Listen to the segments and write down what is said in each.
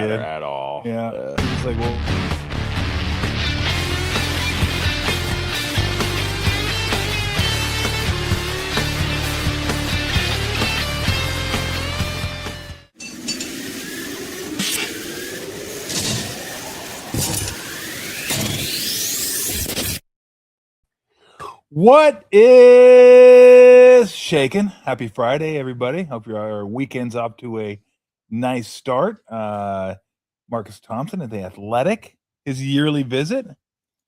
good at all. Yeah, it's like, well. What is shaking? Happy Friday, everybody. Hope your weekend's off to a nice start. Marcus Thompson at the Athletic, his yearly visit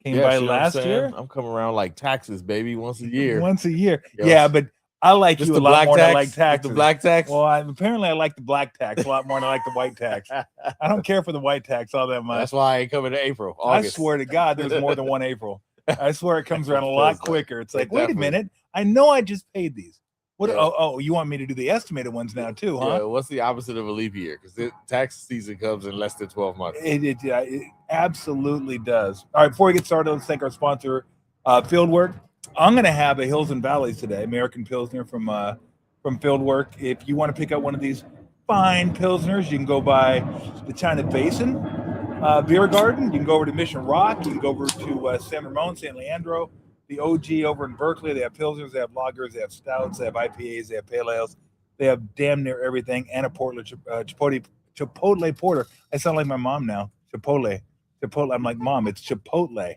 came by last year. I'm coming around like taxes, baby, once a year. Once a year. Yes. Yeah, but I like just you a lot more than I like taxes. The black tax? Well, apparently I like the black tax a lot more than I like the white tax. I don't care for the white tax all that much. That's why I ain't coming to April. August. I swear to God, there's more than one April. I swear it comes around a lot quicker. It's like, wait a minute. I know I just paid these. What? Yeah. Oh, you want me to do the estimated ones now too, huh? Yeah, what's the opposite of a leap year? Because tax season comes in less than 12 months. It absolutely does. All right, before we get started, let's thank our sponsor, Fieldwork. I'm going to have a Hills and Valleys today, American Pilsner from Fieldwork. If you want to pick up one of these fine Pilsners, you can go by the China Basin Beer Garden. You can go over to Mission Rock. You can go over to San Ramon, San Leandro, the OG over in Berkeley. They have Pilsners, they have lagers, they have stouts, they have IPAs, they have pale ales. They have damn near everything, and a Chipotle porter. I sound like my mom now. Chipotle. I'm like, Mom, it's Chipotle.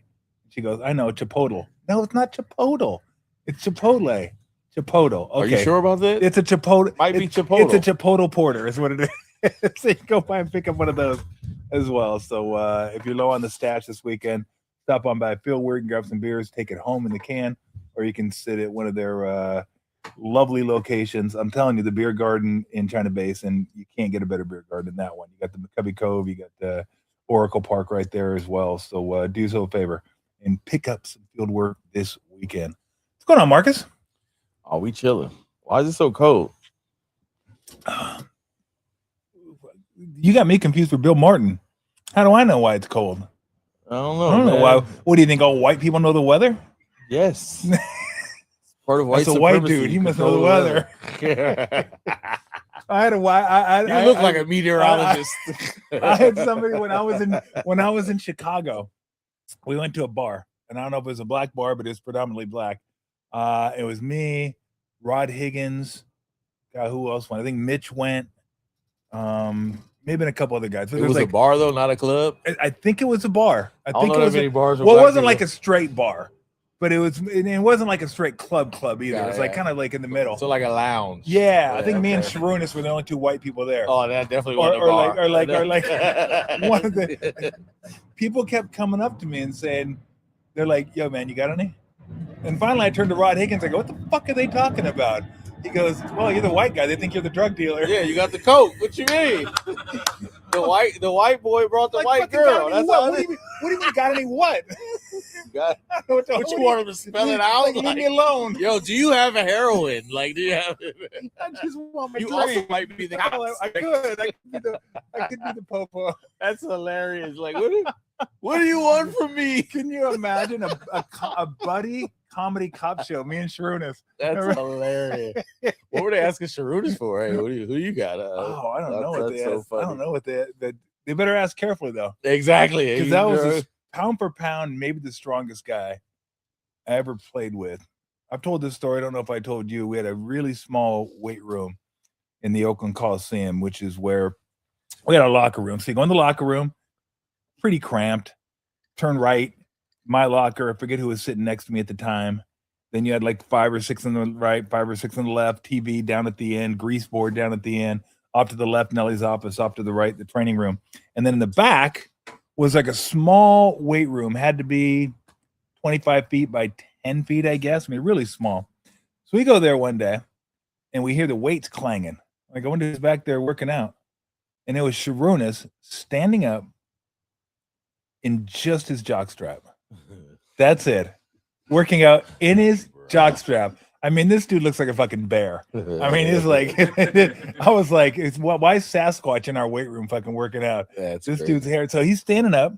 She goes, I know, Chipotle. No, it's not Chipotle. It's Chipotle. Chipotle. Okay. Are you sure about that? It's a Chipotle. Might be Chipotle. It's a Chipotle porter is what it is. So you go by and pick up one of those as well. So if you're low on the stash this weekend, stop on by Fieldwork and grab some beers, take it home in the can, or you can sit at one of their lovely locations. I'm telling you, the beer garden in China Basin, you can't get a better beer garden than that one. You got the McCovey Cove, you got the Oracle Park right there as well. So do yourself a favor and pick up some Fieldwork this weekend. What's going on, Marcus? Oh, we chilling. Why is it so cold? You got me confused with Bill Martin. How do I know why it's cold? I don't know. I don't know why. What do you think? All white people know the weather? Yes. Part of white That's a white dude. He must know the weather. I had you look like a meteorologist. I had somebody when I was in Chicago. We went to a bar, and I don't know if it was a black bar, but it was predominantly black. It was me, Rod Higgins. God, who else went? I think Mitch went. Maybe a couple other guys. It was like, a bar though, not a club. I think it was a bar. I think it was many bars. Well, it wasn't like a straight bar, but it wasn't like a straight club either. Yeah, it was like kind of like in the middle. So like a lounge. Yeah, I think me and Sharunas were the only two white people there. Oh, that definitely wasn't a bar. Or like one of the people kept coming up to me and saying, they're like, "Yo, man, you got any?" And finally, I turned to Rod Higgins. I go, "What the fuck are they talking about?" He goes, "Well, you're the white guy. They think you're the drug dealer." Yeah, you got the coat. What you mean? The white boy brought the white girl. That's what do you mean? Got any what? What you want him to spell it out? Leave me alone. Yo, do you have a heroin? Like, do you have? I just want my you drink. Also might be the. I could be the popo. That's hilarious. Like, what do you want from me? Can you imagine a buddy comedy cop show? Me and Sharunas. That's hilarious. What were they asking Sharunas for? Hey, who you got? I don't know what they asked. I don't know what they better ask carefully though. Exactly, because that was pound for pound, maybe the strongest guy I ever played with. I've told this story. I don't know if I told you. We had a really small weight room in the Oakland Coliseum, which is where we had a locker room. So you go in the locker room, pretty cramped. Turn right, my locker. I forget who was sitting next to me at the time. Then you had like 5 or 6 on the right, 5 or 6 on the left, TV down at the end, grease board down at the end, off to the left, Nellie's office, off to the right, the training room. And then in the back was like a small weight room, had to be 25 feet by 10 feet, I guess. I mean, really small. So we go there one day and we hear the weights clanging. Like, I wonder who's back there working out. And it was Sharunas standing up in just his jockstrap. That's it. Working out in his jockstrap. I mean, this dude looks like a fucking bear. I mean, he's like, I was like, why is Sasquatch in our weight room fucking working out? That's this crazy. Dude's hair. So he's standing up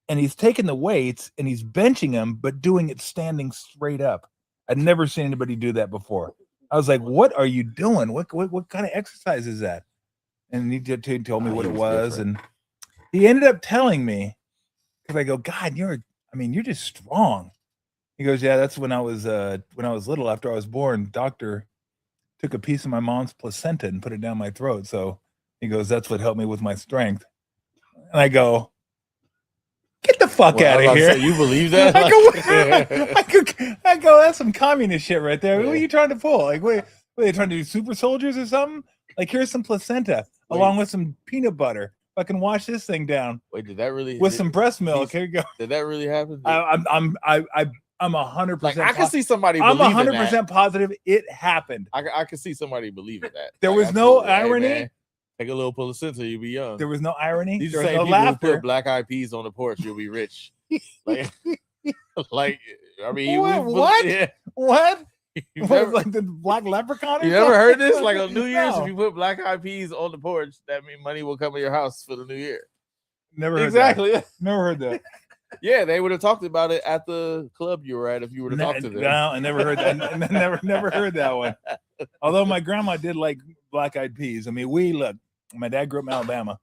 and he's taking the weights and he's benching them, but doing it standing straight up. I'd never seen anybody do that before. I was like, what are you doing? What kind of exercise is that? and he told me what He it was was, different. and he ended up telling me, because I go, God, you're just strong. He goes, yeah, that's when I was little. After I was born, doctor took a piece of my mom's placenta and put it down my throat. So he goes, that's what helped me with my strength. And I go, get the fuck out of here. You believe that? I go, that's some communist shit right there. Yeah. What are you trying to pull? Like, what are they trying to do? Super soldiers or something? Like, here's some placenta along with some peanut butter. Fucking wash this thing down. Wait, did that really? With some breast milk. Here you go. Did that really happen? I'm 100%. Like, I can see somebody. I'm believing 100% that. positive it happened. I can see somebody believing that. There Like, was no absolutely. Hey, irony. man, take a little placenta, you'll be young. There was no irony. These There are was the no same people who laughter. put black-eyed peas on the porch, you'll be rich. like, I mean, What? Yeah. What? You What, never, like the black leprechaun? Or you never something? heard this? Like on New Year's, No. if you put black-eyed peas on the porch, that means money will come to your house for the new year. Never heard Exactly. that. Never heard that. Yeah, they would have talked about it at the club you were at if you would have talked to them. No, I never heard that. Never heard that one. Although my grandma did like black-eyed peas. I mean, my dad grew up in Alabama,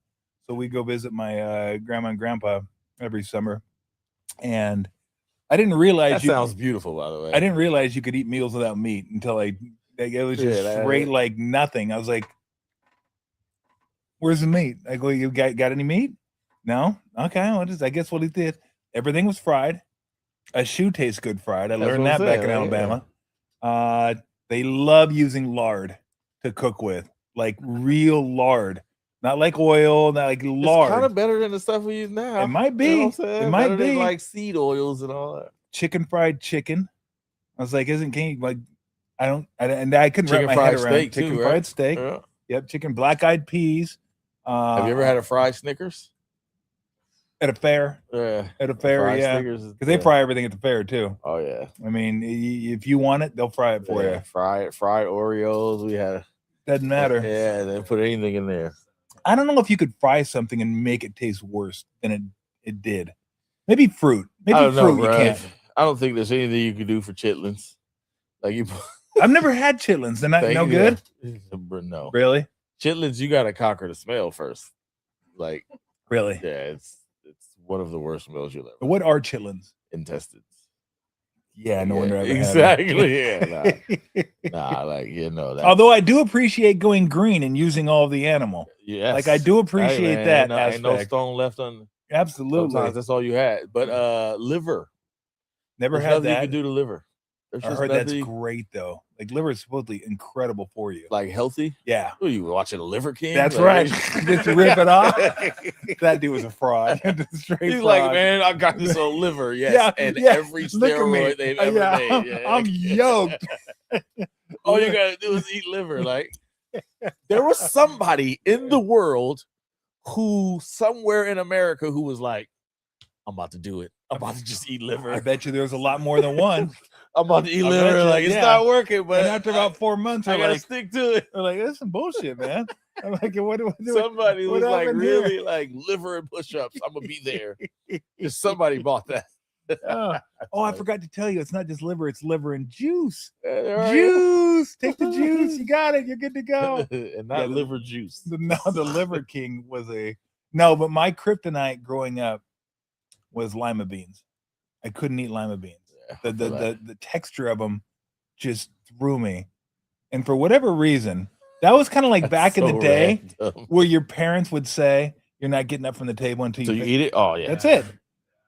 so we go visit my grandma and grandpa every summer. And I didn't realize That sounds beautiful, by the way. I didn't realize you could eat meals without meat until it was just straight like nothing. I was like, "Where's the meat?" I go, "You got any meat?" No. Okay. Well, I guess what he did. Everything was fried. A shoe tastes good fried. I learned that back in Alabama. Yeah. They love using lard to cook with, like real lard, not like oil, not like lard. It's kind of better than the stuff we use now. It might be. You know what I'm saying? It might Better be than, like seed oils and all that. Fried chicken. I was like, I couldn't wrap my head around chicken fried steak. Yeah. Yep, chicken, black-eyed peas. Have you ever had a fried Snickers? At a fair? Yeah. At a fair, yeah. Because they fry everything at the fair too. Oh yeah. I mean, if you want it, they'll fry it for you. Fried Oreos. We had. Doesn't matter. Yeah, they put anything in there. I don't know if you could fry something and make it taste worse than it did. Maybe fruit. Maybe fruit you can't. I don't think there's anything you can do for chitlins. Like you. I've never had chitlins. They're not no good. No. Really? Chitlins, you gotta conquer the smell first. Like. Really? Yeah, it's one of the worst meals you'll ever. What are chitlins? Intestines. Yeah, no wonder. Exactly. Yeah, nah, like that. Although I do appreciate going green and using all of the animal. Yes, like I do appreciate that. Ain't no stone left on. Absolutely. Sometimes that's all you had. But liver. Never had that. You can do to liver. I heard that's great though. Like liver is supposedly incredible for you. Like healthy? Yeah. Who you watching Liver King? That's right. Just rip it off. That dude was a fraud. He's fraud. Like, man, I got this on liver, yes, and every steroid they've ever made. Yeah. I'm yoked. All you gotta do is eat liver. Like there was somebody in the world who somewhere in America who was like, I'm about to do it. I'm about to just eat liver. I bet you there's a lot more than one. I'm about to eat liver. Like it's not working, but and after about 4 months, I gotta stick to it. They're like, that's some bullshit, man. I'm like, what somebody was like really like liver and push-ups. I'm gonna be there. Just somebody bought that. I forgot to tell you, it's not just liver, it's liver and juice. Juice. Take the juice. You got it. You're good to go. And not liver juice. The Liver King was but my kryptonite growing up was lima beans. I couldn't eat lima beans. The texture of them just threw me. And for whatever reason, that was kind of like back in the day where your parents would say, you're not getting up from the table until you eat it. Oh, yeah. That's it.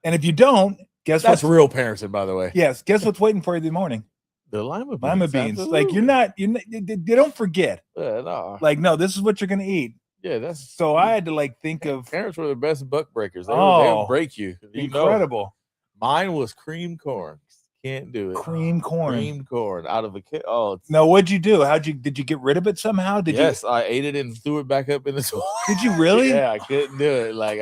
And if you don't, that's real parenting, by the way. Yes. Guess what's waiting for you in the morning? The lima beans. Lima beans. Absolutely. Like they don't forget. No. Like, no, this is what you're going to eat. Yeah, that's so I had to like think of parents were the best buck breakers. They would break you. Incredible. Mine was cream corn. Can't do it. Cream corn out of a kit. No, what'd you do? Did you get rid of it somehow? Yes, I ate it and threw it back up in the toilet. Did you really? Yeah, I couldn't do it. Like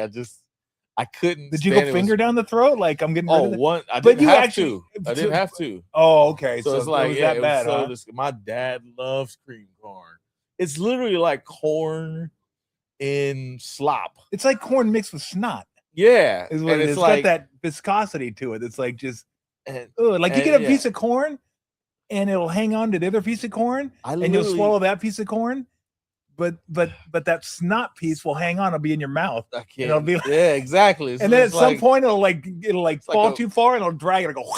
I couldn't. Did you go finger down the throat? Like I'm getting rid of it? One. I didn't have to. I didn't have to. Oh, okay. So it's like that bad. Huh? My dad loves cream corn. It's literally like corn in slop. It's like corn mixed with snot. Yeah, and it's like, got that viscosity to it. It's like just you get a piece of corn and it'll hang on to the other piece of corn and you'll swallow that piece of corn. but that snot piece will hang on. It'll be in your mouth. I can't. It'll be like, yeah, exactly. And then at some point it'll fall too far and it'll drag it. It'll go.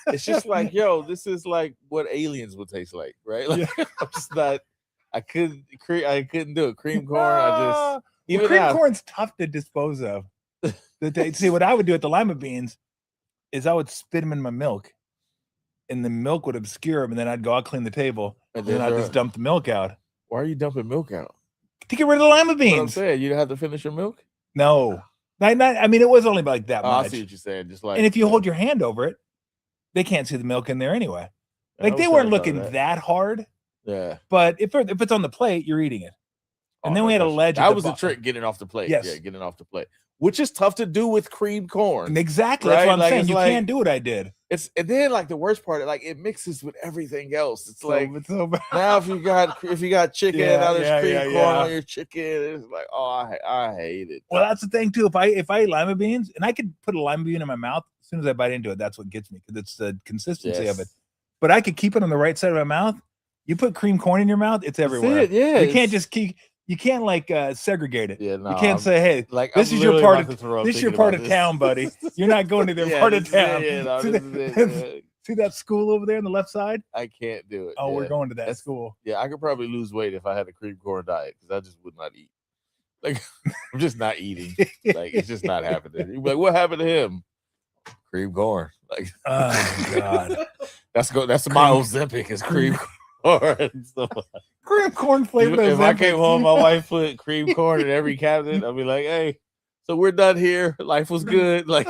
It's just like, yo, this is like what aliens would taste like, right? Like, I'm just not. I couldn't do it. Cream corn. Cream corn's tough to dispose of. See, what I would do with the lima beans is I would spit them in my milk, and the milk would obscure them, and then I'd go out clean the table, and then I'd just dump the milk out. Why are you dumping milk out? To get rid of the lima beans. What I'm saying, you have to finish your milk. No, I mean it was only like that much. I see what you're saying. Just like, and if you hold your hand over it, they can't see the milk in there anyway. Like they weren't looking that hard. Yeah. But if it's on the plate, you're eating it. And then we had a ledge. That was the trick, getting off the plate. Yes. Yeah, getting off the plate. Which is tough to do with cream corn. Exactly. Right? That's what I'm saying. You can't do what I did. And then like the worst part, like it mixes with everything else. It's like so bad. Now if you got chicken, now there's cream corn on your chicken. It's like, oh, I hate it. Well, that's the thing too. If I eat lima beans, and I could put a lima bean in my mouth, as soon as I bite into it, that's what gets me, because it's the consistency of it. But I could keep it on the right side of my mouth. You put cream corn in your mouth, it's everywhere. You can't just you can't like segregate it. Yeah, no, you can't say, hey, like this is your part of town, buddy. You're not going to their part of town. See that school over there on the left side? I can't do it. Oh, we're going to that school. Yeah, I could probably lose weight if I had a cream corn diet, because I just would not eat. Like I'm just not eating. Like it's just not happening. You're like, what happened to him? Cream corn. Like, oh God. That's my Ozempic is cream corn. Cream corn flavor. If I came home, my wife put cream corn in every cabinet, I'll be like, hey, so we're done here. Life was good. Like,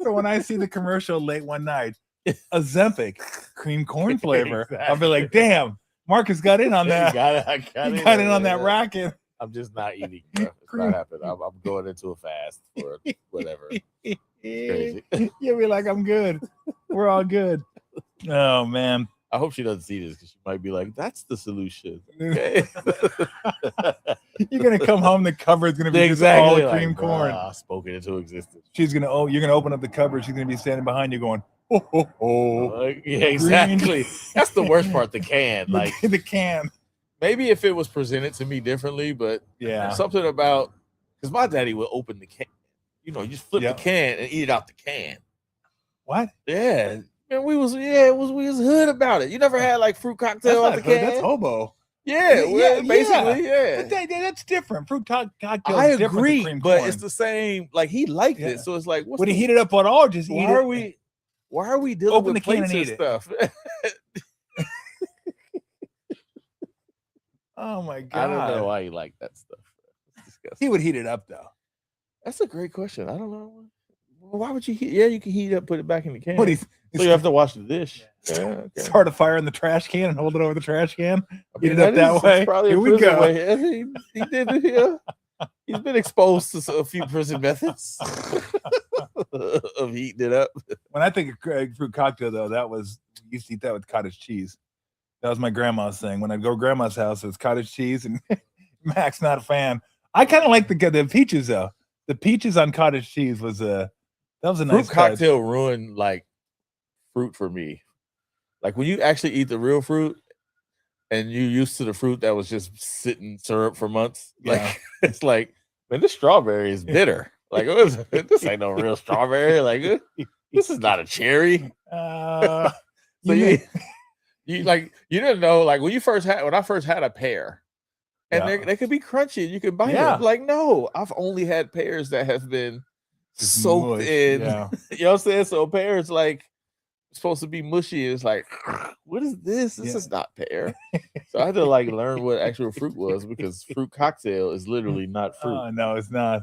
so when I see the commercial late one night, Ozempic cream corn flavor, exactly. I'll be like, damn, Marcus got in on that. He got in on that racket. I'm just not eating. Bro. It's not happening. I'm going into a fast or whatever. Crazy. You'll be like, I'm good. We're all good. Oh man. I hope she doesn't see this, because she might be like, that's the solution. Okay. You're gonna come home, the cupboard's gonna be just all the cream corn. Spoken into existence. You're gonna open up the cupboard, she's gonna be standing behind you going, oh, oh, oh. Yeah, exactly. That's the worst part, the can. Like the can. Maybe if it was presented to me differently, but something about, because my daddy would open the can. You know, you just flip the can and eat it out the can. What? Yeah. And we was hood about it. You never had like fruit cocktail out the can? That's hobo. Yeah, basically. But that's different. Fruit cocktail. I agree, but it's the same. Like he liked it, so it's like, would he heat it up at all? Just eat it. Why are we dealing with plates and stuff? Oh my God! I don't know why he liked that stuff. He would heat it up though. That's a great question. I don't know. Why would you heat? Yeah, you can heat it up, put it back in the can. So you have to wash the dish. Yeah, okay. Start a fire in the trash can and hold it over the trash can. Eat it up that way. Here we go. He did it here. He's been exposed to a few prison methods of heating it up. When I think of fruit cocktail, though, used to eat that with cottage cheese. That was my grandma's thing. When I'd go to grandma's house, it was cottage cheese, and Mac's not a fan. I kind of like the peaches though. The peaches on cottage cheese was that was a nice fruit cocktail. Ruined like fruit for me. Like when you actually eat the real fruit and you're used to the fruit that was just sitting syrup for months, like it's like, man, this strawberry is bitter. Like this ain't no real strawberry. Like this is not a cherry. So you didn't know, like when I first had a pear, and they could be crunchy. You could bite them. Like, no, I've only had pears that have been soaked in. Yeah. You know what I'm saying? So pears like supposed to be mushy. It's like, what is this? This is not pear. So I had to like learn what actual fruit was, because fruit cocktail is literally not fruit. Oh, no, it's not.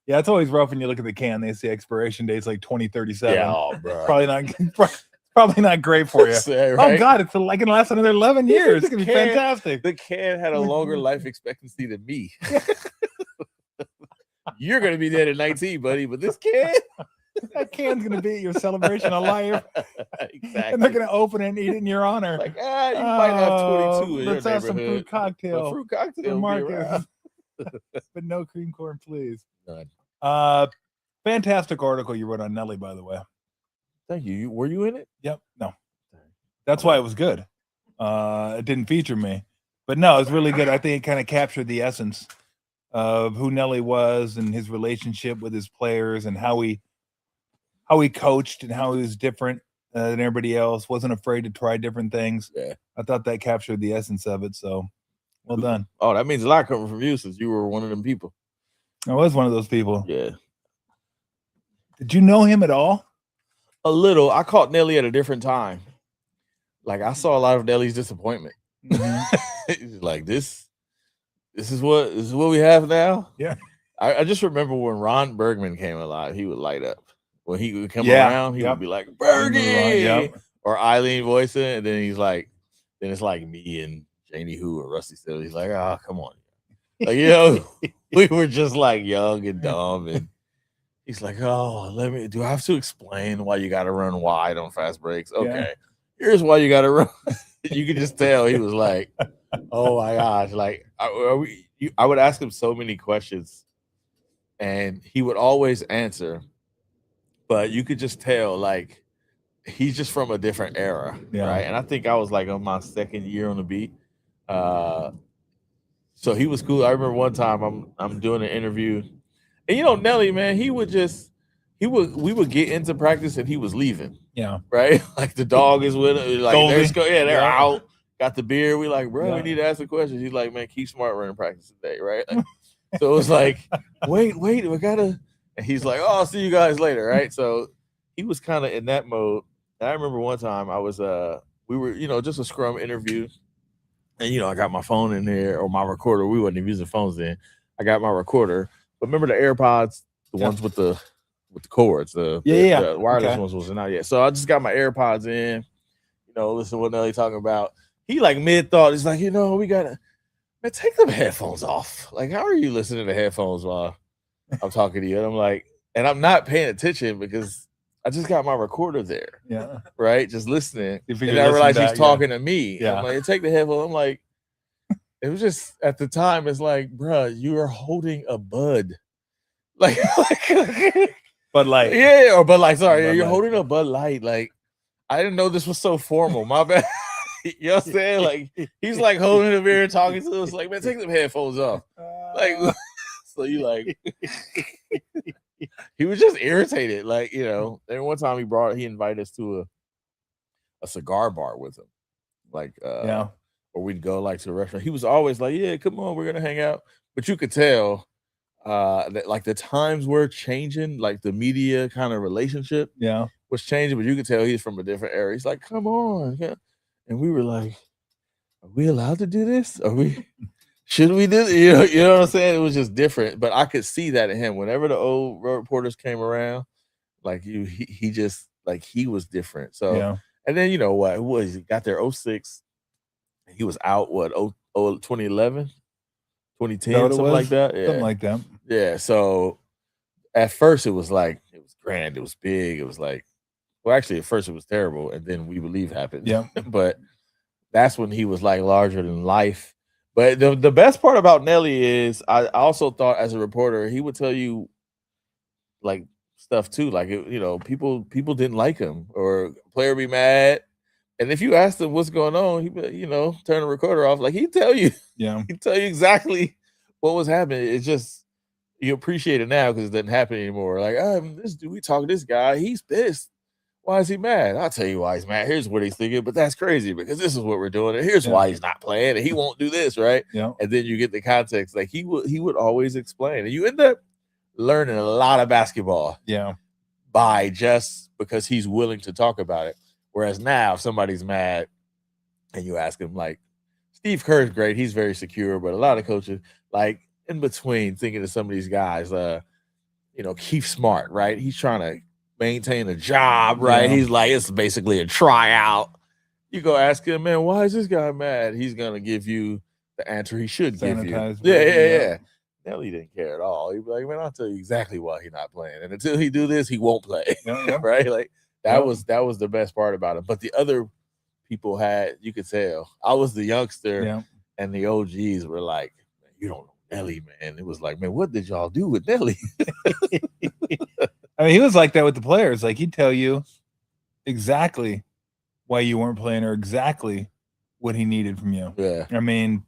Yeah, it's always rough when you look at the can. They say expiration date's like 2037. Yeah, bro. Probably not great for you. Right? Oh God, it's like gonna last another 11 years. It's gonna be fantastic. The can had a longer life expectancy than me. You're gonna be dead at 19, buddy, but this can. That can's gonna be your celebration of life. Exactly. And they're gonna open it and eat it in your honor. Like, you might have 22 in your let's have some fruit cocktail. But fruit cocktail, Marcus. But no cream corn, please. None. Fantastic article you wrote on Nelly, by the way. Thank you. Were you in it? Yep. No. That's why it was good. It didn't feature me. But no, it's really good. I think it kind of captured the essence of who Nelly was and his relationship with his players and how he coached and how he was different than everybody else. Wasn't afraid to try different things. Yeah. I thought that captured the essence of it. So well done. Oh, that means a lot coming from you since you were one of them people. I was one of those people. Yeah. Did you know him at all? A little. I caught Nelly at a different time. Like I saw a lot of Nelly's disappointment. Mm-hmm. Like this is what we have now. Yeah. I just remember when Ron Bergman came alive, he would light up. When he would come around, he would be like, Bergie! Or Eileen voicing, and then he's like, then it's like me and Janie Who or Rusty Still. He's like, oh, come on. Like, you know, we were just like young and dumb. And he's like, oh, do I have to explain why you got to run wide on fast breaks? Okay. Here's why you got to run. You could just tell he was like, oh my gosh. Like, I would ask him so many questions and he would always answer, but you could just tell, like, he's just from a different era, right? And I think I was like on my second year on the beat. So he was cool. I remember one time I'm doing an interview, and you know Nelly, man, we would get into practice and he was leaving. Yeah. Right? Like the dog is with him. Like they're out. Got the beer. We like, bro, we need to ask the questions. He's like, man, keep smart running practice today, right? Like, so it was like, wait, we gotta. And he's like, oh, I'll see you guys later, right? So he was kind of in that mode. And I remember one time I was we were, you know, just a scrum interview. And you know, I got my phone in there or my recorder. We wasn't even using phones then. I got my recorder. But remember the AirPods, the ones with the cords, the wireless ones wasn't out yet. So I just got my AirPods in, you know, listen to what Nelly talking about. He like mid-thought, he's like, you know, we gotta take them headphones off. Like, how are you listening to headphones while I'm talking to you? And I'm like, and I'm not paying attention because I just got my recorder there. Yeah. Right? Just listening. And I realized he's talking to me. Yeah. I'm like, take the headphones. I'm like, it was just at the time, it's like, bruh, you are holding a bud. Like Bud Light. Yeah, or Bud Light. Sorry, you're holding a Bud Light. Like, I didn't know this was so formal. My bad. You know what I'm saying? Like, he's like holding the beer and talking to us. Like, man, take them headphones off. Like, so you like, he was just irritated. Like, you know, and one time he invited us to a cigar bar with him. Like, or we'd go like to a restaurant. He was always like, yeah, come on, we're going to hang out. But you could tell that like the times were changing, like the media kind of relationship was changing, but you could tell he's from a different era. He's like, come on. Yeah. And we were like, are we allowed to do this? Should we do this? You know what I'm saying? It was just different, but I could see that in him. Whenever the old road reporters came around, like he just like he was different. So and then you know what? He got there 06. He was out 2011, 2010, something like that. Yeah. Something like that. Yeah. So at first it was like it was grand, it was big, it was like, well, actually, at first it was terrible, and then We Believe happened. Yeah. But that's when he was like larger than life. But the best part about Nelly is I also thought as a reporter, he would tell you like stuff too. Like, you know, people didn't like him or player be mad. And if you asked him what's going on, he'd, you know, turn the recorder off. Like he'd tell you. Yeah. He'd tell you exactly what was happening. It's just, you appreciate it now because it doesn't happen anymore. Like, we talking to this guy, he's pissed. Why is he mad? I'll tell you why he's mad. Here's what he's thinking, but that's crazy because this is what we're doing. And here's why he's not playing and he won't do this, right? Yeah. And then you get the context. Like he would always explain. And you end up learning a lot of basketball. Yeah. By just because he's willing to talk about it. Whereas now if somebody's mad and you ask him, like, Steve Kerr's great, he's very secure, but a lot of coaches, like in between thinking of some of these guys, you know, Keith Smart, right? He's trying to maintain a job, right? Yeah. He's like, it's basically a tryout. You go ask him, man, why is this guy mad? He's gonna give you the answer he should give you. Yeah. Nelly didn't care at all. He'd be like, man, I'll tell you exactly why he's not playing. And until he do this, he won't play. Right? Like that was the best part about him. But the other people you could tell. I was the youngster and the OGs were like, man, you don't know Nelly, man. It was like, man, what did y'all do with Nelly? I mean, he was like that with the players. Like he'd tell you exactly why you weren't playing or exactly what he needed from you. Yeah. I mean,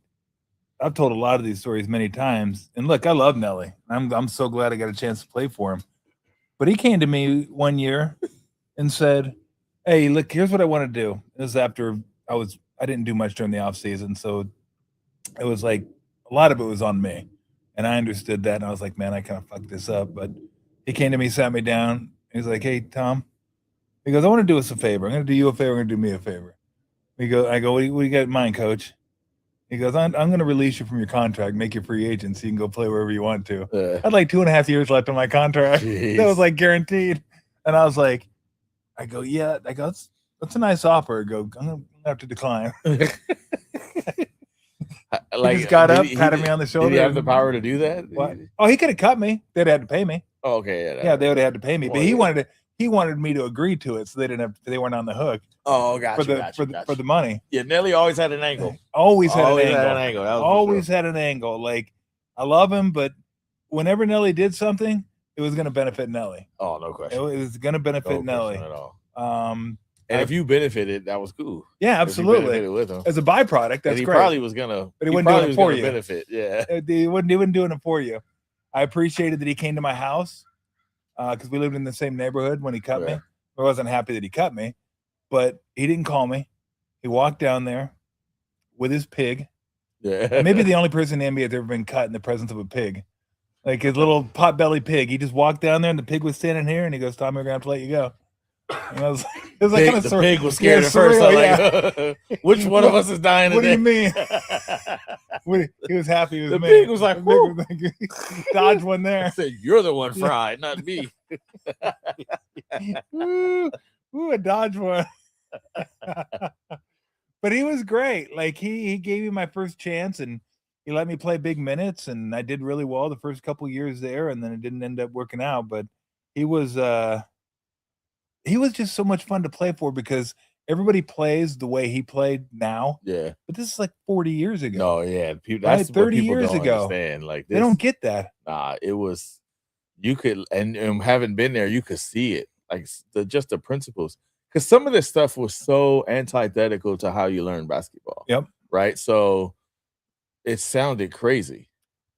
I've told a lot of these stories many times. And look, I love Nelly. I'm so glad I got a chance to play for him. But he came to me one year and said, "Hey, look, here's what I want to do." This is after I didn't do much during the off season, so it was like a lot of it was on me. And I understood that, and I was like, man, I kind of fucked this up. But he came to me, sat me down. He's like, "Hey, Tom," he goes, "I want to do us a favor. I'm going to do you a favor. I'm going to do me a favor." I go, what do you got in mind, coach? He goes, I'm going to release you from your contract, make you free agent so you can go play wherever you want to. I had like 2.5 years left on my contract. That was like guaranteed. And I was like, I go, yeah. I go, that's a nice offer. I go, I'm going to have to decline. Like, he just got up, patted me on the shoulder. Did he have the power to do that? What? Oh, he could have cut me. They'd have had to pay me. Oh, okay. Yeah, they would have had to pay me. But he wanted me to agree to it, so they weren't on the hook. Oh, gotcha, for the money. Yeah, Nelly always had an angle. Always had an angle. Always had an angle. Like, I love him, but whenever Nelly did something, it was going to benefit Nelly. Oh, no question. It was going to benefit Nelly. At all. And if you benefited, that was cool. Yeah, absolutely. With him. As a byproduct, that's and he great. Probably was gonna, but he wasn't doing it for you. Benefit, yeah. He wasn't doing it for you. I appreciated that he came to my house because we lived in the same neighborhood when he cut me. I wasn't happy that he cut me, but he didn't call me. He walked down there with his pig. Yeah. Maybe the only person in the NBA that's ever been cut in the presence of a pig. Like his little pot-bellied pig. He just walked down there and the pig was standing here and he goes, "Tom, we're going to have to let you go." And I was like, it was like kind of the pig was scared at first. Surreal, like, which one of us is dying today? What do you mean? He was happy with me. The pig was like, dodge one there. I said, "You're the one fried, not me." Ooh, a dodge one. But he was great. Like he gave me my first chance and he let me play big minutes and I did really well the first couple years there and then it didn't end up working out. But he was just so much fun to play for because everybody plays the way he played now. Yeah. But this is like 40 years ago. No, yeah. That's 30 what years ago. Understand. Like this, they don't get that. Nah, it was, you could, and having been there, you could see it. Like just the principles. Because some of this stuff was so antithetical to how you learn basketball. Yep. Right. So it sounded crazy.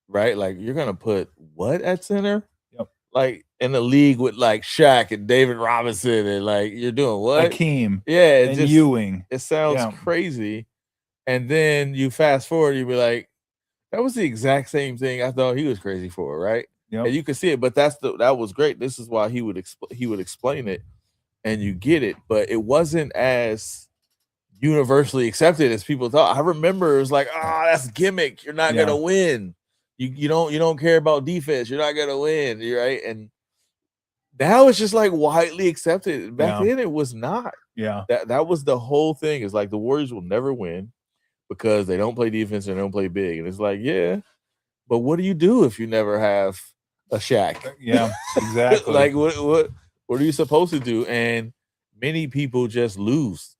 Right. Like you're going to put what at center? Yep. Like in the league with like Shaq and David Robinson and like you're doing what? Hakeem. Yeah. And Ewing. It sounds crazy. And then you fast forward, you be like, that was the exact same thing I thought he was crazy for, right? Yep. And you can see it, but that was great. This is why he would explain it and you get it, but it wasn't as universally accepted as people thought. I remember it was like, that's gimmick. You're not gonna win. You don't care about defense. You're not gonna win. Right. And now it's just like widely accepted. Back then it was not. Yeah. That was the whole thing. It's like the Warriors will never win because they don't play defense and they don't play big. And it's like, yeah, but what do you do if you never have a Shaq? Yeah, exactly. Like what are you supposed to do? And many people just lose.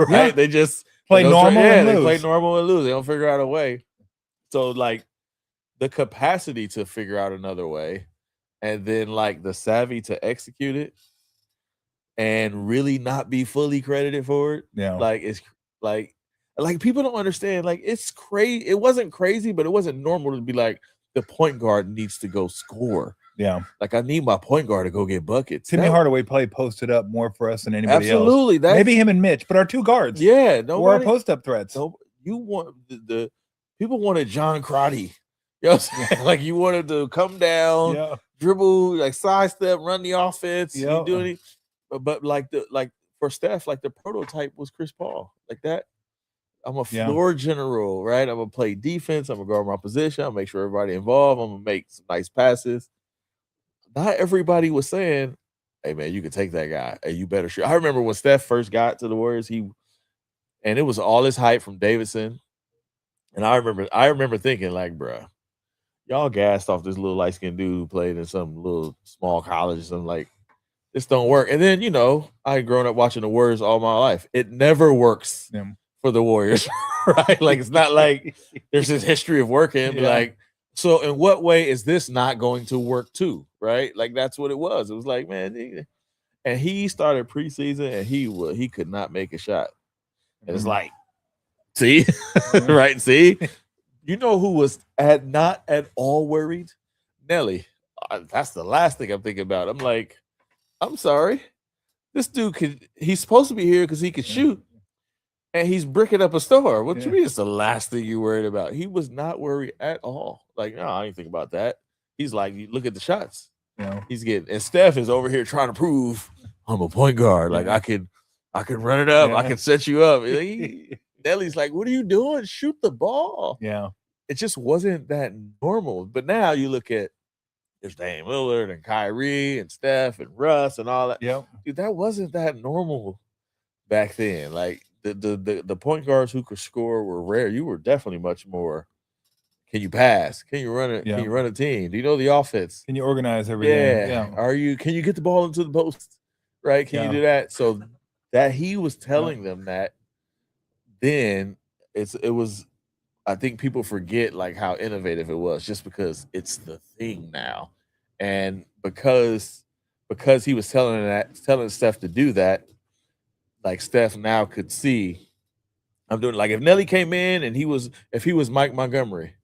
Right? Yeah. They just play normal and lose. They play normal and lose. They don't figure out a way. So like the capacity to figure out another way and then like the savvy to execute it and really not be fully credited for it. Yeah. Like it's like people don't understand. Like it's crazy. It wasn't crazy, but it wasn't normal to be like the point guard needs to go score. Yeah. Like I need my point guard to go get buckets. Timmy Hardaway played posted up more for us than anybody else. Absolutely. Maybe him and Mitch, but our two guards. Yeah. Or our post up threats. You want the people wanted John Crotty. You know what I'm saying? Like you wanted to come down, dribble, like sidestep, run the offense. You do any, but like for Steph, like the prototype was Chris Paul. Like that. I'm a floor general, right? I'm gonna play defense. I'm gonna guard my position. I'm gonna make sure everybody involved. I'm gonna make some nice passes. Not everybody was saying, "Hey man, you can take that guy. Hey, you better shoot." I remember when Steph first got to the Warriors, and it was all his hype from Davidson. And I remember thinking, like, bruh, y'all gassed off this little light-skinned dude who played in some little small college or something. Like, this don't work. And then, I had grown up watching the Warriors all my life. It never works for the Warriors, right? Like, it's not like there's this history of working. Like, so in what way is this not going to work too, right? Like, that's what it was. It was like, man, and he started preseason and he could not make a shot. And it's like, see, right? See, You know who was not at all worried? Nelly. That's the last thing I'm thinking about. I'm like, I'm sorry. This dude he's supposed to be here because he could shoot. And he's bricking up a store. What you mean it's the last thing you worried about? He was not worried at all. Like, no, I didn't think about that. He's like, look at the shots. He's getting, and Steph is over here trying to prove I'm a point guard. Like I can run it up. I can set you up. Nelly's like, what are you doing? Shoot the ball. Yeah. It just wasn't that normal. But now you look at there's Dame Lillard and Kyrie and Steph and Russ and all that. Yeah. Dude, that wasn't that normal back then. Like the point guards who could score were rare. You were definitely much more. Can you pass? Can you run it? Can you run a team? Do you know the offense? Can you organize everything? Yeah. Can you get the ball into the post? Right? Can you do that? So that he was telling them that then it was, I think people forget like how innovative it was just because it's the thing now. And because he was telling Steph to do that, like Steph now could see I'm doing, like if Nelly came in and if he was Mike Montgomery,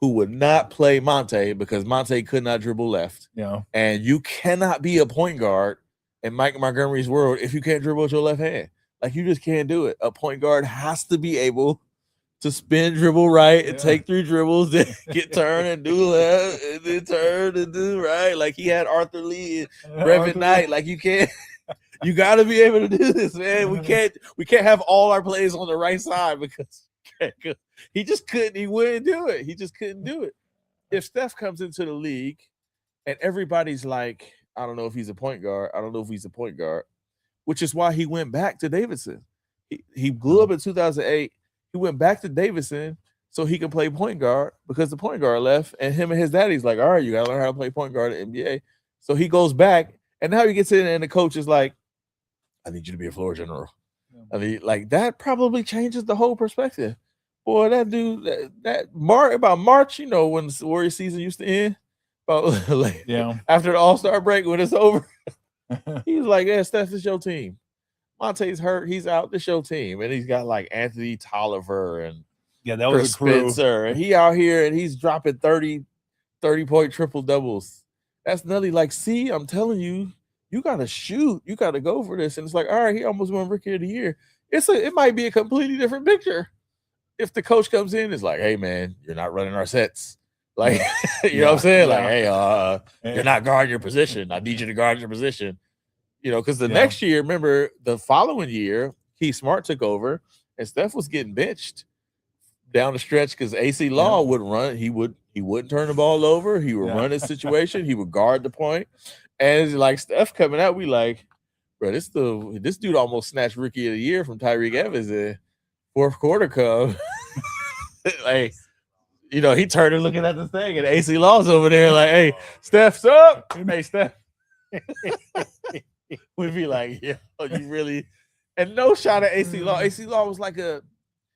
who would not play Monte because Monte could not dribble left. Yeah. And you cannot be a point guard in Mike Montgomery's world if you can't dribble with your left hand. Like you just can't do it. A point guard has to be able to spin, dribble right, and take 3 dribbles, then get turn and do left, and then turn and do right. Like he had Arthur Lee and Brevin Knight. Like you can't, you got to be able to do this, man. We can't have all our plays on the right side because he just couldn't. He wouldn't do it. He just couldn't do it. If Steph comes into the league and everybody's like, I don't know if he's a point guard. I don't know if he's a point guard, which is why he went back to Davidson. He blew up in 2008. He went back to Davidson so he could play point guard because the point guard left, and him and his daddy's like, all right, you got to learn how to play point guard at NBA. So he goes back, and now he gets in, and the coach is like, I need you to be a floor general. I mean, like that probably changes the whole perspective. Boy, that dude, about March, you know, when the Warrior season used to end, about like, after the All-Star break when it's over, he's like, yeah, Steph, it's your team. Monte's hurt. He's out. This your team. And he's got like Anthony Tolliver and that was Chris Spencer. And he out here and he's dropping 30-point triple doubles. That's Nelly. Like, see, I'm telling you, you got to shoot. You got to go for this. And it's like, all right, he almost won Rookie of the Year. It might be a completely different picture. If the coach comes in, it's like, hey, man, you're not running our sets. Like, you know what I'm saying? Like, hey, you're not guarding your position. I need you to guard your position. You know, because the next year, remember, the following year, Keith Smart took over, and Steph was getting benched down the stretch because AC Law would run. He wouldn't turn the ball over. He would run his situation. He would guard the point. And it's like Steph coming out, we like, bro, this dude almost snatched Rookie of the Year from Tyreek Evans in fourth quarter come. Like, you know, he turned and looking at the thing, and AC Law's over there like, hey, Steph's up. Hey, Steph. We'd be like, yeah, you really, and no shot at AC Law. AC Law was like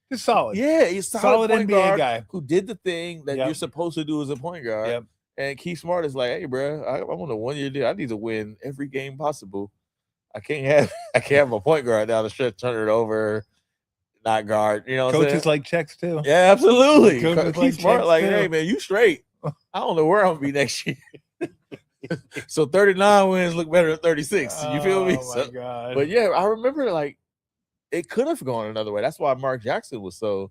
he's solid. Yeah, he's solid point NBA guard guy who did the thing that you're supposed to do as a point guard. Yep. And Keith Smart is like, hey, bro, I want a 1-year deal. I need to win every game possible. I can't have a point guard down the stretch, turn it over, not guard. You know, what coaches like checks too. Yeah, absolutely. Keith Smart like, hey, man, you straight. I don't know where I'm gonna be next year. So 39 wins look better than 36. You feel me? Oh my God. But yeah, I remember like it could have gone another way. That's why Mark Jackson was so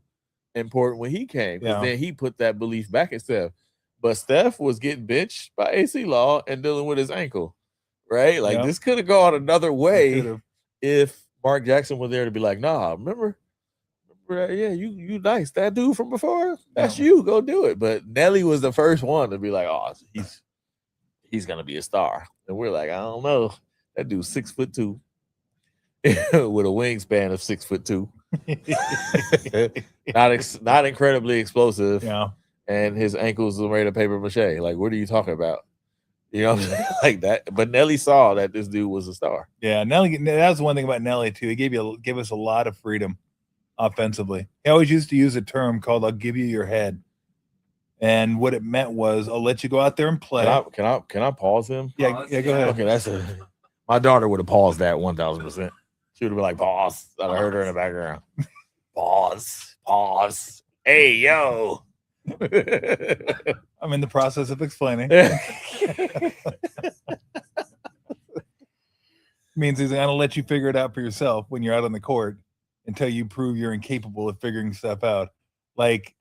important when he came, because then he put that belief back in Steph. But Steph was getting benched by AC Law and dealing with his ankle, right? Like this could have gone another way if Mark Jackson was there to be like, nah, remember that? Yeah, you nice. That dude from before, that's you. Go do it. But Nelly was the first one to be like, oh, he's gonna be a star. And we're like, I don't know. That dude's 6'2" with a wingspan of 6'2". not incredibly explosive. Yeah. And his ankles are made of paper mache. Like, what are you talking about? You know what I'm saying? Like that. But Nelly saw that this dude was a star. Yeah, Nelly, that's the one thing about Nelly too. He gave us a lot of freedom offensively. He always used to use a term called "I'll give you your head." And what it meant was, I'll let you go out there and play. Can I pause him? Yeah, go ahead. Okay, my daughter would have paused that 1,000%. She would have been like, pause. I'd have heard her in the background. Pause. Hey, yo. I'm in the process of explaining. Means he's going to let you figure it out for yourself when you're out on the court until you prove you're incapable of figuring stuff out. Like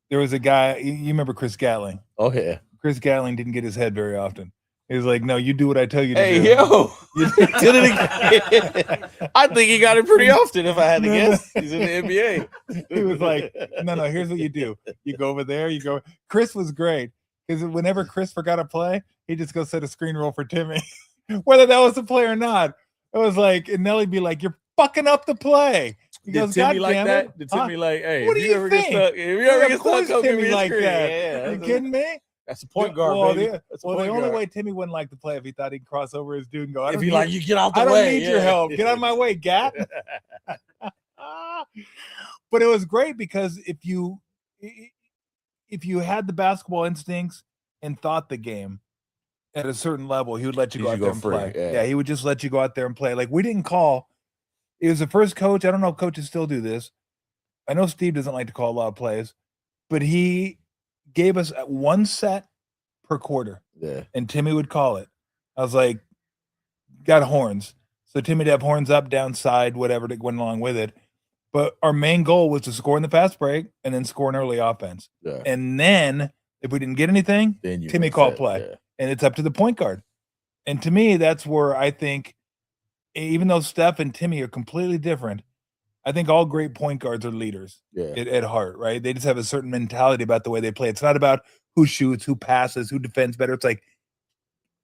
there was a guy, you remember Chris Gatling? Oh yeah. Chris Gatling didn't get his head very often. He was like, no, you do what I tell you to Hey, do. yo. Did it again. I think he got it pretty often if I had to guess. He's in the NBA. He was like, no, here's what you do. You go over there, you go. Chris was great because whenever Chris forgot to play, he just go set a screen roll for Timmy, whether that was the play or not. It was like, and Nelly'd be like, you're fucking up the play. He Did goes, Timmy God like damn that? it. Did Timmy like, hey, What if do you you ever think? get stuck, if you ever get stuck, come give me a like screen. that. Yeah, You kidding me? That's a point guard, baby. That's a the point only guard. way Timmy wouldn't like to play if he thought he'd cross over his dude and go, If he like, you get out the I way. don't need your help. Get out of my way, Gat. But it was great because if you had the basketball instincts and thought the game at a certain level, he would let you go out there and play. Yeah, he would just let you go out there and play. Like we didn't call. He was the first coach. I don't know if coaches still do this. I know Steve doesn't like to call a lot of plays, but he gave us one set per quarter. Yeah. And Timmy would call it. I was like, got horns. So Timmy'd have horns up, down, side, whatever that went along with it. But our main goal was to score in the fast break and then score an early offense. Yeah. And then if we didn't get anything, then Timmy called play. Yeah. And it's up to the point guard. And to me, that's where I think, even though Steph and Timmy are completely different, I think all great point guards are leaders at heart, right? They just have a certain mentality about the way they play. It's not about who shoots, who passes, who defends better. It's like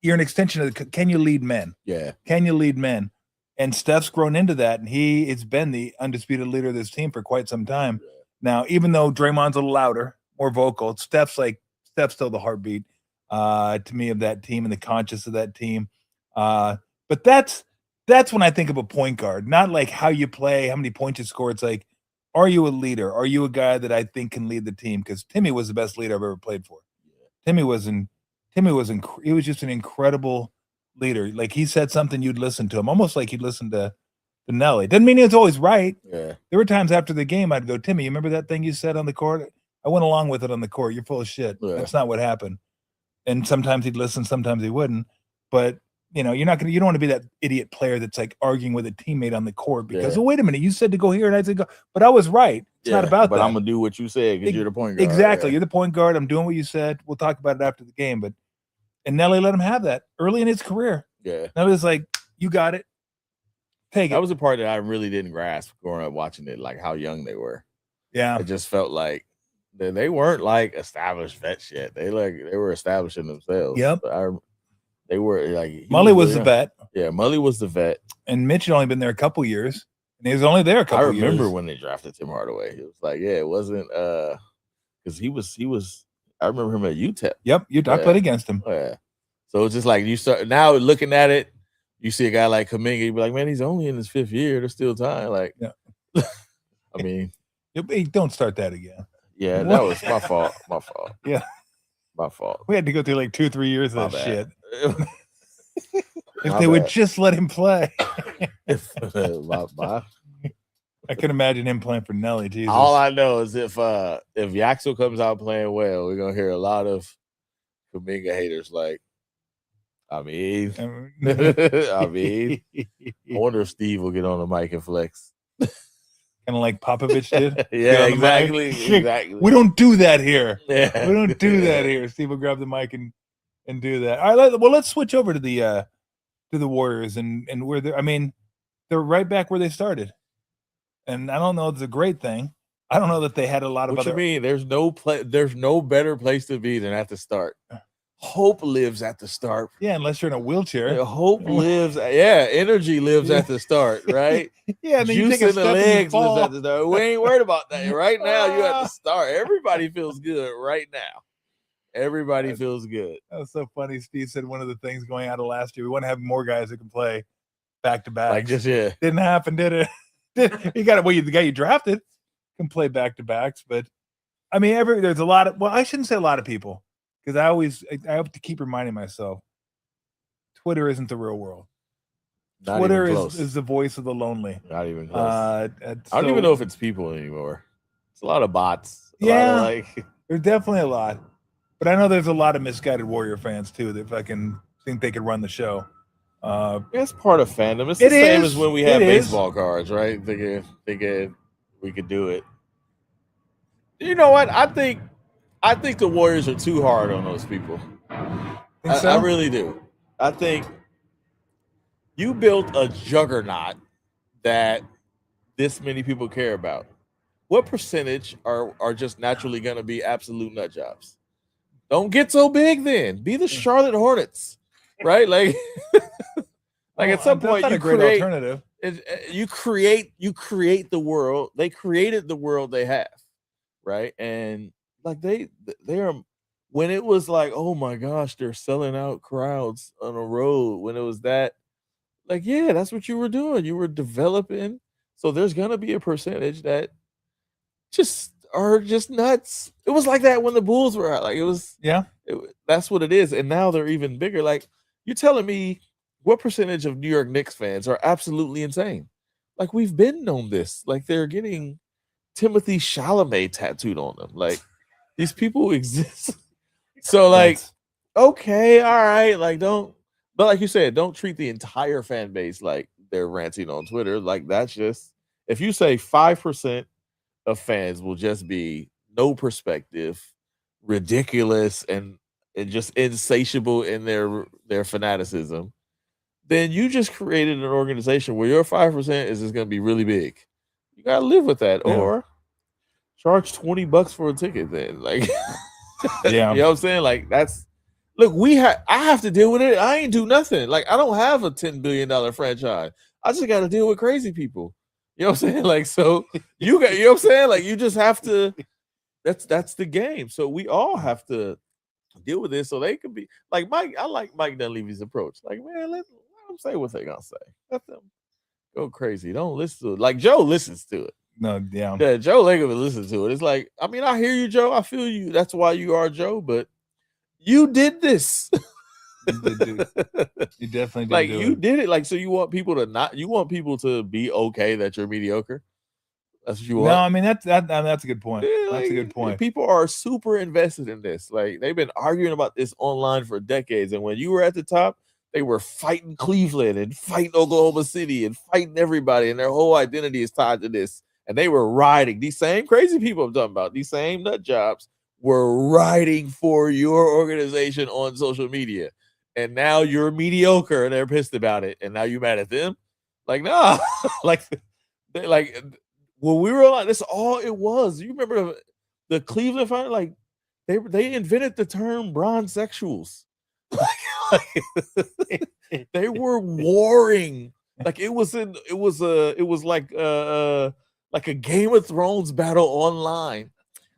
you're an extension of can you lead men? Yeah. Can you lead men? And Steph's grown into that, and he has been the undisputed leader of this team for quite some time. Yeah. Now, even though Draymond's a little louder, more vocal, Steph's still the heartbeat to me of that team and the conscience of that team. But that's when I think of a point guard, not like how you play, how many points you score. It's like, are you a leader? Are you a guy that I think can lead the team? Because Timmy was the best leader I've ever played for. Yeah. He was just an incredible leader. Like he said something, you'd listen to him, almost like you'd listen to Nelly. Doesn't mean he was always right. Yeah. There were times after the game I'd go, Timmy, you remember that thing you said on the court? I went along with it on the court. You're full of shit. Yeah. That's not what happened. And sometimes he'd listen, sometimes he wouldn't. But you don't want to be that idiot player that's like arguing with a teammate on the court because, oh, wait a minute, you said to go here and I said go, but I was right. It's not about that. But I'm going to do what you said because you're the point guard. Exactly. Yeah. You're the point guard. I'm doing what you said. We'll talk about it after the game. And Nelly let him have that early in his career. Yeah. Nelly was like, you got it. Take it. That was the part that I really didn't grasp growing up watching it, like how young they were. Yeah. It just felt like they weren't like established vets yet. They were establishing themselves. Yep. They were like Mully was the vet. Yeah, Mully was the vet. And Mitch had only been there a couple years. And he was only there a couple years. I remember when they drafted Tim Hardaway. It was like, it wasn't because he was I remember him at UTEP. Yep, I played against him. Yeah. So it's just like you start now looking at it, you see a guy like Kuminga, you be like, man, he's only in his 5th year. There's still time. Like, yeah. I mean, don't start that again. Yeah, that was my fault. My fault. Yeah. My fault. We had to go through like 2-3 years of that shit. If they would just let him play. I can imagine him playing for Nelly. Jesus. All I know is if Yaxel comes out playing well, we're gonna hear a lot of Kuminga haters. Like, I mean, I wonder if Steve will get on the mic and flex. Kind of like Popovich did. Yeah, exactly. Exactly. We don't do that here. Yeah. We don't do that here. Steve will grab the mic and do that. All right. Well, let's switch over to the Warriors and where they're right back where they started. And I don't know if it's a great thing. I don't know that they had a lot of What you mean? There's no better place to be than at the start. Hope lives at the start. Yeah, unless you're in a wheelchair. Hope lives. Yeah, energy lives at the start, right? Yeah, and then juice you take in the legs lives at the start. We ain't worried about that. Right now, you're at the start. Everybody feels good right now. Everybody feels good. That was so funny. Steve said one of the things going out of last year, we want to have more guys that can play back to back. Like just didn't happen, did it? You got it. Well, the guy you drafted can play back to backs, but I mean, there's a lot of. Well, I shouldn't say a lot of people. Because I have to keep reminding myself, Twitter isn't the real world. Not Twitter is the voice of the lonely. Not even close. I don't even know if it's people anymore. It's a lot of bots. A lot of There's definitely a lot, but I know there's a lot of misguided Warrior fans too that fucking think they could run the show. It's part of fandom. It's the same as when we have baseball cards, right? Thinking we could do it. You know what? I think the Warriors are too hard on those people. I really do. I think you built a juggernaut that this many people care about. What percentage are just naturally going to be absolute nut jobs? Don't get so big then. Be the Charlotte Hornets, right? Like, at some point you create alternative. You create the world. They created the world they have, right? And like they are. When it was like, oh my gosh, they're selling out crowds on a road. When it was that, like, yeah, that's what you were doing. You were developing. So there's gonna be a percentage that just are just nuts. It was like that when the Bulls were out. Like it was, that's what it is. And now they're even bigger. Like you're telling me what percentage of New York Knicks fans are absolutely insane? Like we've been on this. Like they're getting Timothy Chalamet tattooed on them. Like these people exist. So like, okay, all right. Like but like you said, don't treat the entire fan base like they're ranting on Twitter. Like that's just, if you say 5% of fans will just be no perspective, ridiculous, and just insatiable in their fanaticism, then you just created an organization where your 5% is just going to be really big. You got to live with that, or charge $20 for a ticket. Then, like, you know what I'm saying? Like, look. I have to deal with it. I ain't do nothing. Like, I don't have a $10 billion franchise. I just got to deal with crazy people. You know what I'm saying? Like, so you know what I'm saying? Like, you just have to, that's the game. So we all have to deal with this so they can be like Mike. I like Mike Dunleavy's approach. Like, man, let them say what they gonna say. Let them go crazy. Don't listen to it. Like Joe listens to it. No, yeah, Joe Lagerman listens to it. It's like, I mean, I hear you, Joe. I feel you. That's why you are Joe, but you did this. You definitely did. Like you did it. Like, so you want people to be okay that you're mediocre. That's what you want. No, I mean that's a good point. Yeah, that's a good point. People are super invested in this. Like they've been arguing about this online for decades. And when you were at the top, they were fighting Cleveland and fighting Oklahoma City and fighting everybody, and their whole identity is tied to this. And they were riding, these same crazy people I'm talking about, these same nut jobs were riding for your organization on social media. And now you're mediocre and they're pissed about it. And now you're mad at them? Like, nah. like when we were like, that's all it was. You remember the Cleveland final? Like they invented the term bronzexuals. They were warring. Like it was like a Game of Thrones battle online.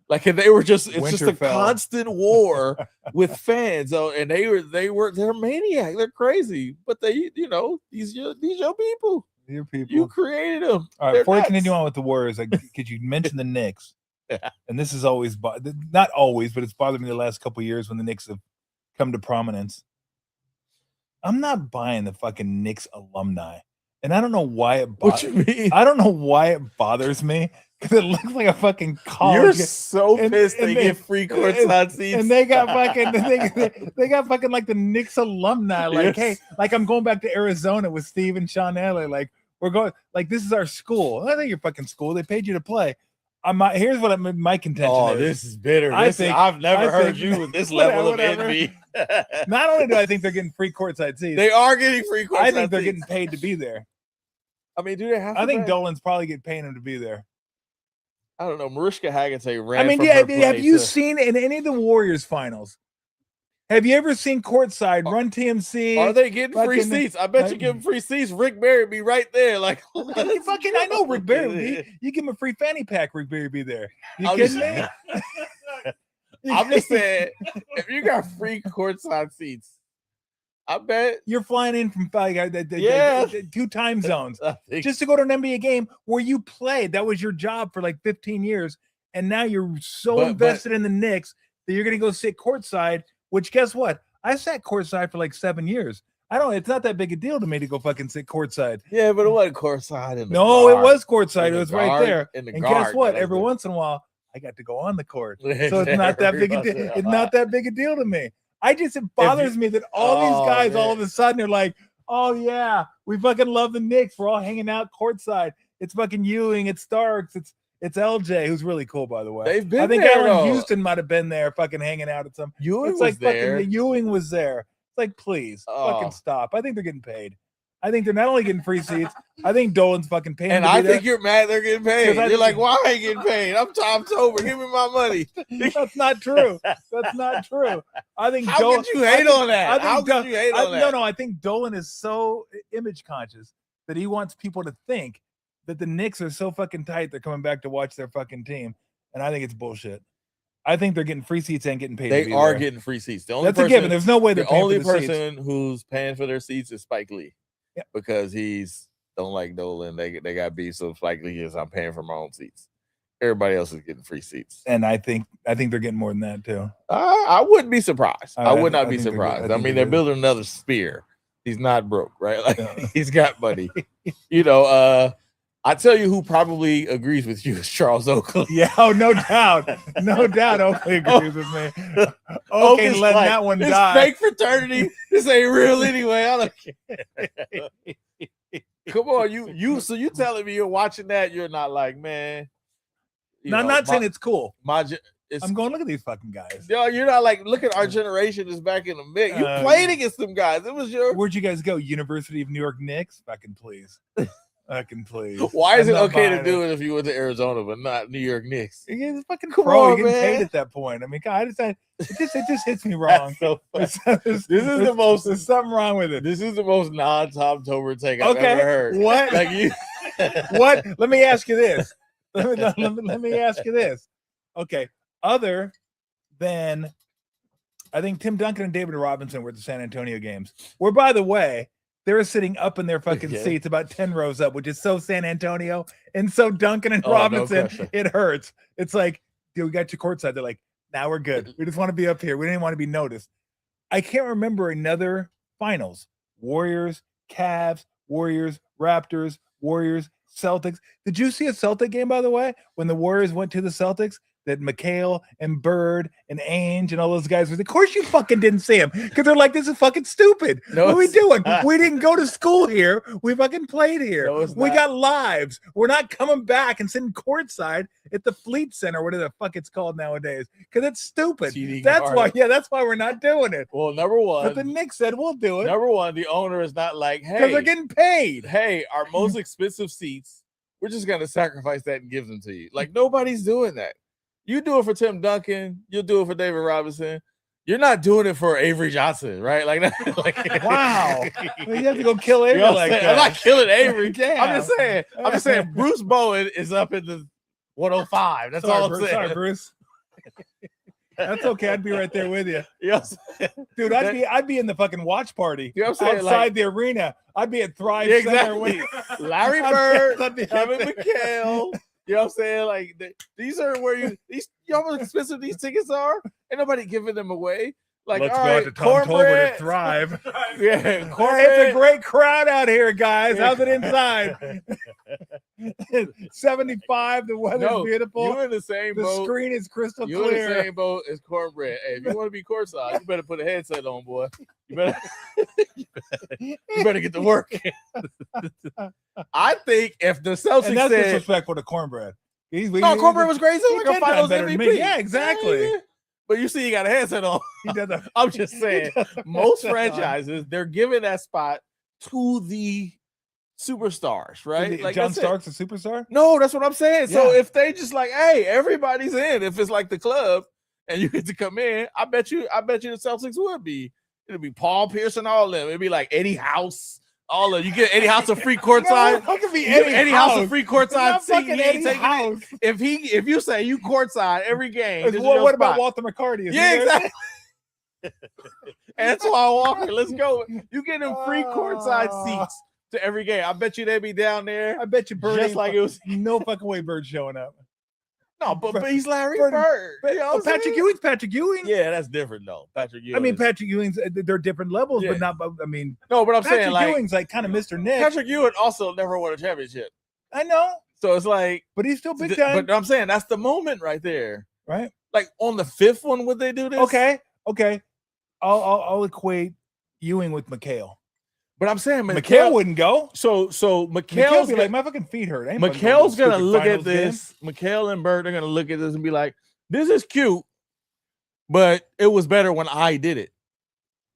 Like, and they were just, it's just a constant war with fans. And they're maniac. They're crazy. But they, these your people. Your people. You created them. All right, before we continue on with the Warriors, could you mention the Knicks? And this is always, not always, but it's bothered me the last couple of years when the Knicks have come to prominence. I'm not buying the fucking Knicks alumni. And I don't know why it bothers me. What you mean? I don't know why it bothers me. Because it looks like a fucking college. You're so pissed they get free courtside seats. And they got fucking they got fucking like the Knicks alumni. Like, hey, like I'm going back to Arizona with Steve and Sean Elliott. Like, we're going, like, this is our school. I think your fucking school. They paid you to play. Here's what my contention is. This is bitter. I've never heard you with this level of envy. Not only do I think they're getting free courtside seats, they are getting free courtside I think they're getting paid to be there. I mean, do they have to? I think Dolan's probably getting paid them to be there. I don't know. Mariska Hargitay ran. I mean, have you seen in any of the Warriors finals? Have you ever seen courtside run TMC? Are they getting free seats? I bet you give them free seats. Rick Barry be right there. Like, I know Rick Barry would be. You give him a free fanny pack, Rick Barry be there. You kidding me? I'm just saying, if you got free courtside seats, I bet you're flying in from 2 time zones just to go to an NBA game where you played. That was your job for like 15 years. And now you're so invested in the Knicks that you're going to go sit courtside, which guess what? I sat courtside for like 7 years. It's not that big a deal to me to go fucking sit courtside. Yeah, but it wasn't courtside. No, it was courtside. It was right there. And guess what? Every once in a while, I got to go on the court. So it's not that big a deal. It's not that big a deal to me. It bothers me that all these guys all of a sudden are like, oh yeah, we fucking love the Knicks. We're all hanging out courtside. It's fucking Ewing, it's Starks, it's LJ, who's really cool, by the way. They've been I think there, Allen Houston might have been there fucking hanging out at some. Ewing it's like was there. Fucking Ewing was there. It's like, please, fucking stop. I think they're getting paid. I think they're not only getting free seats, I think Dolan's fucking paying. And I think you're mad they're getting paid. You're like, why are you getting paid? I'm Tom Tolbert. Give me my money. That's not true. That's not true. I think How could you hate on that? How could you hate on that? No, I think Dolan is so image conscious that he wants people to think that the Knicks are so fucking tight they're coming back to watch their fucking team. And I think it's bullshit. I think they're getting free seats and getting paid. They are getting free seats. That's a given. There's no way they're paying the only for the person who's paying for their seats is Spike Lee. Yeah. Because he's don't like Dolan. They got beef, so Spike Lee is I'm paying for my own seats. Everybody else is getting free seats. And I think they're getting more than that too. I wouldn't be surprised. I would not be surprised. I mean, they're building another spear. He's not broke, right? Like he's got money. I tell you who probably agrees with you is Charles Oakley. Yeah, no doubt. No doubt Oakley agrees with me. Oakley ain't letting that one die. Fake fraternity. This ain't real anyway. I don't care. Come on, so you telling me you're watching that, you're not like, man. No, I'm not saying it's cool. I'm going, look at these fucking guys. Yo, you're not like, look at our generation is back in the mix. You played against them guys. It was Where'd you guys go? University of New York Knicks? Fucking please. Please. Why is it okay to do it if you went to Arizona but not New York Knicks? He's fucking pro. He getting paid at that point. I mean, God, it just hits me wrong. There's something wrong with it. This is the most non-Tom Tolbert take I've ever heard. What? Like you? What? Let me ask you this. Let me ask you this. Okay. Other than, I think Tim Duncan and David Robinson were at the San Antonio games, where, by the way, they were sitting up in their fucking seats about 10 rows up, which is so San Antonio and so Duncan and Robinson. No, it hurts. It's like, dude, we got you courtside. They're like, now we're good. We just want to be up here. We didn't want to be noticed. I can't remember another finals. Warriors, Cavs, Warriors, Raptors, Warriors, Celtics. Did you see a Celtic game, by the way, when the Warriors went to the Celtics? That McHale and Bird and Ainge and all those guys was. Of course you fucking didn't see them because they're like, this is fucking stupid. No, what are we doing? We didn't go to school here. We fucking played here. No, we got lives. We're not coming back and sitting courtside at the Fleet Center, whatever the fuck it's called nowadays, because it's stupid. That's why we're not doing it. Well, number one, but the Knicks said we'll do it. Number one, the owner is not like, hey, because they're getting paid. Hey, our most expensive seats, we're just gonna sacrifice that and give them to you. Like nobody's doing that. You do it for Tim Duncan. You'll do it for David Robinson. You're not doing it for Avery Johnson, right? Like wow. You have to go kill Avery like that. I'm not killing Avery. I'm just saying Bruce Bowen is up in the 105. That's all I'm saying. Sorry, Bruce. That's okay. I'd be right there with you. Yes. Dude, I'd be in the fucking watch party outside the arena. I'd be at Thrive exactly. Center. Larry Bird, Kevin McHale. You know what I'm saying? Like these are where you know how expensive these tickets are? Ain't nobody giving them away. Like, let's all go right, out to Tom Tolbert to Thrive. Yeah, it's a great crowd out here, guys. How's it inside? 75. The weather's beautiful. You're in the same boat. The screen is crystal clear. You're in the same boat as Cornbread. Hey, if you want to be courtside, you better put a headset on, boy. You better get to work. I think if the Celtics and that's disrespectful to Cornbread. Cornbread was great. He's like a Finals MVP. Yeah, exactly. Yeah. But you see, he got a headset on. I'm just saying, most franchises, they're giving that spot to the superstars, right? Like John Stark's a superstar? No, that's what I'm saying. Yeah. So if they just like, hey, everybody's in, if it's like the club and you get to come in, I bet you the Celtics would be. It'd be Paul Pierce and all of them. It'd be like Eddie House. All of you get Eddie House a free courtside. No, could be Eddie House a free courtside seat. House. If you say you courtside every game, what about Walter McCarty? Yeah, exactly. And that's why Walker. Let's go. You get them free courtside seats to every game. I bet you they'd be down there. I bet you Bird just like it was no fucking way Bird showing up. No, but he's Larry Bird. You know Patrick Ewing's Patrick Ewing. Yeah, that's different though. Patrick Ewing. I mean, Patrick Ewing's they're different levels, but not. I mean, no, but I'm saying Patrick Ewing's like kind of Mr. Nick. Patrick Ewing also never won a championship. I know. So it's like, but he's still big time. But I'm saying that's the moment right there, right? Like on the 5th one, would they do this? Okay. I'll equate Ewing with McHale. But I'm saying McHale wouldn't go. So McHale's be like, my fucking feet hurt. McHale's gonna look at this. McHale and Bert are gonna look at this and be like, this is cute, but it was better when I did it.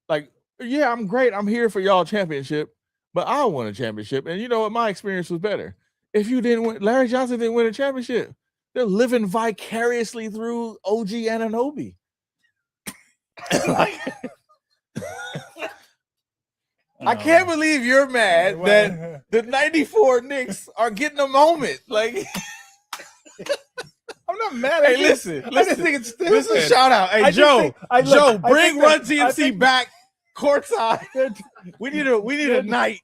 Like, yeah, I'm great. I'm here for y'all championship, but I won a championship. And you know what? My experience was better. If you didn't win, Larry Johnson didn't win a championship. They're living vicariously through OG Anunoby. Like, I can't believe you're mad that the 94 Knicks are getting a moment. Like, I'm not mad. Hey, listen. I just think it's stupid. Listen, shout out. Hey, Joe, bring Run TMC back courtside. We need a night.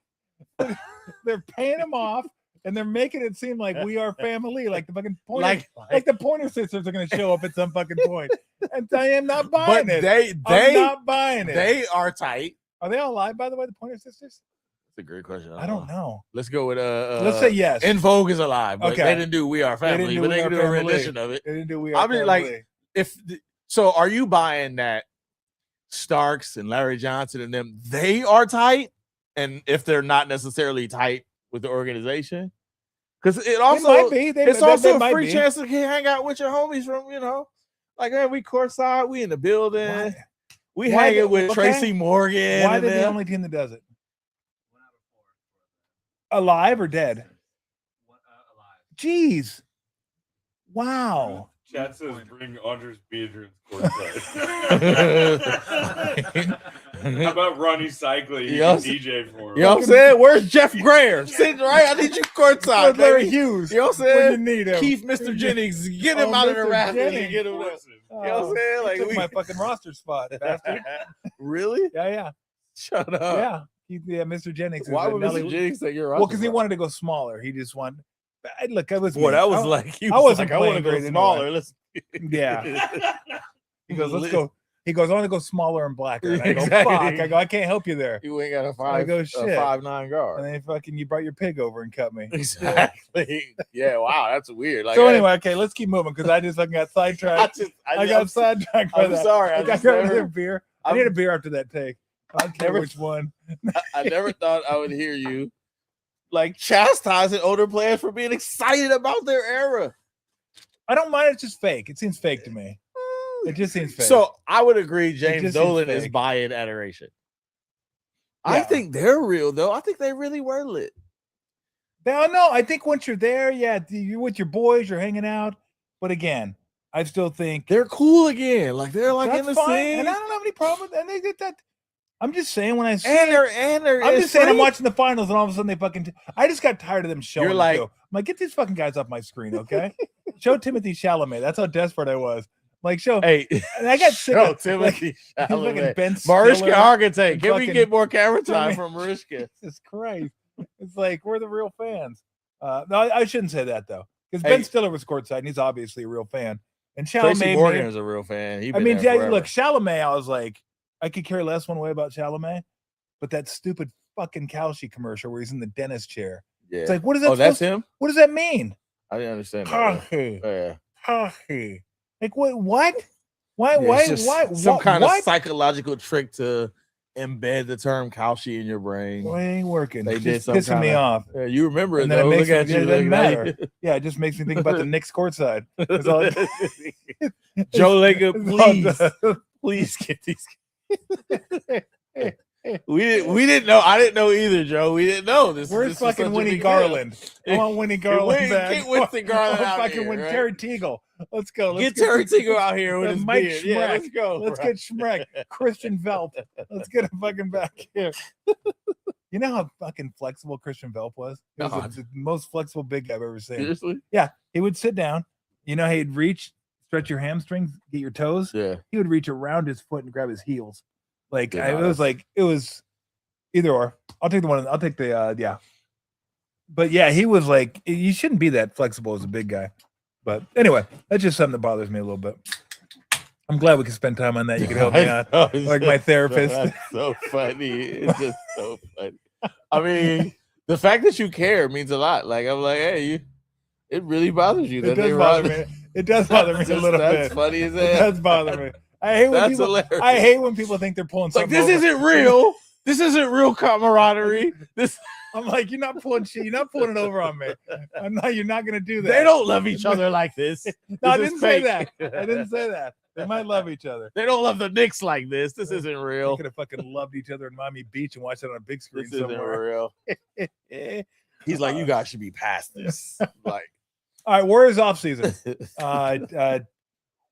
They're paying him off, and they're making it seem like we are family, like the fucking Pointer, like the Pointer sisters are going to show up at some fucking point. And I am not buying it. I'm not buying it. They are tight. Are they all alive, by the way, the Pointer sisters? That's a great question. I don't know. Let's go with let's say yes. In Vogue is alive. But okay. They didn't do We Are Family, but they can do a rendition of it. They didn't do We Are Family. Like, so are you buying that Starks and Larry Johnson and them, they are tight? And if they're not necessarily tight with the organization? Because it also might be. It's also a free chance to hang out with your homies from, like, hey, we courtside, we in the building. Why? We hanging with Tracy Morgan. Why are they the only team that does it? Alive or dead? Alive. Jeez. Wow. Chat says bring Andres Biedrins courtside. How about Ronnie Cycling? You can DJ for him. You know what I'm saying? Where's Jeff Graham? Sitting right. I need you courtside. Larry Hughes. You know what I'm saying? When you need him. Keith, Mr. Jennings, get him out of the raft. Get him. You know what I'm saying? Like, took my fucking roster spot, bastard. Really? Yeah. Shut up. Yeah, Mr. Jennings. Why would Mr. Jennings say you're well, because he wanted to go smaller. He just wanted. Look, I was. Boy, that was like I wasn't. I want to go smaller. Let's. Yeah. He goes, let's go. He goes, I want to go smaller and blacker. And I go, fuck. I go, I can't help you there. You ain't got a 5'9" guard. And then fucking you brought your pig over and cut me. Exactly. Yeah, wow, that's weird. Like, so anyway, okay, let's keep moving because I just fucking got sidetracked. I got sidetracked. I'm sorry. I got another beer. I need a beer after that take. I don't care which one. I never thought I would hear you like chastising older players for being excited about their era. I don't mind. It's just fake. It seems fake to me. It just seems fake. So I would agree. James Dolan is buying adoration. Yeah. I think they're real though. I think they really were lit. No, I think once you're there, you're with your boys, you're hanging out. But again, I still think they're cool again. Like they're like in the scene. And I don't have any problem with that. And they did that. I'm just saying when I see I'm just saying I'm watching the finals and all of a sudden they fucking I just got tired of them showing. You're like, I'm like, get these fucking guys off my screen, okay? Show Timothy Chalamet. That's how desperate I was. Like, hey, and I got sick of Timothy Chalamet. Ben Mariska Hargitay. Can we get more camera time from Mariska? Jesus Christ. It's like we're the real fans. No, I shouldn't say that though. Because Ben Stiller was courtside and he's obviously a real fan. And Chalamet Tracy Morgan is a real fan. Look, Chalamet, I was like, I could care less one way about Chalamet, but that stupid fucking Kalshi commercial where he's in the dentist chair. Yeah. It's like, what is that? Oh, that's him? What does that mean? I didn't understand that. Like what? Why? Some kind of psychological trick to embed the term Kalshi in your brain. Well, it ain't working. They did pissing me off. Yeah, you remember it though. Look at you. It doesn't matter. Yeah, it just makes me think about the Knicks courtside. Joe Lager, please get these. We didn't know. I didn't know either, Joe. We didn't know this. Where's fucking Winnie Garland? I want Winnie Garland back. Get Winston Garland out fucking here. Terry Teagle. Let's go. Get Terry Teagle out here with his Mike beard. Yeah, let's go. Let's get Schmreck. Christian Velp. Let's get him fucking back here. You know how fucking flexible Christian Velp was? He was the most flexible big guy I've ever seen. Seriously? Yeah. He would sit down. You know, he'd reach, stretch your hamstrings, get your toes. Yeah. He would reach around his foot and grab his heels. Like it was either or. I'll take the But yeah, he was like, you shouldn't be that flexible as a big guy. But anyway, that's just something that bothers me a little bit. I'm glad we can spend time on that. You can help me out, like my therapist. That's so funny. It's just so funny. I mean, the fact that you care means a lot. Like I'm like, hey, It really bothers you that It does they bother run. me. It does bother me a little That's bit. funny as It hell. does bother me. I hate when That's people. hilarious. I hate when people think they're pulling Like something. this over. isn't real. This isn't real camaraderie. This I'm like, you're not pulling shit. You're not pulling it over on me. I'm not. You're not gonna do that. they don't love each other like this. No, I This is didn't say fake. that. I didn't say that. They might love each other. They don't love the Knicks like this. This isn't They real. could have fucking loved each other in Miami Beach and watched it on a big screen This isn't somewhere. real. He's like, you guys should be past this. Like, All right, where is off season?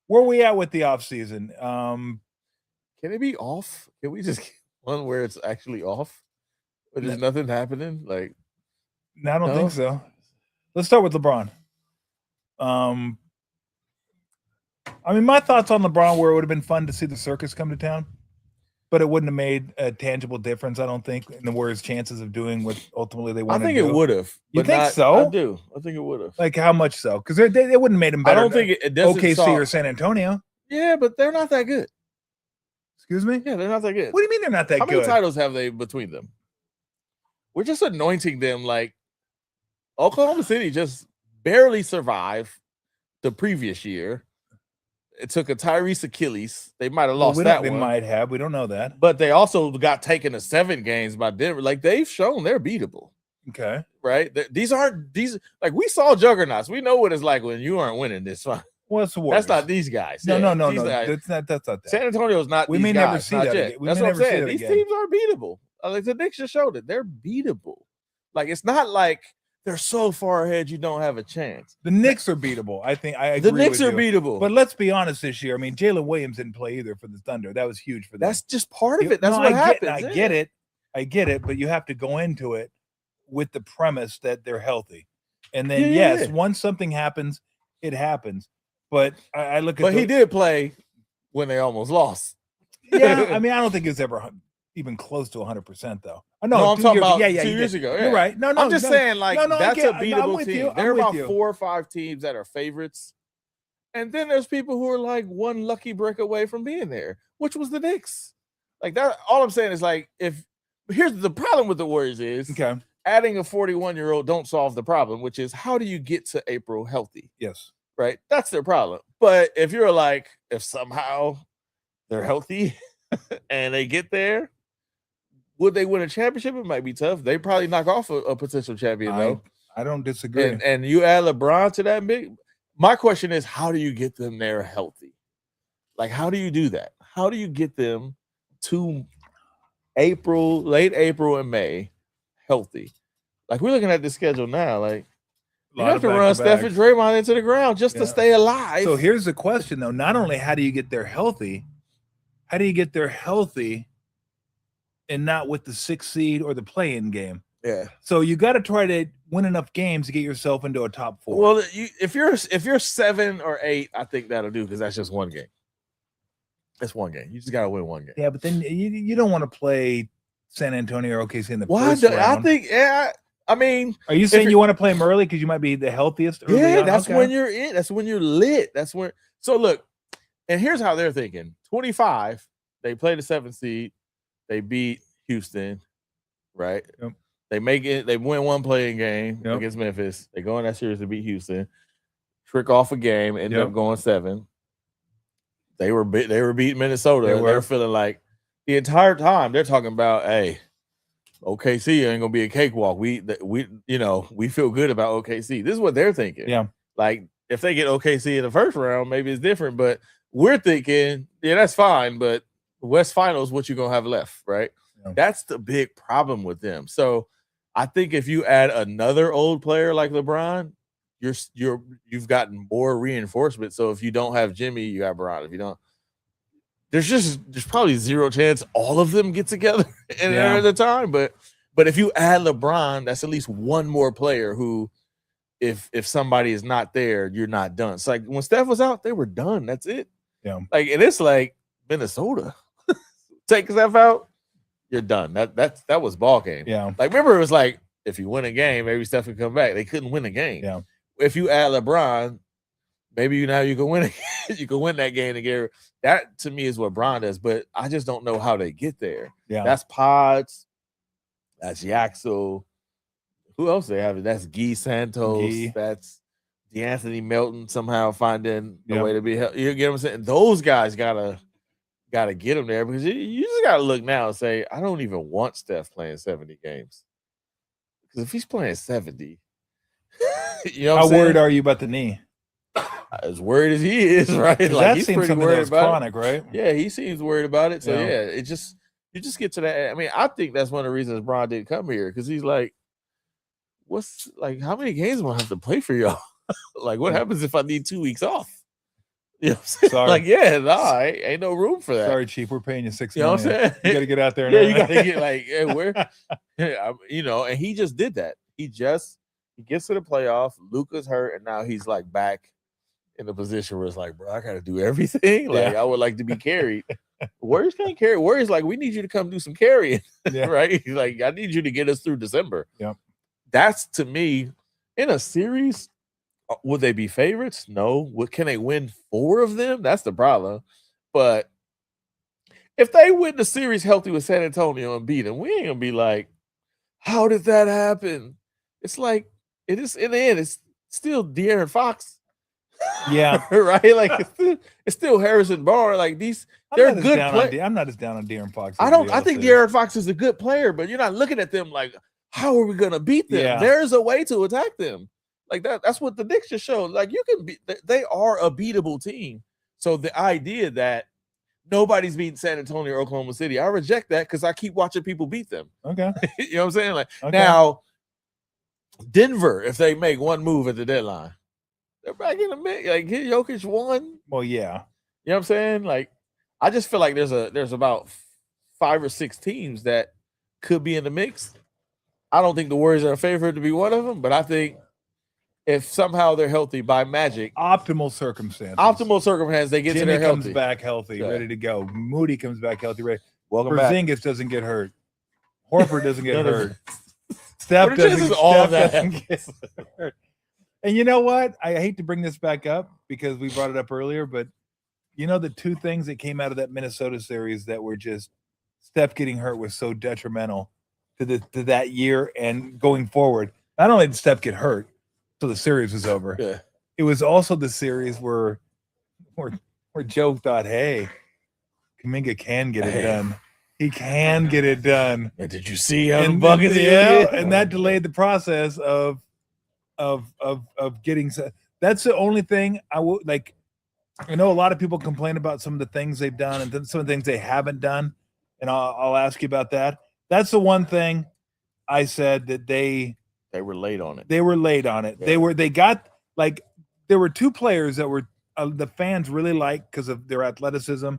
Where we at with the off season? can it be off? Can we just get one where it's actually off? But there's nothing happening? Like, No, I don't think so. Let's start with LeBron. I mean, my thoughts on LeBron were it would have been fun to see the circus come to town, but it wouldn't have made a tangible difference, I don't think, in the Warriors' chances of doing what ultimately they I wanted think to do. it would have. You think so? I do. I think it would have. Like, how much so? Because they wouldn't have made him I better. don't think it doesn't OKC solve- or San Antonio. Yeah, but they're not that good. Excuse me? Yeah, they're not that good. What do you mean they're not that How good? many titles have they between them? We're just anointing them like Oklahoma City just barely survived the previous year. It took a Tyrese Achilles. They might have lost that They one. might have. We don't know that. But they also got taken to 7 games by Denver. Like they've shown they're beatable, Okay. right? These like we saw juggernauts. We know what it's like when you aren't winning this fun. Well, it's the Warriors. That's not these guys. No, Yeah, no. these guys. That's not that. San Antonio's not. We these may guys, never see not that yet. again. We That's may what I'm never see saying. that These again. teams are beatable. Like the Knicks just showed it. They're beatable. Like it's not like they're so far ahead you don't have a chance. The Knicks are beatable. I think I agree. The Knicks with are you. beatable. But let's be honest this year. I mean, Jalen Williams didn't play either for the Thunder. That was huge for them. That's just part of it. That's No, what I happens. get it. I get it. But you have to go into it with the premise that they're healthy. And then, yes, once something happens, it happens. But I look at he did play when they almost lost. Yeah, I mean, I don't think it's ever even close to 100%, though. No, I'm talking about 2 you years did. ago. Yeah. You're right. No, I'm just saying, like, that's a I'm beatable with team. you. There are I'm with about you. 4 or 5 teams that are favorites. And then there's people who are like one lucky break away from being there, which was the Knicks. Like that, all I'm saying is like, here's the problem with the Warriors is adding a 41-year-old don't solve the problem, which is how do you get to April healthy? Yes. Right? That's their problem. But if you're like, if somehow they're healthy and they get there, would they win a championship? It might be tough. They probably knock off a potential champion, though. I don't disagree. And you add LeBron to that big. My question is, how do you get them there healthy? Like, how do you do that? How do you get them to late April and May healthy? Like, we're looking at the schedule now. Like, you have to run Steph and Draymond into the ground just to stay alive. So here's the question, though. Not only how do you get there healthy, how do you get there healthy and not with the 6th seed or the play-in game? Yeah. So you got to try to win enough games to get yourself into a top 4. Well, if you're 7 or 8, I think that'll do because that's just one game. That's one game. You just got to win one game. Yeah, but then you don't want to play San Antonio or OKC in the Why? first round. I think, I mean, are you saying you want to play them early because you might be the healthiest? Yeah, that's when you're in. That's when you're lit. That's when. So look, and here's how they're thinking: 25, they play the 7th seed, they beat Houston, right? Yep. They make it. They win one playing game Yep. against Memphis. They go in that series to beat Houston, trick off a game, end up going 7. They were beating Minnesota. They're feeling like the entire time they're talking about, hey, OKC ain't gonna be a cakewalk. We feel good about OKC. This is what they're thinking. Yeah. Like if they get OKC in the first round, maybe it's different. But we're thinking, yeah, that's fine. But West Finals, what you gonna have left, right? Yeah. That's the big problem with them. So I think if you add another old player like LeBron, you've gotten more reinforcement. So if you don't have Jimmy, you got Bron. If you don't, there's probably zero chance all of them get together at the time. But if you add LeBron, that's at least one more player who, if somebody is not there, you're not done. It's like when Steph was out, they were done. That's it. Yeah. Like, and it's like Minnesota. Take Steph out, you're done. That was ball game. Yeah. Like remember, it was like if you win a game, maybe Steph can come back. They couldn't win a game. Yeah. If you add LeBron, maybe you can win you can win that game together. That to me is what Bron does, but I just don't know how they get there. Yeah. That's Pods, that's Yaxel. Who else they have? That's Guy Santos. Guy. That's DeAnthony Melton somehow finding a way to be helped. You get what I'm saying? Those guys gotta get him there, because you just gotta look now and say, I don't even want Steph playing 70 games. Because if he's playing 70, you know what I'm saying? How worried are you about the knee? As worried as he is, right? Like, That he's seems pretty something worried that was about chronic, right? Yeah, he seems worried about it. So Yeah. you just get to that. I mean, I think that's one of the reasons Bron didn't come here, because he's like, how many games am I have to play for y'all? Like, what happens if I need 2 weeks off? You know what I'm saying? Sorry. Like, yeah, no, ain't no room for that. Sorry, Chief, we're paying you $6 You know million. what I'm saying? You got to get out there. Yeah, now. you got to get like, hey, where, and he just did that. He gets to the playoff. Luka's hurt, and now he's like back in the position where it's like, bro, I got to do everything. Like, I would like to be carried. Warriors can't carry. Warriors like, we need you to come do some carrying, right? Like, I need you to get us through December. Yep. That's, to me, in a series, would they be favorites? No. Can they win 4 of them? That's the problem. But if they win the series healthy with San Antonio and beat them, we ain't gonna be like, how did that happen? It's like, it is, in the end, it's still De'Aaron Fox. Yeah. Right? Like, it's still Harrison Barnes. Like, they're good players. I'm not as down on De'Aaron Fox. I think De'Aaron Fox is a good player, but you're not looking at them like, how are we gonna beat them? Yeah. There's a way to attack them. Like that's what the Knicks just showed. Like, you can be, they are a beatable team. So the idea that nobody's beating San Antonio or Oklahoma City, I reject that, because I keep watching people beat them. Okay. You know what I'm saying? Like, Okay. Now, Denver, if they make one move at the deadline, they're back in the mix. Like, Jokic won. Well, yeah. You know what I'm saying? Like, I just feel like there's about 5 or 6 teams that could be in the mix. I don't think the Warriors are a favorite to be one of them, but I think if somehow they're healthy by magic, optimal circumstances, they get Jimmy to their healthy. comes back healthy, ready to go. Moody comes back healthy, ready. Welcome back. Porzingis doesn't get hurt. Horford doesn't get hurt. Steph doesn't get hurt. And you know what? I hate to bring this back up because we brought it up earlier, but you know, the 2 things that came out of that Minnesota series that were just, Steph getting hurt was so detrimental to that year and going forward. Not only did Steph get hurt, so the series was over. It was also the series where Joe thought, hey, Kuminga can get it done. He can get it done. And did you see how the buckets? And that delayed the process of getting. That's the only thing I would like. I know a lot of people complain about some of the things they've done and some of the things they haven't done, and I'll ask you about that. That's the one thing I said that they were late on it. They were late on it. Yeah. There were 2 players that were the fans really liked because of their athleticism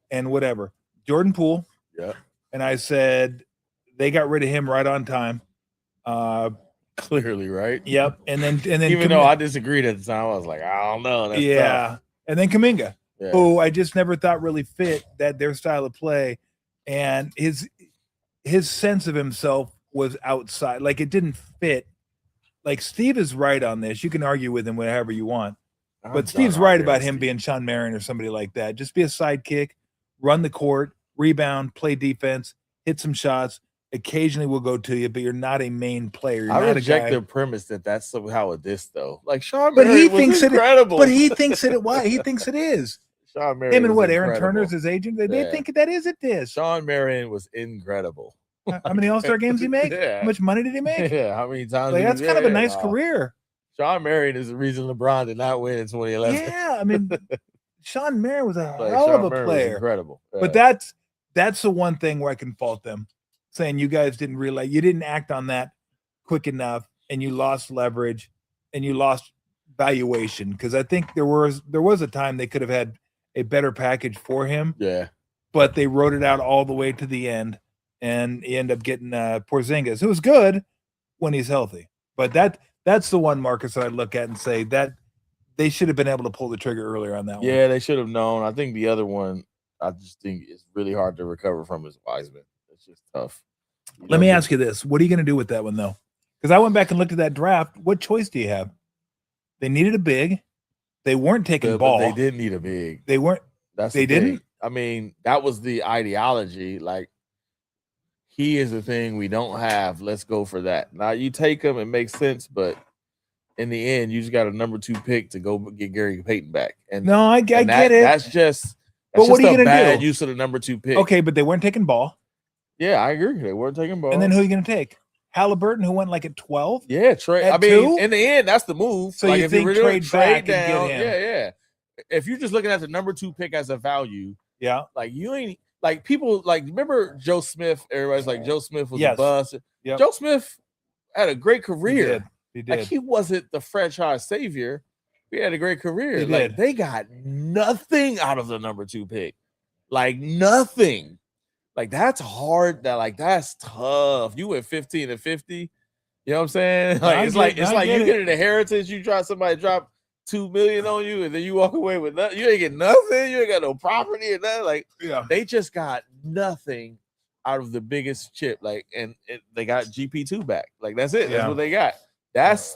and whatever. Jordan Poole. Yeah. And I said they got rid of him right on time. Clearly, right? Yep. And then even though I disagreed at the time, I was like, I don't know. That's tough. And then Kuminga, who I just never thought really fit their style of play, and his sense of himself was outside. Like, it didn't fit. Like, Steve is right on this. You can argue with him whatever you want, but Steve's right about him being Sean Marion or somebody like that. Just be a sidekick, run the court, rebound, play defense, hit some shots. Occasionally will go to you, but you're not a main player. I reject the premise that that's somehow a diss, though. Like, Sean but Marion he thinks incredible. But he thinks it. Why he thinks it is. Sean Marion. Him and what? Incredible. Aaron Turner's his agent. They think that is a diss. Sean Marion was incredible. How many All-Star games did he make? Yeah. How much money did he make? Yeah, how many times? Like, that's kind of a nice career. Sean Marion is the reason LeBron did not win in 2011. Yeah, I mean, Sean Marion was a hell of a player. Incredible. Yeah. But that's the one thing where I can fault them, saying you guys didn't realize, you didn't act on that quick enough, and you lost leverage and you lost valuation. Because I think there was a time they could have had a better package for him. Yeah. But they wrote it out all the way to the end, and he ended up getting Porzingis, who was good when he's healthy. But that's the one, Marcus, that I look at and say that they should have been able to pull the trigger earlier on that one. Yeah, they should have known. I think the other one, I just think it's really hard to recover from is Wiseman. It's just tough. Let me ask you this. What are you going to do with that one, though? Because I went back and looked at that draft. What choice do you have? They needed a big. They weren't taking Ball. They didn't need a big. They weren't. They didn't? I mean, that was the ideology. Like, he is the thing we don't have. Let's go for that. Now, you take him, it makes sense, but in the end, you just got a number 2 pick to go get Gary Payton back. And no, I get it. That's just but what are you a gonna bad do? use of the number 2 pick. Okay, but they weren't taking Ball. Yeah, I agree. They weren't taking Ball. And then who are you gonna take? Halliburton, who went like at 12. Yeah, trade. At I mean, 2? in the end, that's the move. So like, you if think you really trade back down, and get him? yeah. If you're just looking at the number 2 pick as a value, Yeah, like you ain't like people like remember Joe Smith. Everybody's like Joe Smith was a bust. Yep. Joe Smith had a great career. He did. Like he wasn't the franchise savior. He had a great career. He Like did. they got nothing out of the number 2 pick. Like nothing. Like that's hard. That's tough. You went 15 to 50. You know what I'm saying? Like it's like you get an inheritance. You try somebody drop $2 million on you, and then you walk away with nothing. You ain't get nothing. You ain't got no property or nothing. Like they just got nothing out of the biggest chip. Like and they got GP2 back. Like that's it. That's what they got. That's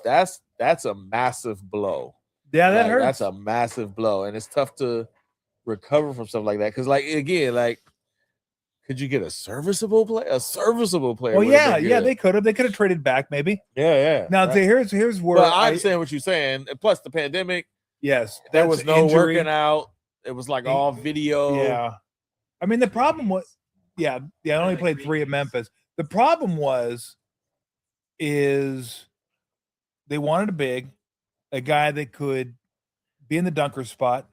a massive blow. Yeah, that hurts. That's a massive blow, and it's tough to recover from stuff like that. Because like again, like. Could you get a serviceable player? A serviceable player. Well, yeah, they could have. They could have traded back, maybe. Yeah. Now, right. here's where I understand what you're saying. And plus, the pandemic. Yes, there was no injury. Working out. It was like all video. Yeah, I mean the problem was, I only played 3 at Memphis. The problem is they wanted a guy that could be in the dunker spot,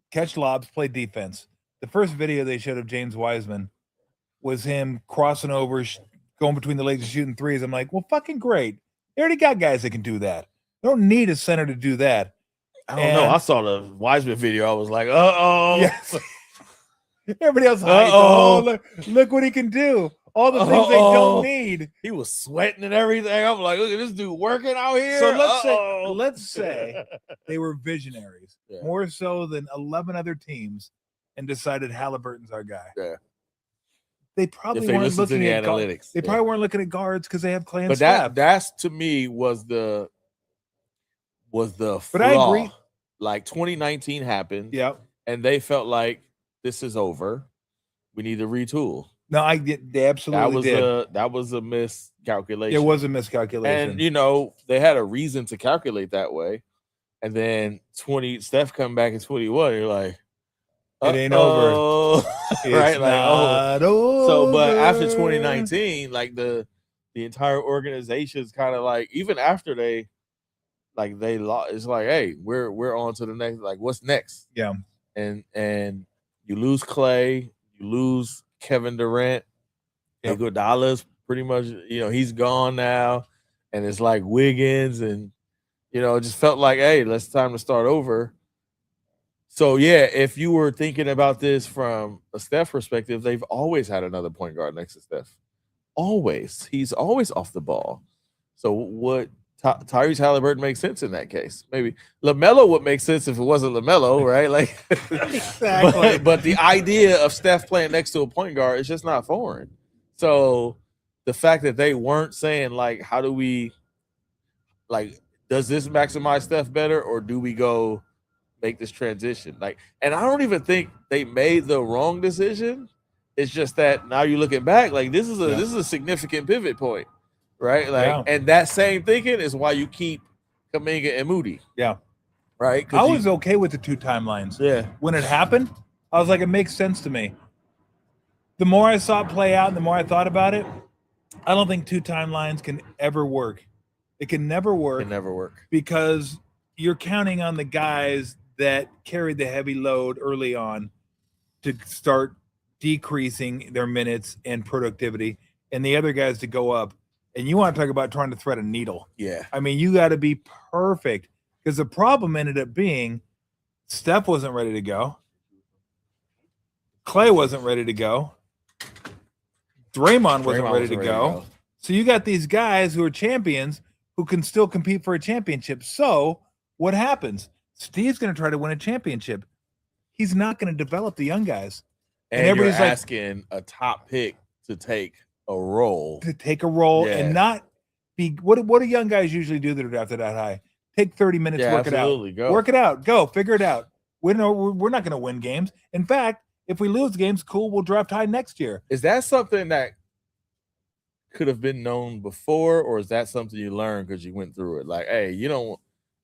catch lobs, play defense. The first video they showed of James Wiseman was him crossing over, going between the legs and shooting threes. I'm like, well, fucking great. They already got guys that can do that. They don't need a center to do that. I don't know. I saw the Wiseman video. I was like, uh-oh. Yes. Everybody else, look what he can do. All the things they don't need. He was sweating and everything. I'm like, look at this dude working out here. So let's say they were visionaries, more so than 11 other teams, and decided Halliburton's our guy. Yeah. They probably weren't looking at analytics. They probably weren't looking at guards because they have Clay and But Steph. that's to me was the flaw. But I agree. Like 2019 happened. Yeah. And they felt like this is over. We need to retool. No, they absolutely did. That was a miscalculation. It was a miscalculation. And they had a reason to calculate that way. And then Steph come back in 21. You're like, it ain't over. Right? Not over. So, but after 2019, like the entire organization's kind of like, even after they lost, it's like, hey, we're on to the next. Like, what's next? Yeah. And you lose Clay, you lose Kevin Durant, Iguodala's pretty much, he's gone now, and it's like Wiggins, and it just felt like, hey, it's time to start over. So yeah, if you were thinking about this from a Steph perspective, they've always had another point guard next to Steph. Always. He's always off the ball. So what Tyrese Halliburton makes sense in that case. Maybe LaMelo would make sense if it wasn't LaMelo, right? Like exactly. But the idea of Steph playing next to a point guard is just not foreign. So the fact that they weren't saying like, how do we does this maximize Steph better, or do we go make this transition? And I don't even think they made the wrong decision. It's just that now you're looking back, like this is a significant pivot point, right? And that same thinking is why you keep Kuminga and Moody. Yeah. Right. I was okay with the 2 timelines. Yeah. When it happened, I was like, it makes sense to me. The more I saw it play out and the more I thought about it, I don't think 2 timelines can ever work. It can never work. It can never work. Because you're counting on the guys that carried the heavy load early on to start decreasing their minutes and productivity, and the other guys to go up. And you want to talk about trying to thread a needle. Yeah. I mean, you got to be perfect, because the problem ended up being Steph wasn't ready to go. Clay wasn't ready to go. Draymond wasn't ready to go. So you got these guys who are champions who can still compete for a championship. So what happens? Steve's going to try to win a championship. He's not going to develop the young guys. And everybody's asking a top pick to take a role. And not be what do young guys usually do that are drafted that high? Take 30 minutes, work it out. Go. Work it out. Go. Figure it out. We're not going to win games. In fact, if we lose games, cool, we'll draft high next year. Is that something that could have been known before, or is that something you learned because you went through it? Like, hey, you don't.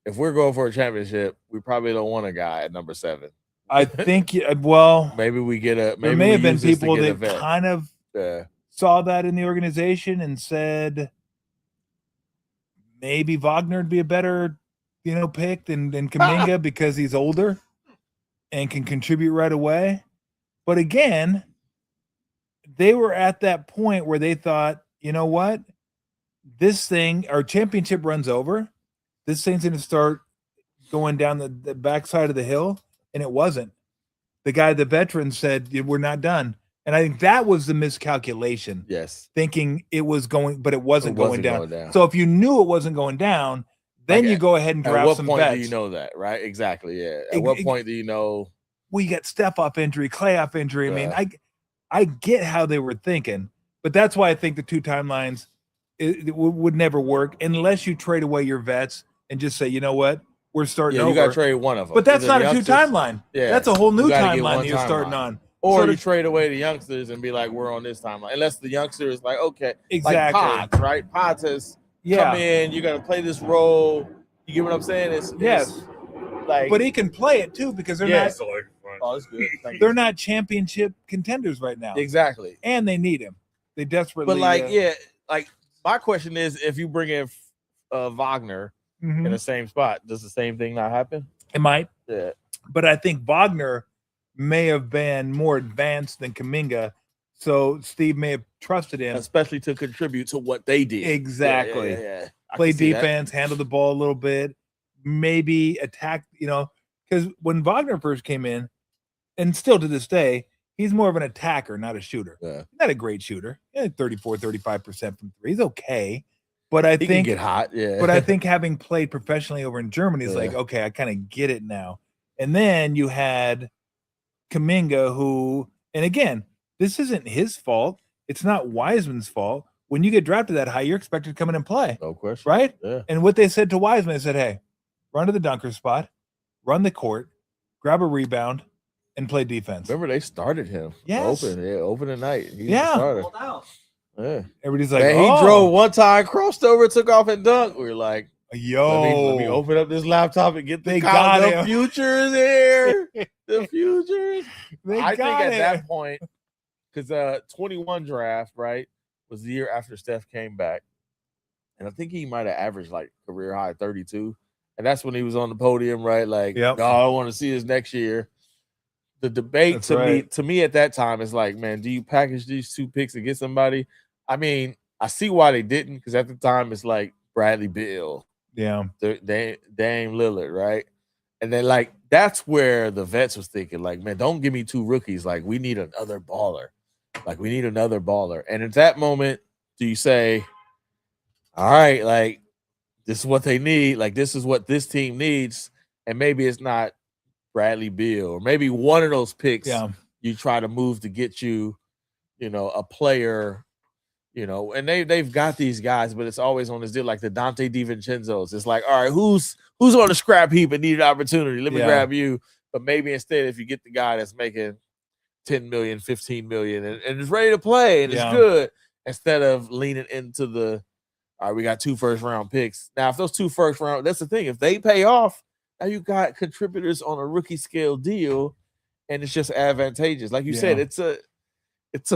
If we're going for a championship, we probably don't want a guy at number 7. I think, well, maybe we get a. Maybe there may we have been use this to people get a that vet. kind of Yeah. saw that in the organization and said maybe Wagner would be a better, pick than Kuminga because he's older and can contribute right away. But again, they were at that point where they thought, you know what? This thing, our championship run's over. This thing's going to start going down the backside of the hill. And it wasn't. The veteran said, we're not done. And I think that was the miscalculation. Yes. Thinking it was going, but it wasn't, going down. down. So if you knew it wasn't going down, then you go ahead and draft some vets. At what point do you know that, right? Exactly, yeah. At what point do you know? Well, you got Steph off injury, Clay off injury. I mean, I get how they were thinking, but that's why I think the two timelines it would never work unless you trade away your vets and just say, you know what, we're starting over. You got to trade one of them. But that's not a two timeline. Yeah, that's a whole new timeline that you're starting on. Or you trade away the youngsters and be like, we're on this timeline. Unless the youngster is like, okay, exactly, like Pods, right? Pods has come in. You got to play this role. You get what I'm saying? It's like, but he can play it too because they're not. Oh, that's good. They're not championship contenders right now. Exactly, and they need him. They desperately. But my question is, if you bring in Wagner in the same spot, does the same thing not happen? It might. Yeah, but I think Wagner may have been more advanced than Kuminga, so Steve may have trusted him, especially to contribute to what they did. Exactly. Yeah. Play defense, handle the ball a little bit, maybe attack. Because when Wagner first came in, and still to this day, he's more of an attacker, not a shooter. Yeah. He's not a great shooter. 34, 35% from three. He's okay. But I think he can get hot. Yeah. But I think having played professionally over in Germany is like, okay, I kind of get it now. And then you had Kuminga, who, and again, this isn't his fault. It's not Wiseman's fault. When you get drafted that high, you're expected to come in and play. No question. Right? Yeah. And what they said to Wiseman, they said, hey, run to the dunker spot, run the court, grab a rebound, and play defense. Remember, they started him. Yes. Open the night. He started. Yeah. Everybody's like, he drove one time, crossed over, took off and dunked. We were like, yo, let me open up this laptop and get the futures here. The futures. I think at that point, because 21 draft, right, was the year after Steph came back. And I think he might have averaged like career high 32. And that's when he was on the podium, right? Like, I want to see his next year. The debate to me at that time is like, man, do you package these two picks and get somebody? I mean, I see why they didn't, because at the time it's like Bradley Beal, Dame Lillard, right? And then like that's where the vets was thinking, like, man, don't give me two rookies. Like, we need another baller. And at that moment, do you say, all right, like this is what they need, like this is what this team needs, and maybe it's not Bradley Beal, or maybe one of those picks you try to move to get you, a player, and they've got these guys, but it's always on this deal like the Dante DiVincenzo's. It's like, all right, who's on the scrap heap and need an opportunity? Let me grab you. But maybe instead, if you get the guy that's making 10 million, 15 million, and is ready to play and it's good, instead of leaning into the, all right, we got 2 first-round picks. Now, if those 2 first-round, that's the thing. If they pay off, now you got contributors on a rookie scale deal, and it's just advantageous. Like you said, it's a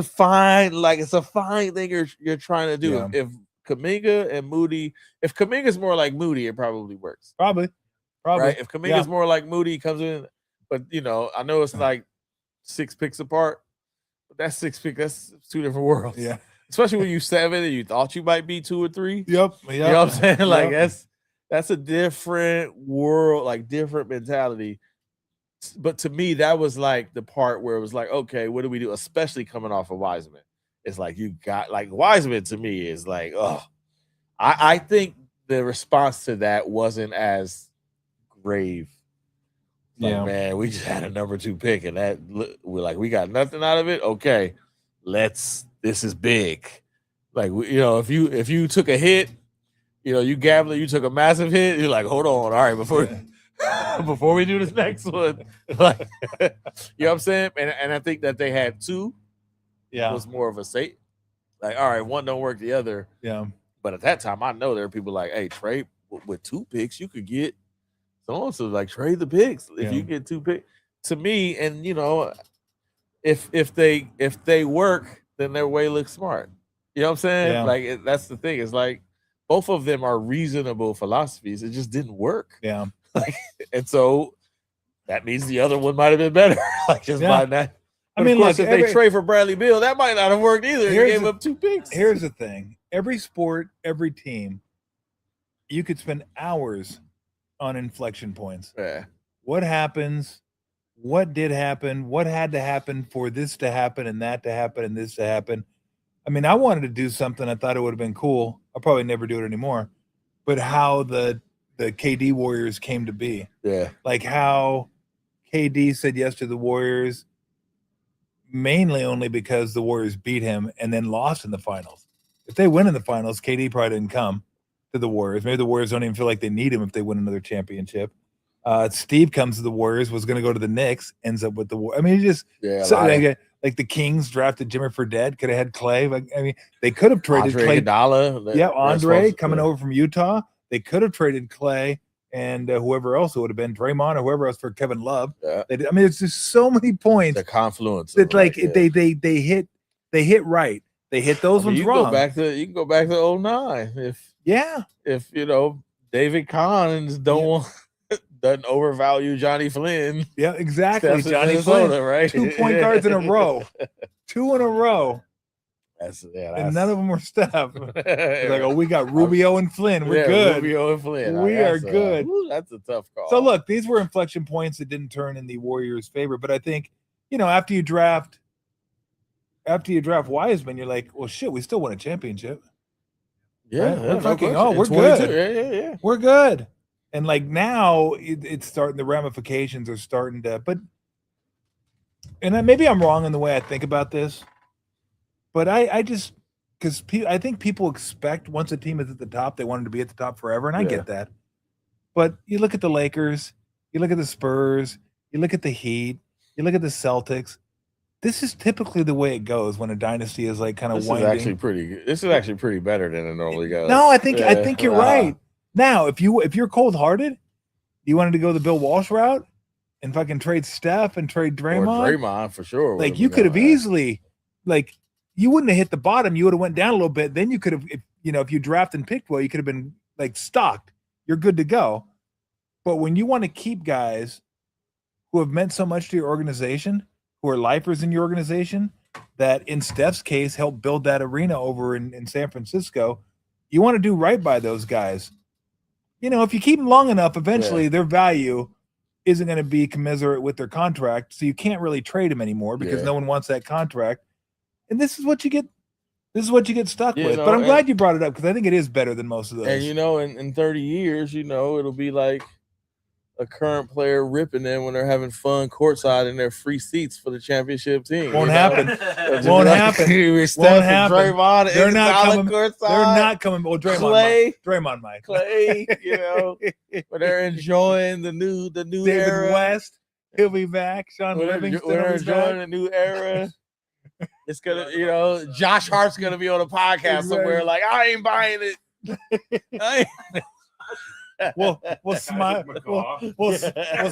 fine thing you're trying to do. Yeah. If Kuminga and Moody, if Kuminga's more like Moody, it probably works. Probably. Right? If Kuminga's more like Moody, comes in, but I know it's like 6 picks apart, but that's 6 picks. That's 2 different worlds. Yeah. Especially when you 7 and you thought you might be 2 or 3. Yep. You know what I'm saying? Like that's a different world, like different mentality. But to me, that was like the part where it was like, okay, what do we do? Especially coming off of Wiseman. It's like you got like Wiseman to me is like, oh, I think the response to that wasn't as grave. Like, man, we just had a number 2 pick, and that we're like, we got nothing out of it. Okay, this is big. Like, if you took a hit, you gambler, you took a massive hit. You're like, hold on, all right, before we do this next one, like, you know what I'm saying? And I think that they had 2. Was more of a safe. Like, all right, one don't work the other. Yeah. But at that time, I know there are people like, hey, trade with 2 picks, you could get so like trade the picks if you get 2 picks. To me, and if they work, then their way looks smart. You know what I'm saying? Yeah. Like that's the thing. It's like both of them are reasonable philosophies. It just didn't work. Yeah. Like, and so that means the other one might have been better. Like just by that. But of course, if they trade for Bradley Beal, that might not have worked either. He gave up 2 picks. Here's the thing: every sport, every team, you could spend hours on inflection points. Yeah. What happens? What did happen? What had to happen for this to happen and that to happen and this to happen? I mean, I wanted to do something. I thought it would have been cool. I'll probably never do it anymore. But how the KD Warriors came to be. Yeah. Like how KD said yes to the Warriors, mainly only because the Warriors beat him and then lost in the finals. If they win in the finals, KD probably didn't come to the Warriors. Maybe the Warriors don't even feel like they need him if they win another championship. Steve comes to the Warriors, was going to go to the Knicks, ends up with the Warriors. I mean, he just like the Kings drafted Jimmy Fredette, could have had Clay. Like, I mean, they could have traded Andre Clay. Iguodala, Yeah, Andre coming over from Utah. They could have traded Clay and whoever else it would have been, Draymond or whoever else for Kevin Love. Yeah. I mean, it's just so many points. The confluence. That they hit right. They hit those ones wrong. You can go back to 09 if David Collins doesn't overvalue Johnny Flynn. Yeah, exactly. Johnny Flynn, right? 2 point guards in a row. 2 in a row. And none of them were Steph. It's like, we got Rubio and Flynn. We're good. Rubio and Flynn. We are good. That's a tough call. So look, these were inflection points that didn't turn in the Warriors' favor. But I think, after you draft Wiseman, you're like, well, shit, we still won a championship. Yeah, right? We're good. Yeah. We're good. And like now, it's starting. The ramifications are starting to. But, and maybe I'm wrong in the way I think about this. But I just, because I think people expect once a team is at the top, they want them to be at the top forever, and I get that. But you look at the Lakers, you look at the Spurs, you look at the Heat, you look at the Celtics. This is typically the way it goes when a dynasty is like kind of winding. This is actually pretty better than it normally goes. No, I think you're right. Now, if you're cold-hearted, you wanted to go the Bill Walsh route and fucking trade Steph and trade Draymond. Or Draymond for sure. Like you could have easily, like you wouldn't have hit the bottom. You would have went down a little bit. Then you could have, if you draft and picked well, you could have been like stocked. You're good to go. But when you want to keep guys who have meant so much to your organization, who are lifers in your organization, that in Steph's case helped build that arena over in San Francisco, you want to do right by those guys. If you keep them long enough, eventually their value isn't going to be commensurate with their contract. So you can't really trade them anymore because no one wants that contract. And this is what you get. This is what you get stuck with. But I'm glad you brought it up because I think it is better than most of those. And in 30 years, it'll be like a current player ripping them when they're having fun courtside in their free seats for the championship team. Won't happen. Won't happen. Won't happen. Draymond, they're not coming. Courtside. They're not coming. Well, Draymond might. Clay, but they're enjoying the new David era. West, he'll be back. Sean Livingston, we're enjoying the new era. It's gonna, Josh Hart's gonna be on a podcast somewhere. Like, I ain't buying it. We'll smile. We'll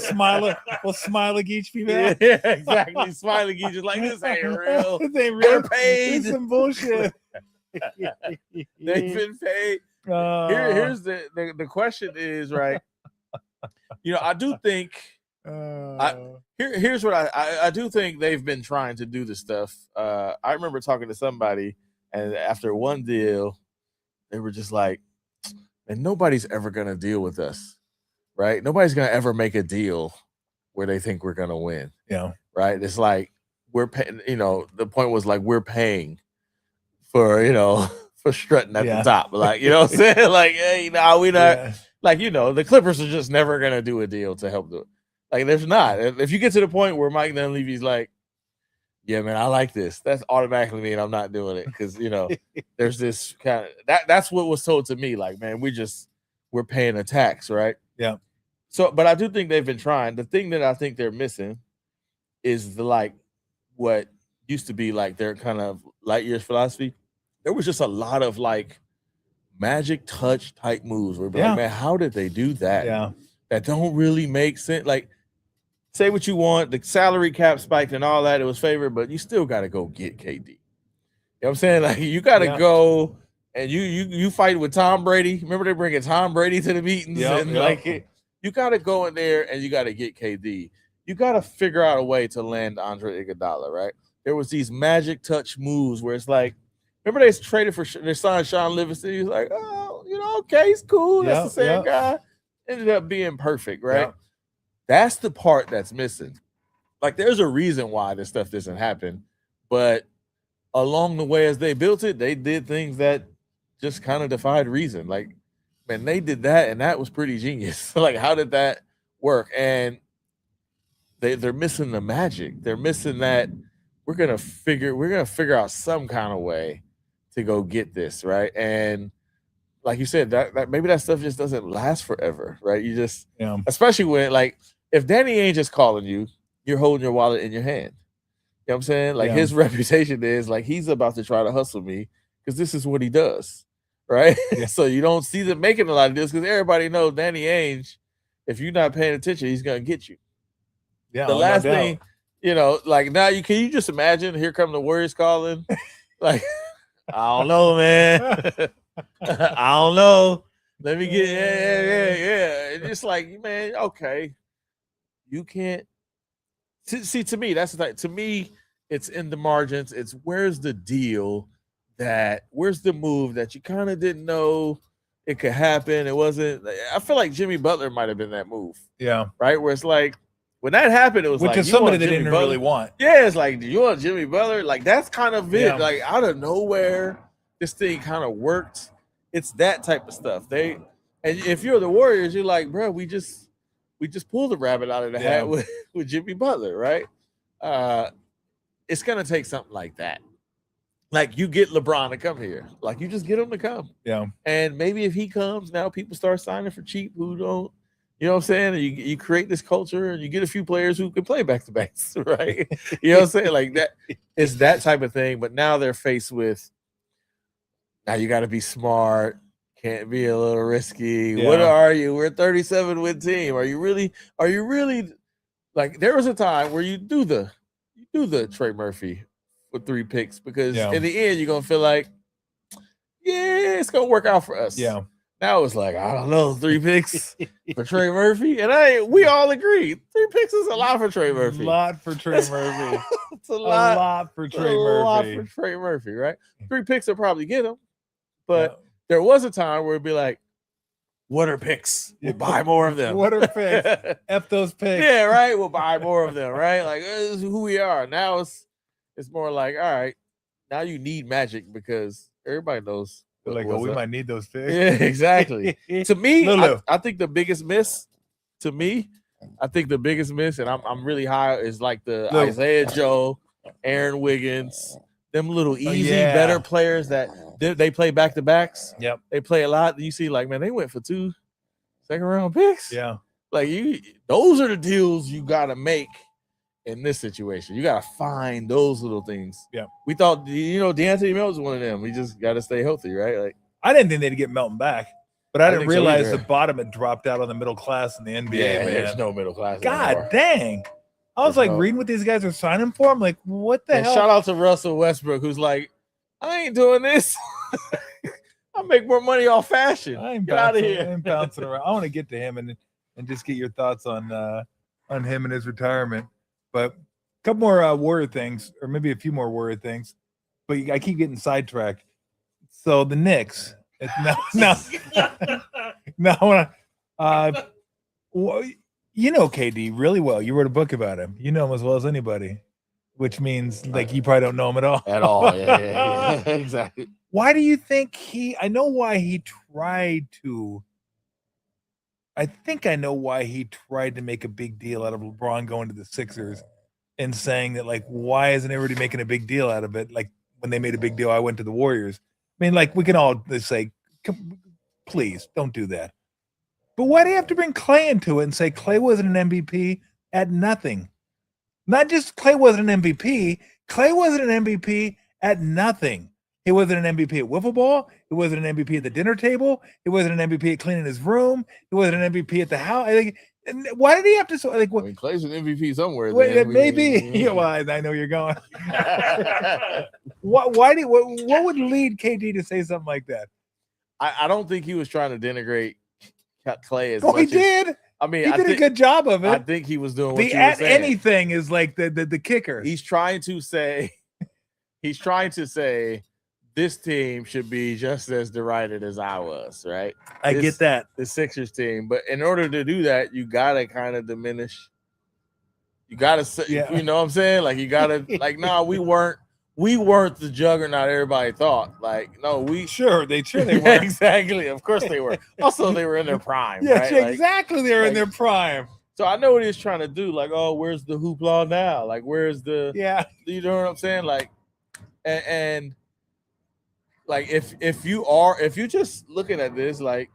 smile at each female. Yeah, exactly. Smile at each is like, this ain't real. This ain't real. They're paid. This is some bullshit. They've been paid. Here's the question is, right? I do think. Here's what I do think they've been trying to do this stuff. I remember talking to somebody, and after one deal, they were just like, and nobody's ever going to deal with us, right? Nobody's going to ever make a deal where they think we're going to win. Yeah. Right. It's like we're paying, the point was like, we're paying for, for strutting at the top. Like, what I'm saying? Like, hey, we not like, the Clippers are just never going to do a deal to help do it. Like, there's not. If you get to the point where Mike Dunleavy's like, yeah, man, I like this, that's automatically mean I'm not doing it because, there's this kind of that's what was told to me. Like, man, we're paying a tax, right? Yeah. So, but I do think they've been trying. The thing that I think they're missing is what used to be like their kind of light years philosophy. there was just a lot of like magic touch type moves where like, man, how did they do that? Yeah. That don't really make sense. Like, say what you want, the salary cap spiked and all that, it was favored, but you still got to go get KD. You know what I'm saying? Like, you got to go and you fight with Tom Brady. Remember they bringing Tom Brady to the meetings? Like, you got to go in there and you got to get KD. You got to figure out a way to land Andre Iguodala, right? There was these magic touch moves where it's like, remember they traded for their son Sean Livingston. He was like, oh, you know, okay, he's cool. That's the same guy. Ended up being perfect, right? That's the part that's missing. Like, there's a reason why this stuff doesn't happen, but along the way as they built it, they did things that just kind of defied reason. Like, man, they did that, and that was pretty genius. Like, how did that work? And they're missing the magic. They're missing that. We're gonna figure out some kind of way to go get this, right? And like you said, that maybe that stuff just doesn't last forever, right? You just, especially when, like, if Danny Ainge is calling you, you're holding your wallet in your hand. You know what I'm saying? Like, his reputation is like he's about to try to hustle me because this is what he does, right? So you don't see them making a lot of deals because everybody knows Danny Ainge, if you're not paying attention, he's gonna get you. The last thing, you know, like now can you just imagine? Here come the Warriors calling, like, I don't know, man. I don't know. Let me get It's just like, man, okay. You can't see, to me, that's like, to me, it's in the margins. It's where's the deal where's the move that you kind of didn't know it could happen. It wasn't, I feel like Jimmy Butler might have been that move. Yeah. Right? Where it's like, when that happened, it was which like, is somebody they didn't really want. Yeah, it's like, do you want Jimmy Butler? Like, that's kind of it. Like, out of nowhere, this thing kind of worked. It's that type of stuff. And if you're the Warriors, you're like, bro, we just pulled the rabbit out of the hat with Jimmy Butler, right? It's gonna take something like that. Like, you get LeBron to come here. Like, you just get him to come. Yeah. And maybe if he comes, now people start signing for cheap who don't. You know what I'm saying? And you create this culture and you get a few players who can play back-to-backs, right? You know what I'm saying? Like, that, it's that type of thing. But now they're faced with, now you got to be smart, can't be a little risky. What are you? We're a 37-win team. Are you really like, there was a time where you do the Trey Murphy with 3 picks because in the end you're gonna feel like, it's gonna work out for us. Yeah. Now it's like, I don't know, 3 picks for Trey Murphy. And we all agree, 3 picks is a lot for Trey Murphy. A lot for Trey Murphy. It's a lot for Trey Murphy. A lot for Trey Murphy, right? 3 picks will probably get him. But there was a time where it'd be like, what are picks? We'll buy more of them. What are picks? F those picks. Yeah, right? We'll buy more of them, right? Like, this is who we are. Now it's more like, all right, now you need magic because everybody knows. Like, we might need those picks. Yeah, exactly. To me, I think the biggest miss, and I'm really high, is like the Isaiah Joe, Aaron Wiggins, them little easy, better players that they play back-to-backs. Yep. They play a lot. You see, like, man, they went for 2 second-round picks. Yeah. Like, those are the deals you got to make in this situation. You got to find those little things. Yeah. We thought, DeAnthony Melton was one of them. We just got to stay healthy, right? Like, I didn't think they'd get Melton back, but I didn't realize the bottom had dropped out on the middle class in the NBA. Yeah, man. There's no middle class God anymore. Dang. I was reading what these guys are signing for. I'm like, what the hell? Shout out to Russell Westbrook, who's like, I ain't doing this. I make more money off fashion. Get out of here. I ain't bouncing around. I want to get to him and just get your thoughts on him and his retirement. But a couple more Warrior things, or maybe a few more Warrior things. But I keep getting sidetracked. So the Knicks. You know KD really well. You wrote a book about him. You know him as well as anybody, which means like you probably don't know him at all. At all. Yeah. Exactly. Why do you think I know why he tried to. I think I know why he tried to make a big deal out of LeBron going to the Sixers and saying that, like, why isn't everybody making a big deal out of it? Like, when they made a big deal, I went to the Warriors. I mean, like, we can all say, please don't do that. But why do you have to bring Clay into it and say Clay wasn't an MVP at nothing? Not just Clay wasn't an MVP. Clay wasn't an MVP at nothing. He wasn't an MVP at wiffle ball. He wasn't an MVP at the dinner table. He wasn't an MVP at cleaning his room. He wasn't an MVP at the house. I think. Why did he have to? Like, I mean, Clay's an MVP somewhere. Maybe. Yeah, well, I know you're going. What would lead KD to say something like that? I don't think he was trying to denigrate Clay as much. He did. I mean, he did a good job of it. I think he was doing what the you were saying. anything is like the kicker. He's trying to say this team should be just as derided as I was, right? I get that. The Sixers team. But in order to do that, you gotta kind of diminish. You gotta say, you know what I'm saying? Like you gotta like, no, we weren't the juggernaut everybody thought. Like, no, they sure they were. Exactly. Of course they were. Also, they were in their prime. Yeah, right? Exactly. They were in their prime. So I know what he's trying to do. Like, oh, where's the hoopla now? Like, where's the you know what I'm saying? Like, and like if you're just looking at this, like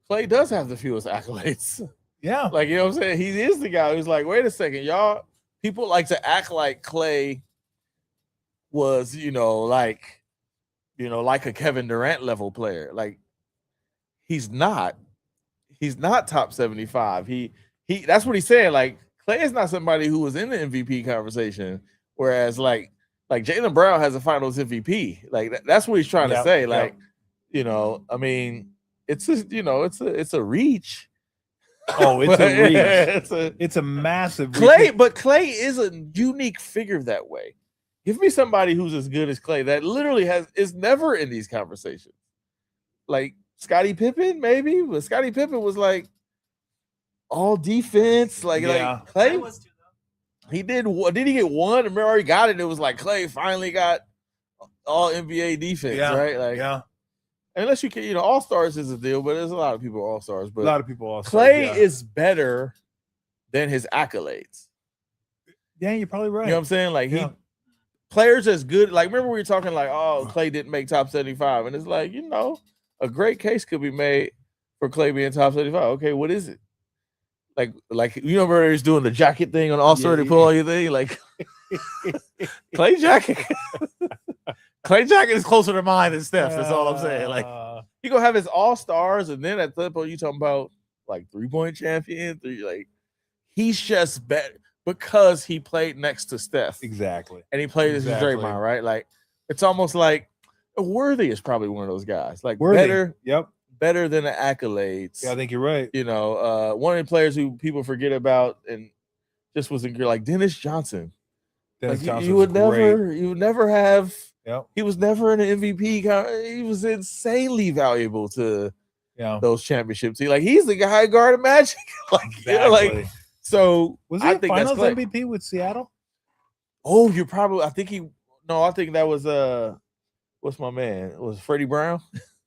Clay does have the fewest accolades. Yeah. Like, you know what I'm saying? He is the guy who's like, wait a second, y'all. People like to act like Clay was, like a Kevin Durant level player. Like, he's not top 75. He that's what he's saying. Like, Clay is not somebody who was in the MVP conversation, whereas like Jaylen Brown has a Finals MVP. Like that's what he's trying to say. Like, I mean, it's just, it's a reach. Oh, it's a reach. It's a massive Clay, but Clay is a unique figure that way. Give me somebody who's as good as Clay that literally is never in these conversations. Like Scottie Pippen, maybe, but Scottie Pippen was like all defense. Like Clay was too, though. He did. Did he get one? Remember, already got it. It was like Clay finally got all NBA defense, right? Like, unless you can, All Stars is a deal, but there's a lot of people All Stars. But a lot of people All Stars. Clay is better than his accolades. Yeah, you're probably right. You know what I'm saying? Like players as good. Like, remember we were talking like, oh, Clay didn't make top 75, and it's like, a great case could be made for Clay being top 75. Okay, what is it? Like remember he's doing the jacket thing on All Star to pull all your thing, like Clay jacket. Clay jacket is closer to mine than Steph. That's all I'm saying. Like, he gonna have his All Stars, and then at the point you talking about like 3-point champion. Like, he's just better because he played next to Steph. Exactly. And he played as Draymond, right? Like, it's almost like Worthy is probably one of those guys. Like, better. Yep. Better than the accolades. Yeah, I think you're right. One of the players who people forget about and just wasn't good, like Dennis Johnson. You would never have. Yep. He was never in an MVP. He was insanely valuable to those championships. He's the guy who guarded Magic. Exactly. So was he a Finals MVP with Seattle? Oh, you're probably. I think that was what's my man? It was Freddie Brown.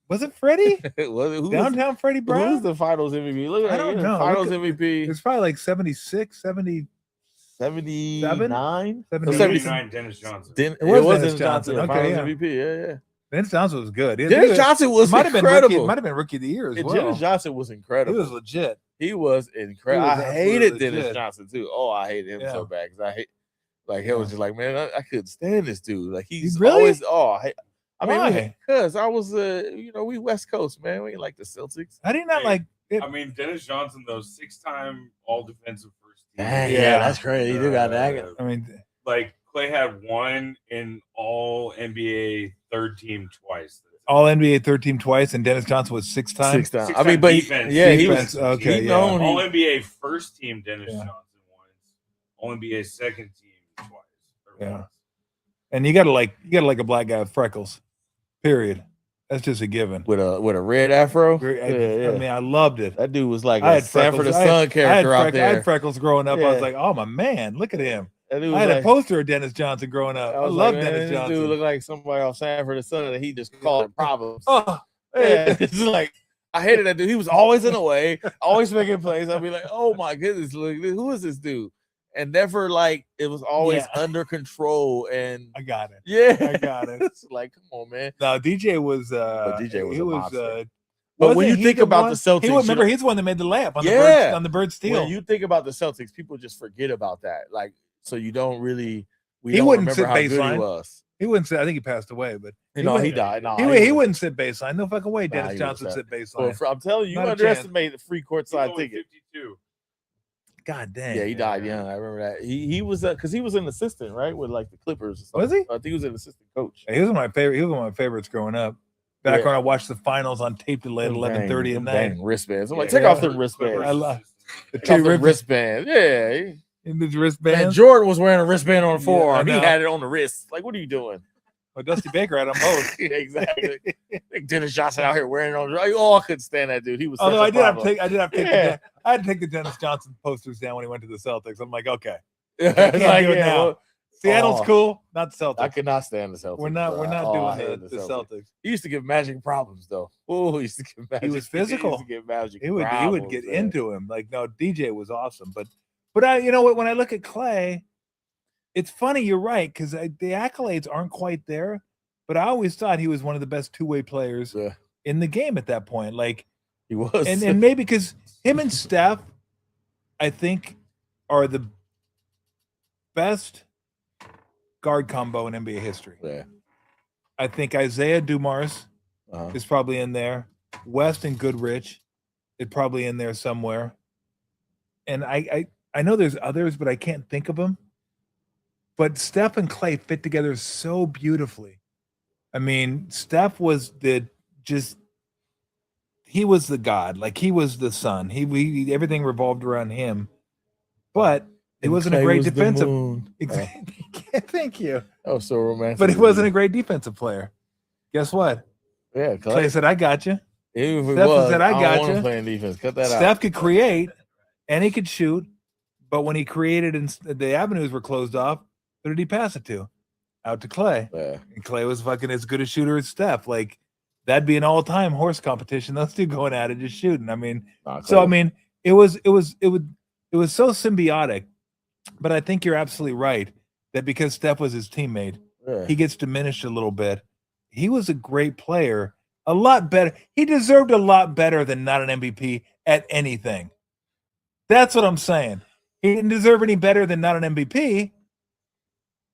Was it Freddie? Downtown Freddie Brown? Who was the Finals MVP? Look at I don't know. Finals MVP. It's probably like 76, 70. 79? 79, Dennis Johnson. It was Dennis Johnson. Okay, MVP. Yeah. Dennis Johnson was good. Dennis Johnson was incredible. Might have been rookie of the year as well. Dennis Johnson was incredible. He was legit. He was incredible. I hated Dennis Johnson too. Oh, I hated him so bad because I hate. Like, he was just like, man, I couldn't stand this dude. Like, he's always. Oh, I mean, because I was, we West Coast, man. We like the Celtics. I did not like it. I mean, Dennis Johnson, though, 6-time All-Defensive First Team. Yeah, that's crazy. You do got that. I mean, like, Clay had one in All-NBA Third Team twice. All-NBA Third Team twice, and Dennis Johnson was 6-time. I mean, but defense. He was okay. All-NBA First Team Dennis Johnson once. All-NBA Second Team twice. Yeah. And you gotta like a black guy with freckles. Period. That's just a given. With a red afro. I mean, I loved it. That dude was like a Sanford the Sun character out there. I had freckles growing up. I was like, oh my man, look at him. I had a poster of Dennis Johnson growing up. I love Dennis Johnson. This dude looked like somebody off Sanford the Sun that he just called problems. Oh, yeah. It's like, I hated that dude. He was always in the way, always making plays. I'd be like, oh my goodness, look, who is this dude? And never it was always under control. And I got it. Yeah, I got it. It's like, come on, man. No, DJ was. DJ was. He was. But when you think about the Celtics, remember he's the one that made the layup on the bird steal. When you think about the Celtics, people just forget about that. Like, so you don't really. He wouldn't remember sit how good he baseline. was. He wouldn't sit. I think he passed away, but He wouldn't- died. No, he wouldn't sit baseline. No fucking way. Nah, Dennis he Johnson wouldn't sit Well, baseline. I'm telling you, Not you a underestimate the free He's courtside only ticket. 52. God dang. Yeah, he died young. I remember that. He was because he was an assistant, right, with like the Clippers. Or something. Was he? I think he was an assistant coach. He was one of my favorite. He was one of my favorites growing up. Back Yeah. when I watched the finals on tape at 11:30 at Them night. dang wristbands. I'm like, Yeah. take off them wristbands. I love the Take off two them wristbands. Yeah. in the Man, wristbands. Jordan was wearing a wristband on the Yeah, forearm. I He know. had it on the wrist. Like, what are you doing? Well, Dusty Baker had them both. Yeah, exactly. Like Dennis Johnson out here wearing it on. Oh, I couldn't stand that dude. He was. Although such a I did have to problem. take Yeah. I had to take the Dennis Johnson posters down when he went to the Celtics. I'm like, okay, Yeah, can't do it now. well, Seattle's Oh. cool, not the Celtics. I could not stand the Celtics. We're not bro. I doing hated the Celtics. He used to give Magic problems though. Oh, he used to give Magic. was physical. He used to give Magic. He would problems, get man. into him. Like, no, DJ was awesome, but I, you know what? When I look at Clay, it's funny. You're right, because the accolades aren't quite there. But I always thought he was one of the best two-way players Yeah, in the game at that point. Like, he was. and maybe because him and Steph, I think, are the best guard combo in NBA history. yeah. I think Isaiah Dumars Uh-huh. is probably in there. West and Goodrich is probably in there somewhere. And I know there's others, but I can't think of them. But Steph and Clay fit together so beautifully. I mean, Steph was he was the god, like he was the sun. He everything revolved around him. But he And wasn't a Clay great was the defensive. moon. Thank you. That was so romantic. But he wasn't a great defensive player. Guess what? Yeah, Clay said, "I got you." Even if it Steph was, said, I "I don't got want him you." playing defense. Cut that out. Steph could create and he could shoot, but when he created and the avenues were closed off, who did he pass it to? Out to Clay. Yeah. And Clay was fucking as good a shooter as Steph. Like, that'd be an all-time horse competition. Those two going at it, just shooting. I mean, Nah, so I Clay- mean, it was so symbiotic. But I think you're absolutely right that because Steph was his teammate, yeah. he gets diminished a little bit. He was a great player, a lot better. He deserved a lot better than not an MVP at anything. That's what I'm saying. He didn't deserve any better than not an MVP.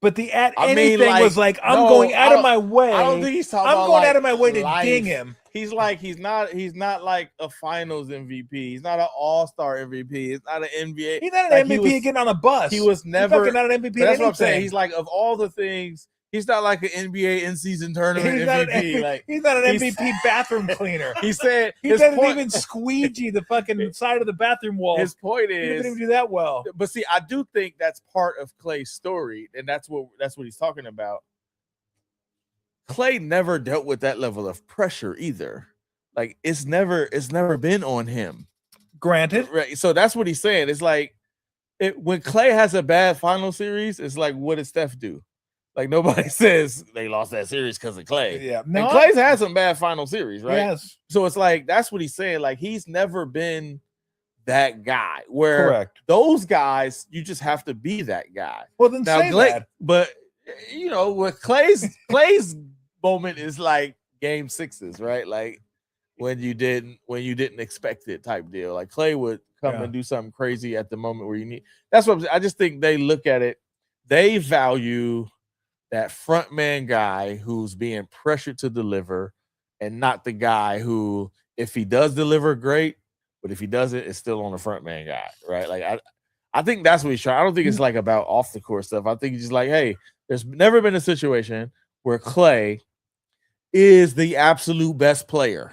But the at I mean, anything like, was like, I'm no, going out I of my way. I don't think he's talking I'm about going like out of my way to life. ding him. He's not like a finals MVP. He's not an all-star MVP. He's not an NBA. He's not like, an MVP getting on a bus. He was He's never fucking not an MVP. But that's what I'm saying. anything. He's like, of all the things, he's not like an NBA in-season tournament He's not an MVP. Like he's not an he's- MVP bathroom cleaner. he said, He his doesn't point, even squeegee the fucking side of the bathroom wall. his point He doesn't is, even do that well. but see, I do think that's part of Clay's story, and that's what he's talking about. Clay never dealt with that level of pressure either. Like it's never been on him. Granted, Right. So that's what he's saying. It's like when Clay has a bad final series, it's like, what did Steph do? Like nobody says they lost that series because of Clay. yeah. And Clay's had some bad final series, right? Yes, So it's like that's what he's saying. Like he's never been that guy. Where correct. those guys, you just have to be that guy. Well, then Now, say that. but you know, with Clay's moment is like game sixes, right? Like when you didn't expect it type deal. Like Clay would come Yeah. and do something crazy at the moment where you need. That's what I just think they look at it. They value that front man guy who's being pressured to deliver, and not the guy who, if he does deliver, great, but if he doesn't, it's still on the front man guy, right? Like I think that's what he's trying. I don't think it's like about off the court stuff. I think he's just like, hey, there's never been a situation where Clay is the absolute best player,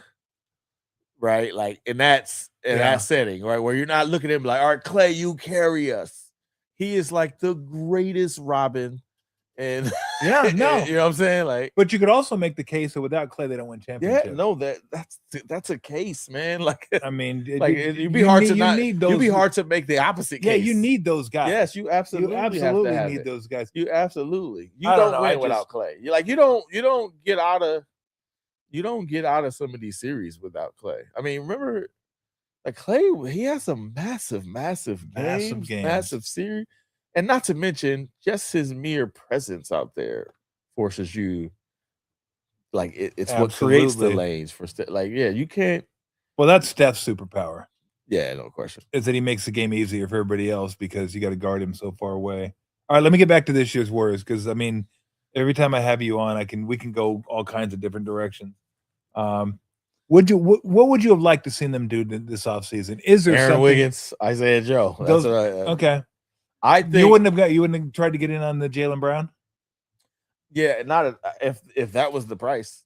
right? Like, and that's in Yeah. that setting, right? Where you're not looking at him like, all right, Clay, you carry us. He is like the greatest Robin. And Yeah, no. you know what I'm saying? Like, But you could also make the case that without Clay, they don't win yeah, championships. no, that's a case, man. Like, I mean, like it'd be hard to not. need You'd be those- hard to make the opposite Yeah, case. you need those guys. Yes, you absolutely, you have absolutely to have need it. those guys. You absolutely. You I don't don't know, I win without just- Clay. You like you don't get out of some of these series without Clay. I mean, remember, like Clay, he has some massive games, massive series, and not to mention just his mere presence out there forces you. Like it's what creates the Absolutely. lanes for like you can't. Well, that's Steph's superpower. Yeah, no question. Is that he makes the game easier for everybody else because you got to guard him so far away. All right, let me get back to this year's Warriors because I mean, Every time I have you on, we can go all kinds of different directions. What would you have liked to seen them do this offseason? Is there Aaron something? Wiggins, Isaiah Joe. That's what okay. I think you wouldn't have tried to get in on the Jaylen Brown. Yeah, not if that was the price.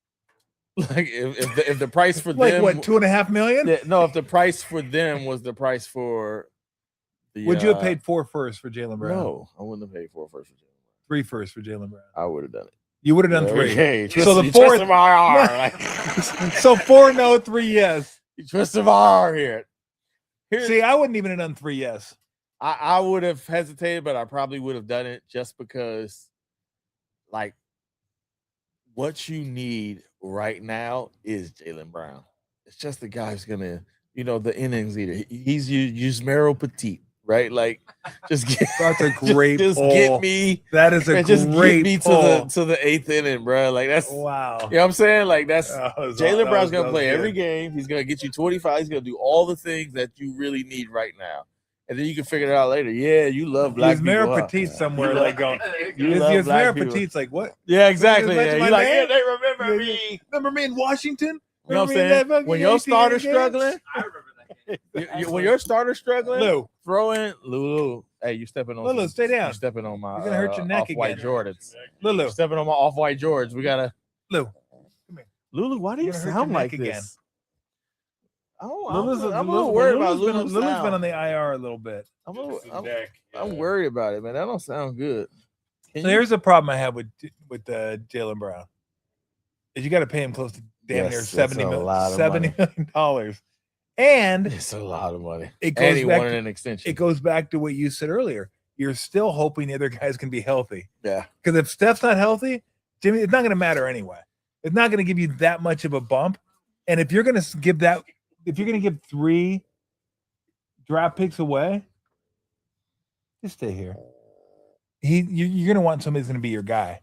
Like if the price for like them, what, $2.5 million? Yeah, no, if the price for them was the price for the, would you have paid 4 firsts for Jaylen Brown? No, I wouldn't have paid 4 firsts for Jaylen Brown. 3 firsts for Jaylen Brown. I would have done it. You would have done 3. Okay, so the 4th like, so 4 no, 3 yes. You twist of our here. See, I wouldn't even have done 3 yes. I would have hesitated, but I probably would have done it just because, like, what you need right now is Jaylen Brown. It's just the guy who's gonna, the innings eater. He's Yusmero Petit, right? Like, just get that's a great just pull. get me. That is a just great get me pull. to the 8th inning, bro. Like, that's wow. You know what I'm saying? Like, that's Jaylen Brown's gonna play good. every game. He's gonna get you 25. He's gonna do all the things that you really need right now. And then you can figure it out later. Yeah, you love black people. Mira Petite somewhere like going. Is Mira Petite's like what? Yeah, exactly. Yeah, you're like, yeah, they remember me. Remember me in Washington? You know what I'm saying? When your starter's struggling, I remember that game. when your starter's struggling, Lou, throw in Lulu. Hey, you stepping on? Lulu, stay down. You stepping on my? You're gonna hurt your neck off-white again. Jordans. Lulu, You're stepping on my off-white Jordans. We gotta. Lou, come here. Lulu, why do you sound like this? I'm a little worried about Lulu's Lulu's been on the IR a little bit. I'm worried about it, man. That don't sound good. So here's the problem I have with Jaylen Brown. Is you got to pay him close to damn near $70 million. And it's a lot of money. It goes and back wanted to, an extension. It goes back to what you said earlier. You're still hoping the other guys can be healthy. Yeah. Because if Steph's not healthy, Jimmy, it's not going to matter anyway. It's not going to give you that much of a bump. And if you're going to give 3 draft picks away, just stay here. You're going to want somebody who's going to be your guy.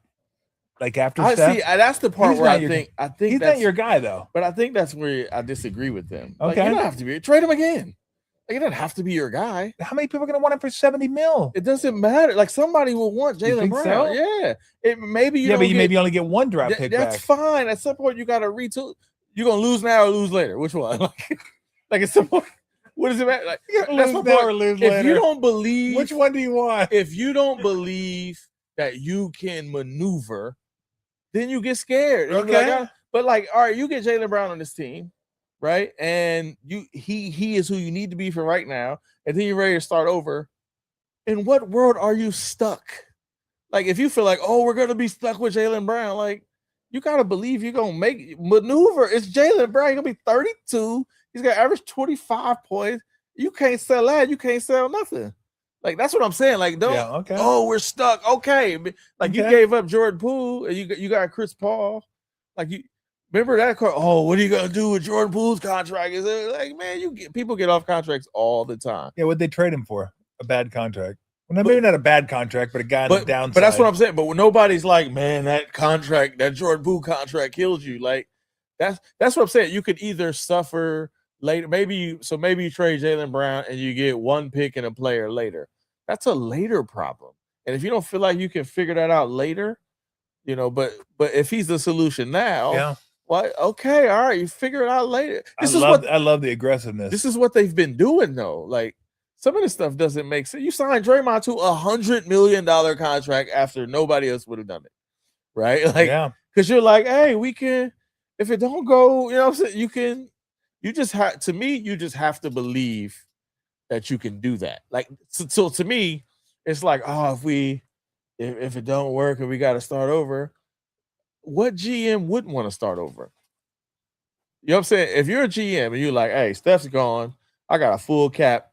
Like after Steph, see, that's the part where I think he's not your guy though. But I think that's where I disagree with them. Okay, like, you don't have to be trade him again. Like, it doesn't have to be your guy. How many people are going to want him for $70 million? It doesn't matter. Like, somebody will want Jaylen Brown. So? Yeah, maybe you. Yeah, but you maybe only get 1 draft pick. That's fine. At some point, you got to retool. You're gonna lose now or lose later. Which one? Like at some point, what does it matter? Like, that's my point. Or lose if later. you don't believe, which one do you want? If you don't believe that you can maneuver, then you get scared. Okay. But like, all right, you get Jaylen Brown on this team, right? And he is who you need to be for right now, and then you're ready to start over. In what world are you stuck? Like, if you feel like, oh, we're gonna be stuck with Jaylen Brown, like, you gotta believe you're gonna maneuver. It's Jaylen Brown. He's gonna be 32. He's gonna average 25 points. You can't sell that. You can't sell nothing. Like, that's what I'm saying. Like, don't. Yeah, okay. Oh, we're stuck. Okay. Like, you gave up Jordan Poole and you got Chris Paul. Like, you remember that? Oh, what are you gonna do with Jordan Poole's contract? Is it like, man, people get off contracts all the time. Yeah, what'd they trade him for? A bad contract. Well, maybe not a bad contract, but a guy on the downside. But that's what I'm saying. But when nobody's like, man, that Jordan Poole contract killed you. Like, that's what I'm saying. You could either suffer later. Maybe you trade Jaylen Brown and you get 1 pick and a player later. That's a later problem. And if you don't feel like you can figure that out later, but if he's the solution now, yeah. Well, okay, all right, you figure it out later. I love the aggressiveness. This is what they've been doing though. Like, some of this stuff doesn't make sense. You signed Draymond to $100 million contract after nobody else would have done it, right? Like, yeah, because you're like, hey, we can. If it don't go, what I'm saying, you can. You just have to believe that you can do that. Like, so to me, it's like, oh, if it don't work and we got to start over, what GM wouldn't want to start over? You know what I'm saying? If you're a GM and you're like, hey, Steph's gone, I got a full cap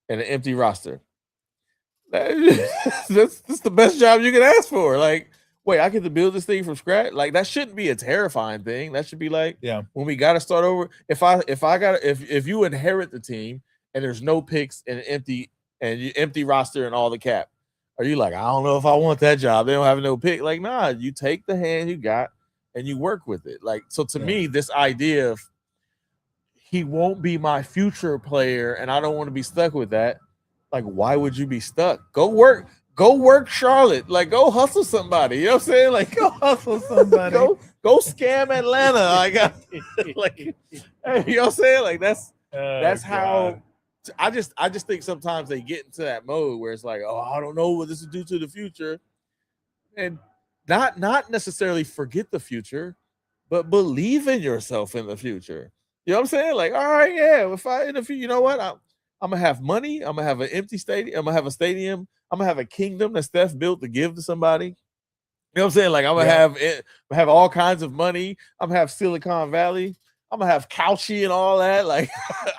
and an empty roster. That's the best job you can ask for. Like, wait, I get to build this thing from scratch. Like, that shouldn't be a terrifying thing. That should be like, yeah, when we got to start over. If you inherit the team and there's no picks and empty roster and all the cap, are you like, I don't know if I want that job? They don't have no pick. Like, nah, you take the hand you got and you work with it. Like, so to me, this idea of he won't be my future player and I don't want to be stuck with that. Like, why would you be stuck? Go work. go work Charlotte. Like, go hustle somebody. You know what I'm saying? Like, Go hustle somebody. go scam Atlanta. I got like, hey, you know what I'm saying? Like, that's how. I just think sometimes they get into that mode where it's like, oh, I don't know what this will do to the future, and not necessarily forget the future, but believe in yourself in the future. You know what I'm saying? Like, all right, yeah, if I in the future, you know what? I'm gonna have money. I'm gonna have an empty stadium. I'm gonna have a stadium. I'm gonna have a kingdom that Steph built to give to somebody. You know what I'm saying? Like, I'm gonna have all kinds of money. I'm gonna have Silicon Valley. I'm gonna have Cauchy and all that, like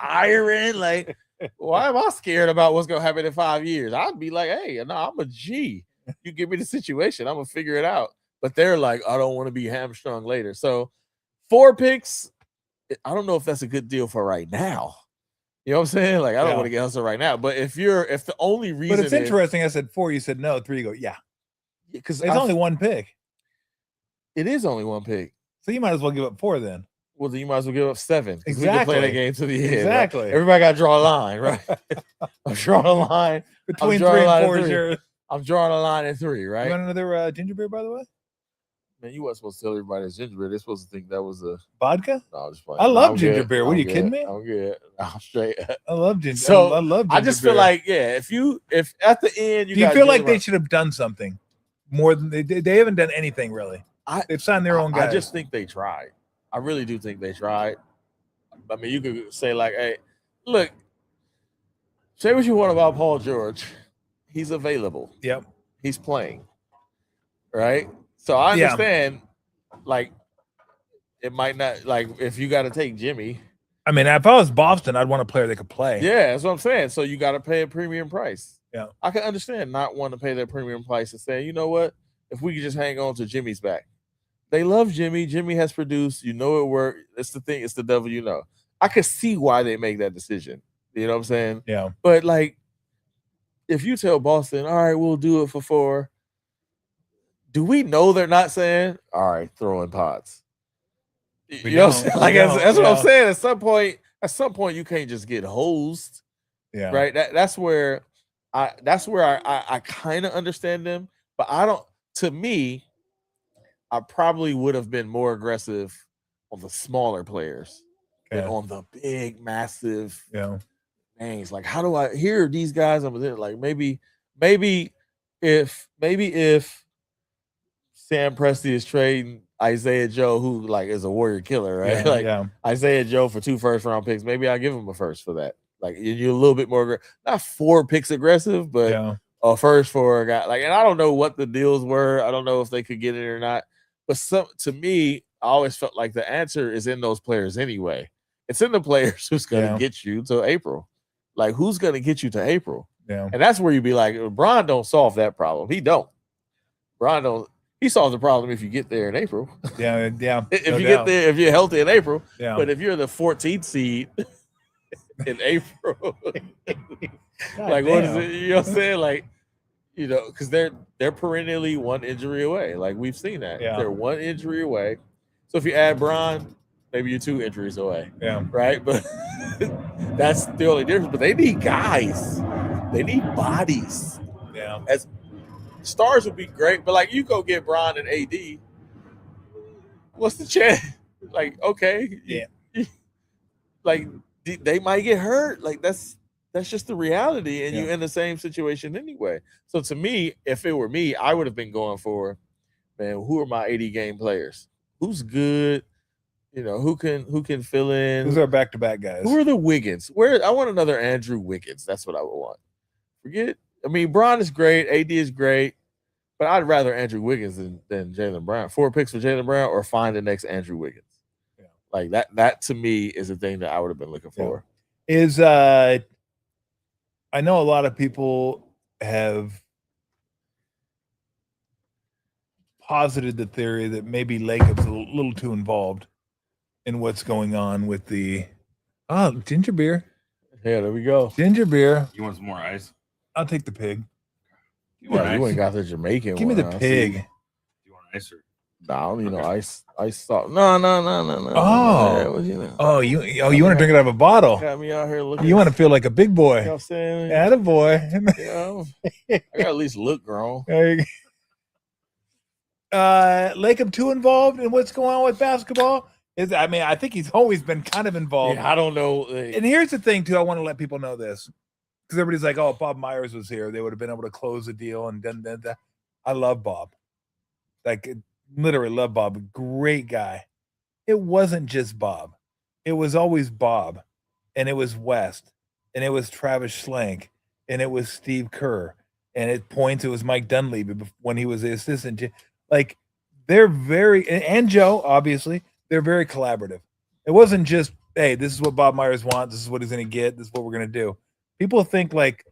iron. Like, why am I scared about what's gonna happen in 5 years? I'd be like, hey, no, I'm a G. You give me the situation, I'm gonna figure it out. But they're like, I don't want to be hamstrung later. So 4 picks, I don't know if that's a good deal for right now. You know what I'm saying? Like, I don't want to get hustled right now. But if the only reason, but it's interesting. I said 4, you said no. 3, you go, yeah, because it's only 1 pick. It is only 1 pick. So you might as well give up 4 then. Well, then you might as well give up 7. Exactly. We can play that game to the end. Exactly. Right? Everybody got to draw a line, right? I'm drawing a line between 3 and 4 is yours. I'm drawing a line at 3, right? You want another ginger beer, by the way? Man, you weren't supposed to tell everybody it's ginger beer. They're supposed to think that was a vodka. No, I'm just playing. I love ginger beer. What, are you kidding me? I'm good. I'm straight. I love ginger. So I love ginger I just feel like, yeah, if at the end do you feel like they should have done something more than they haven't done anything really? They've signed their own guys. I just think they tried. I really do think they tried. I mean, you could say like, hey, look, say what you want about Paul George. He's available. Yep. He's playing. Right? So I understand, like, it might not, like, if you got to take Jimmy. I mean, if I was Boston, I'd want a player that could play. Yeah, that's what I'm saying. So you got to pay a premium price. Yeah. I can understand not wanting to pay that premium price and saying, you know what? If we could just hang on to Jimmy's back. They love Jimmy. Jimmy has produced. You know it worked. It's the thing. It's the devil you know. I could see why they make that decision. You know what I'm saying? Yeah. But, like, if you tell Boston, all right, we'll do it for 4, do we know they're not saying, all right, throw in pots? You know what I'm saying? Like, that's what I'm saying. At some point, you can't just get hosed. Yeah. Right? That's where I kind of understand them. But I don't, to me, I probably would have been more aggressive on the smaller players than on the big, massive names. Like, how do I hear these guys? I'm like, maybe if Sam Presti is trading Isaiah Joe, who like is a warrior killer, right? Isaiah Joe for 2 first-round picks. Maybe I'll give him a first for that. Like, you're a little bit more, not 4 picks aggressive, but a first for a guy. Like, and I don't know what the deals were. I don't know if they could get it or not. But to me, I always felt like the answer is in those players anyway. It's in the players who's going to get you to April. Like, who's going to get you to April? Yeah. And that's where you be like, Bron don't solve that problem. He don't. Bron don't. He solves the problem if you get there in April. Yeah. If you get there, if you're healthy in April. Yeah. But if you're the 14th seed in April, like, what is it? You know what I'm saying? Like, you know, because they're perennially 1 injury away. Like, we've seen that. Yeah. They're 1 injury away. So if you add Bron, maybe you're 2 injuries away. Yeah. Right? But that's the only difference. But they need guys. They need bodies. Yeah. As stars would be great, but like, you go get Bron and AD, what's the chance? Like, okay. Yeah. Like, they might get hurt. Like, that's just the reality, and you're in the same situation anyway. So to me, if it were me, I would have been going for, man, who are my 80 game players? Who's good? You know, who can fill in? Who's our back-to-back guys? Who are the Wiggins? I want another Andrew Wiggins. That's what I would want. I mean, Bron is great, AD is great, but I'd rather Andrew Wiggins than Jaylen Brown. 4 picks for Jaylen Brown, or find the next Andrew Wiggins. Yeah. Like, that to me is the thing that I would have been looking for. Is I know a lot of people have posited the theory that maybe Lacob's a little too involved in what's going on with the ginger beer. Yeah, there we go. Ginger beer. You want some more ice? I'll take the pig. You ain't got the Jamaican. Give me the pig. Do you want ice or? No, ice salt. No. Oh. You know, Oh, you want to drink it out of a bottle? got me out here looking. You want to feel like a big You boy? know what I'm saying? Attaboy. You know, I gotta at least look grown. Lakem too involved in what's going on with basketball? I think he's always been kind of involved. Yeah, I don't know. And here's the thing too. I want to let people know this because everybody's like, "Oh, Bob Myers was here. They would have been able to close the deal." And then I love Bob. Like literally love Bob. Great guy. It wasn't just Bob. It was always Bob, and it was West, and it was Travis Schlenk, and it was Steve Kerr, and at points it was Mike Dunleavy when he was the assistant. Like they're very and Joe, obviously, they're very collaborative. It wasn't just, hey, this is what Bob Myers wants, this is what he's gonna get, this is what we're gonna do. People think like,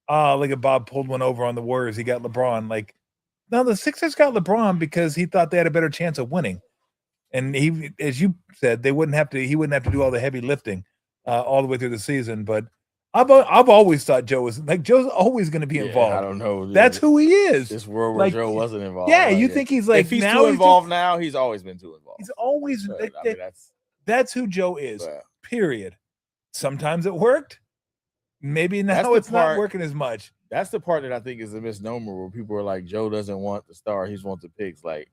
look at Bob pulled one over on the Warriors, he got LeBron. Like, no, the Sixers got LeBron because he thought they had a better chance of winning. And he, as you said, he wouldn't have to do all the heavy lifting all the way through the season. But I've always thought Joe's always going to be involved. I don't know. That's who he is. This world where Joe wasn't involved. Yeah, you think he's like, if he's too involved now, he's always been too involved. He's always But, that's who Joe is. But, period. Sometimes it worked. Maybe now it's not working as much. That's the part that I think is a misnomer where people are like, Joe doesn't want the star, he wants the picks. Like,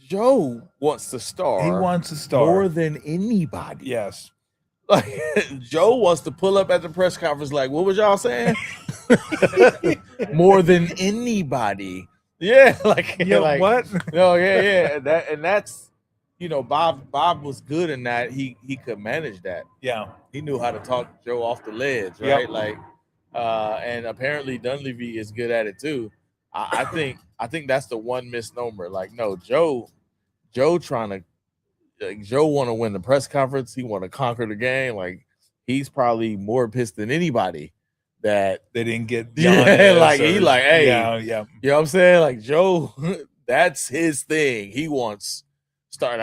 Joe wants to star. He wants to star more than anybody. Yes. Like Joe wants to pull up at the press conference like, what was y'all saying? More than anybody. Yeah, like what? No, yeah. That's Bob was good in that. He could manage that. Yeah. He knew how to talk Joe off the ledge, right? Yep. Like and apparently Dunleavy is good at it too. I think that's the one misnomer. Like, no, Joe want to win the press conference. He want to conquer the game. Like, he's probably more pissed than anybody that they didn't get. Hey, you know what I'm saying? Like, Joe, that's his thing. He wants start.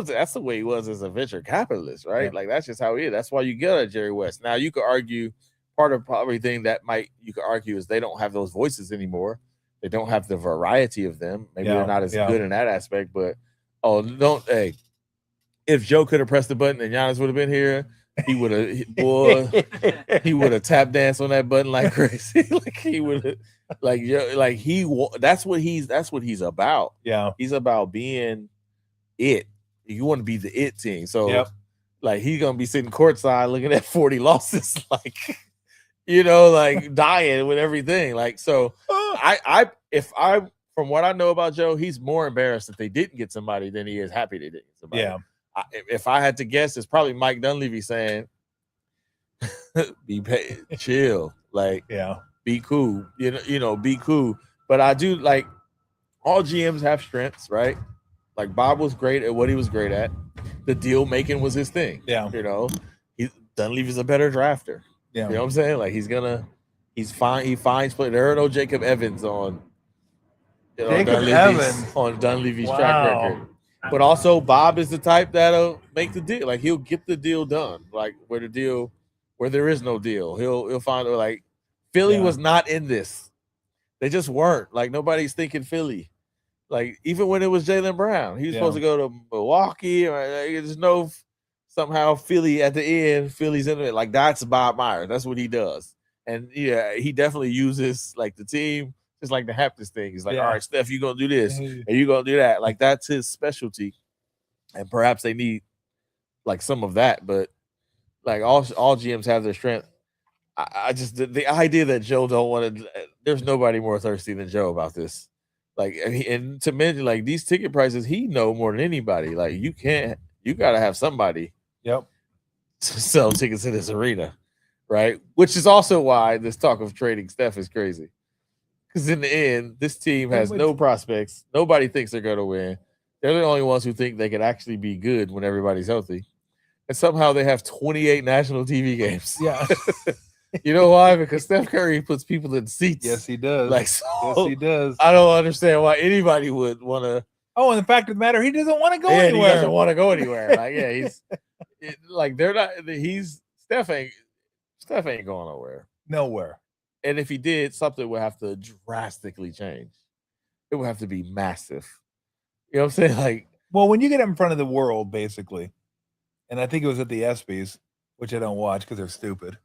That's the way he was as a venture capitalist, right? Yeah. Like, that's just how he is. That's why you get at Jerry West. Now, you could argue part of everything you could argue is they don't have those voices anymore. They don't have the variety of them. Maybe they're not as good in that aspect, but if Joe could have pressed the button and Giannis would have been here, he would have tap danced on that button like crazy. Like he would have, that's what he's about. Yeah, he's about being it. You want to be the it team. So like he's gonna be sitting courtside looking at 40 losses, like dying with everything. Like, so from what I know about Joe, he's more embarrassed that they didn't get somebody than he is happy they didn't get somebody. Yeah. If I had to guess, it's probably Mike Dunleavy saying, chill, like, be cool, be cool. But I do like all GMs have strengths, right? Like Bob was great at what he was great at. The deal making was his thing. Yeah. Dunleavy's a better drafter. Yeah. You know what I'm saying? Like he's fine. He finds play. There are no Jacob Evans on Dunleavy's track record. But also Bob is the type that'll make the deal. Like he'll get the deal done. Like where there is no deal, he'll find like Philly was not in this. They just weren't. Like nobody's thinking Philly. Like even when it was Jaylen Brown, he was supposed to go to Milwaukee. Or there's no somehow Philly at the end. Philly's in it. Like that's Bob Myers. That's what he does. And he definitely uses like the team. Just like the Hamptons thing. He's like, all right, Steph, you're going to do this and you're going to do that. Like, that's his specialty. And perhaps they need, like, some of that. But, like, all GMs have their strength. I just, the idea that Joe don't want to, there's nobody more thirsty than Joe about this. Like, and to mention, like, these ticket prices, he know more than anybody. Like, you got to have somebody to sell tickets in this arena, right? Which is also why this talk of trading Steph is crazy. Because in the end, this team has no prospects. Nobody thinks they're going to win. They're the only ones who think they can actually be good when everybody's healthy. And somehow they have 28 national TV games. Yeah. You know why? Because Steph Curry puts people in seats. Yes, he does. Yes, he does. I don't understand why anybody would want to. Oh, and the fact of the matter, he doesn't want to go anywhere. He doesn't want to go anywhere. They're not. Steph ain't going nowhere. Nowhere. And if he did, something would have to drastically change. It would have to be massive. You know what I'm saying? Like, well, when you get in front of the world, basically, and I think it was at the ESPYs, which I don't watch because they're stupid.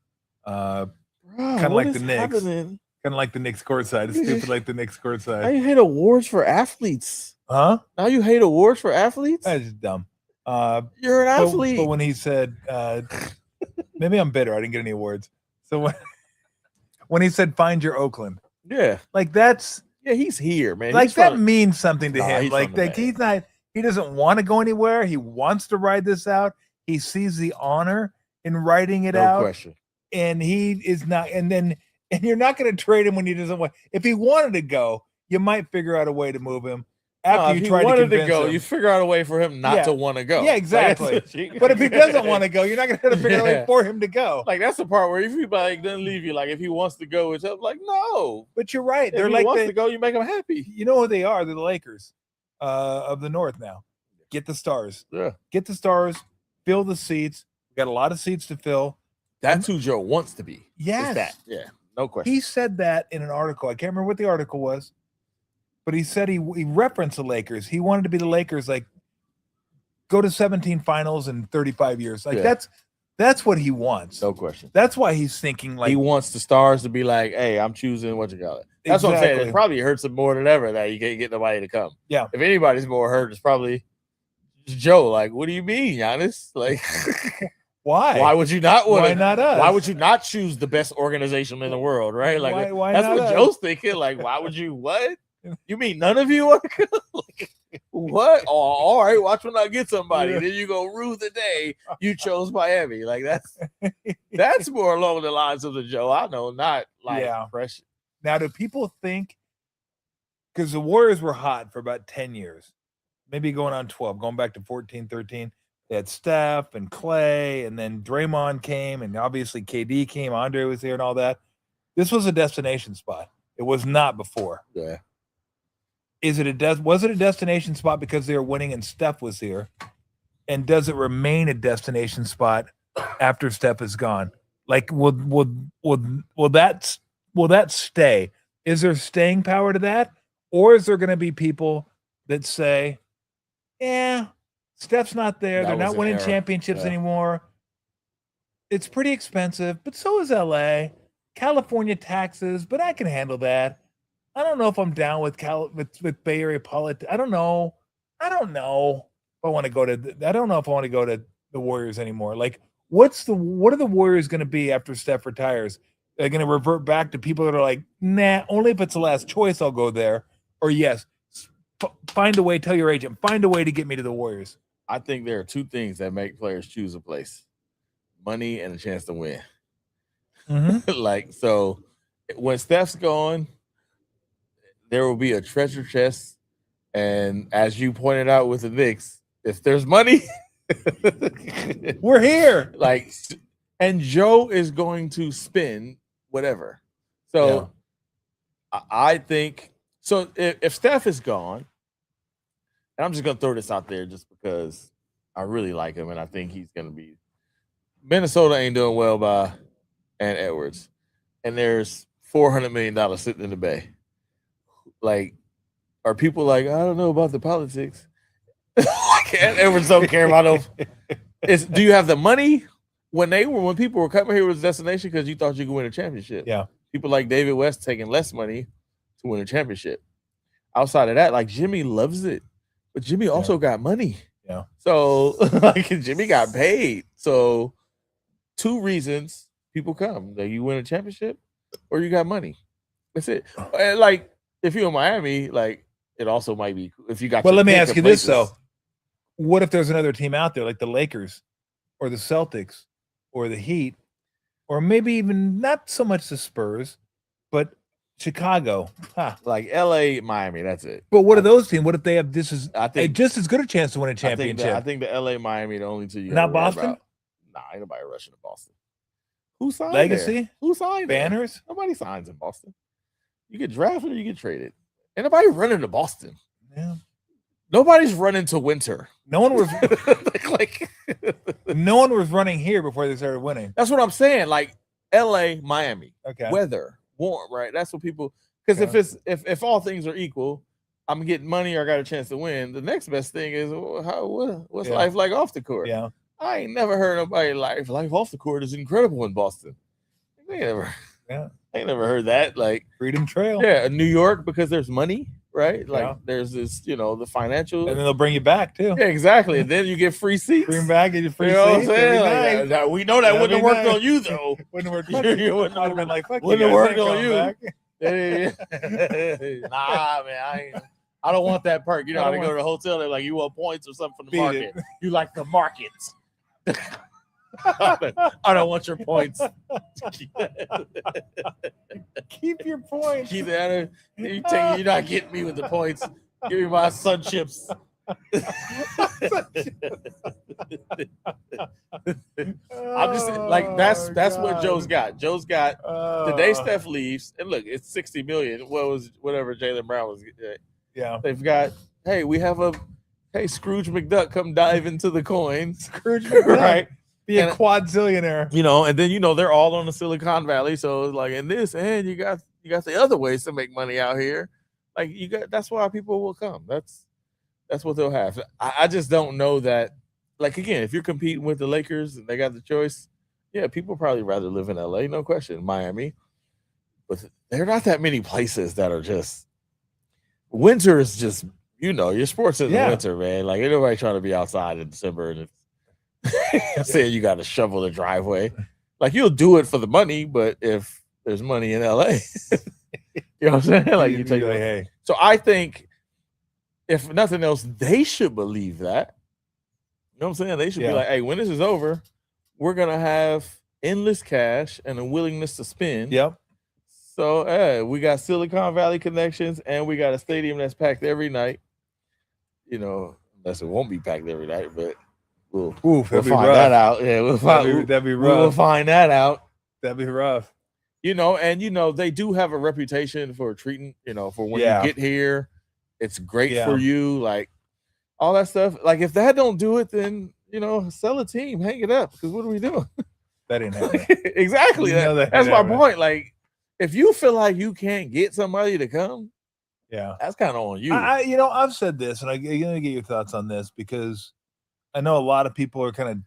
bro, Kind of what like is the Knicks. happening? Kind of like the Knicks courtside. It's stupid like the Knicks Now courtside. you hate awards for athletes. Huh? Now you hate awards for athletes? That's just dumb. You're an athlete. But when he said, maybe I'm bitter. I didn't get any awards. So when he said, "Find your Oakland," yeah, like that's he's here, man. like He's that from- means something to Nah, him. he's Like from the Bay. he's not. He doesn't want to go anywhere. He wants to ride this out. He sees the honor in writing it no out, question. and he is not. And you're not going to trade him when he doesn't want. If he wanted to go, you might figure out a way to move him. After if you he try to wanted convince go, him. you figure out a way for him not Yeah. to want to go. Yeah, exactly. Like, But if he doesn't want to go, you're not going to have to figure out a way Yeah. for him to go. like that's the part where if he like doesn't leave you, like if he wants to go, it's up. Like no, But you're right. if They're he like wants to go, you make him happy. you know who they are? They're the Lakers of the North now. Get the stars. Yeah, Get the stars. Fill the seats. We got a lot of seats to fill. that's who Joe wants to be. Is Yes. that yeah, no question. He said that in an article. I can't remember what the article was, but he said he referenced the Lakers. He wanted to be the Lakers, like go to 17 finals in 35 years. Like Yeah. that's what he wants. no question. That's why he's thinking like he wants the stars to be like, hey, I'm choosing what you got it. That's what I'm saying. Exactly. It probably hurts him more than ever that you can't get nobody to come. Yeah. If anybody's more hurt, it's probably Joe. Like, what do you mean, Giannis? Like, why? why would you not want Why to? not us? Why would you not choose the best organization in the world, right? Like, Why that's not what us? Joe's thinking. Like, why would you? What? You mean none of you want to go? Like, what? Oh, all right. Watch when I get somebody. Yeah. Then you go rue the day you chose Miami. Like that's more along the lines of the Joe I know, not like Yeah. fresh. Now, do people think because the Warriors were hot for about 10 years, maybe going on 12, going back to 14, 13. They had Steph and Clay, and then Draymond came, and obviously KD came, Andre was there, and all that. This was a destination spot. It was not before. Yeah. Was it a destination spot because they were winning and Steph was here? And does it remain a destination spot after Steph is gone? Like, will that stay? Is there staying power to that? Or is there going to be people that say, yeah, Steph's not there. That They're was not an winning era. championships Yeah. anymore. It's pretty expensive, but so is LA. California taxes, but I can handle that. I don't know if I'm down with Bay Area politics. I don't know. If I want to go to. I don't know if I want to go to the Warriors anymore. Like, what are the Warriors going to be after Steph retires? They're going to revert back to people that are like, nah, only if it's the last choice I'll go there. Or yes, find a way. Tell your agent, find a way to get me to the Warriors. I think there are two things that make players choose a place: money and a chance to win. Like, so when Steph's gone, there will be a treasure chest. And as you pointed out with the Knicks, if there's money, We're here. like, and Joe is going to spend whatever. So I think so. If Steph is gone, and I'm just gonna throw this out there just because I really like him and I think he's gonna be. Minnesota ain't doing well by Ant Edwards, and there's $400 million sitting in the Bay. Like, are people like, I don't know about the politics? Ant Edwards don't care about them. Do you have the money? When people were coming here with destination because you thought you could win a championship. Yeah. People like David West taking less money to win a championship. Outside of that, like Jimmy loves it, but Jimmy also got money. Yeah. So like Jimmy got paid. So 2 reasons people come: that you win a championship or you got money. That's it. And like if you're in Miami, like it also might be if you got. Well, your let me pick ask of you this places. though: what if there's another team out there like the Lakers, or the Celtics, or the Heat, or maybe even not so much the Spurs, but Chicago? Like LA, Miami, that's it. But what are those teams? What if they have I think just as good a chance to win a I think championship? the LA, Miami, the only 2 you Not gotta worry Boston? about. Nah, ain't nobody rushing to Boston. Who signed Legacy? there? Who signed there? Banners? Nobody signs in Boston. You get drafted or you get traded. Ain't nobody running to Boston. Yeah. Nobody's running to winter. No one was like no one was running here before they started winning. that's what I'm saying. Like LA, Miami, Okay. weather, warm, right? That's what people because if all things are equal, I'm getting money or I got a chance to win. The next best thing is what's Yeah. life like off the court? Yeah. I ain't never heard nobody life off the court is incredible in Boston. I ain't never heard that. Like Freedom Trail. Yeah, New York because there's money, right? Like Yeah. there's this, the financial. And then theyll bring you back too. Yeah, exactly. And then you get free seats. Bring back, get your free You know what I'm seats. saying? Every Like, night. we know that wouldn't have Every worked night. on you though. Wouldn't work. You wouldn't I'd have been like, fuck you wouldn't have guys, worked I ain't on coming you. back. Nah, man, I don't want that perk. You know I how don't to go to the hotel, they're like, you want points or something from the Beat market. it. You like the markets. I don't want your points. Keep your points. Keep that. You're not getting me with the points. Give me my sun chips. I'm just like that's what Joe's got. Joe's got the day Steph leaves, and look, it's 60 million. What was whatever Jaylen Brown was? Yeah. They've got. Hey, we have Hey, Scrooge McDuck, come dive into the coin. Scrooge McDuck. Right. Be a quadzillionaire. And then they're all on the Silicon Valley. So it's like in this, and you got the other ways to make money out here. Like that's why people will come. That's what they'll have. I just don't know that. Like again, if you're competing with the Lakers and they got the choice, yeah, people probably rather live in LA, no question, Miami. But there are not that many places that are just winter is just your sports in the winter, man. Like ain't nobody trying to be outside in December and saying you got to shovel the driveway. Like you'll do it for the money, but if there's money in LA, you know what I'm saying? Like you take like, hey. So I think if nothing else, they should believe that. You know what I'm saying? They should be like, hey, when this is over, we're gonna have endless cash and a willingness to spend. Yep. So we got Silicon Valley connections and we got a stadium that's packed every night. Unless it won't be packed every night, but we'll find that out. Yeah, that'd be rough. We'll find that out. That'd be rough. And they do have a reputation for treating, for when you get here, it's great for you, like all that stuff. Like if that don't do it, then sell a team, hang it up. Because what are we doing? That ain't happening. Exactly. That's my point. Like if you feel like you can't get somebody to come, that's kind of on you. I've said this, and I'm gonna get your thoughts on this because I know a lot of people are kind of.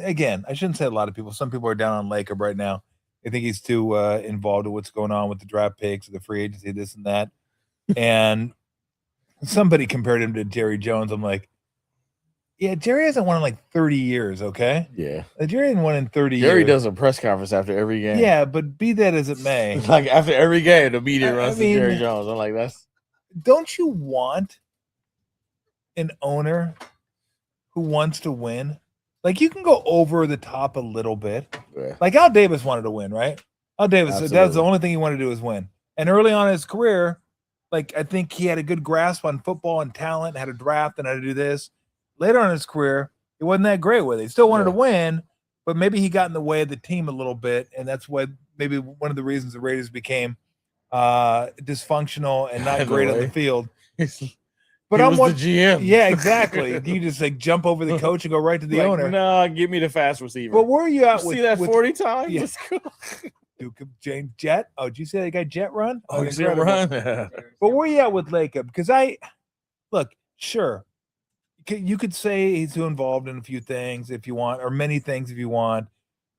Again, I shouldn't say a lot of people. Some people are down on Lacob right now. I think he's too involved with what's going on with the draft picks, the free agency, this and that. And somebody compared him to Jerry Jones. I'm like, yeah, Jerry hasn't won in like 30 years, okay? Yeah. Jerry hasn't won in 30 Jerry years. does a press conference after every game. Yeah, but be that as it may. Like after every game, the media runs to Jerry Jones. I'm like, don't you want an owner who wants to win? Like you can go over the top a little bit. Yeah. Like Al Davis wanted to win, right? Al Davis, Absolutely. that's the only thing he wanted to do is win. And early on in his career, like I think he had a good grasp on football and talent, had a draft and how to do this. Later on in his career, he wasn't that great with it. He still wanted to win, but maybe he got in the way of the team a little bit, and that's why maybe one of the reasons the Raiders became dysfunctional and not great on the field. But I'm the GM. Yeah, exactly. You just like jump over the coach and go right to the owner. No, give me the fast receiver. But where are you at? See that 40 times? Yeah. Duke of Jane Jet. Oh, did you say that guy Jet Run? Oh, Jet Run. But where are you at with Lacob? Because sure, you could say he's too involved in a few things if you want, or many things if you want.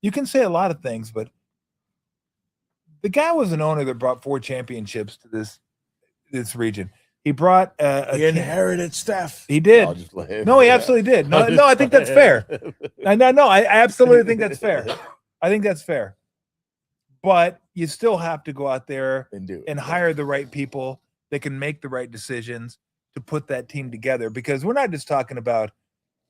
You can say a lot of things, but the guy was an owner that brought 4 championships to this region. He brought he inherited Steph. He did. No, he absolutely did. No, I think that's fair. No, I absolutely think that's fair. I think that's fair. But you still have to go out there and hire the right people that can make the right decisions to put that team together. Because we're not just talking about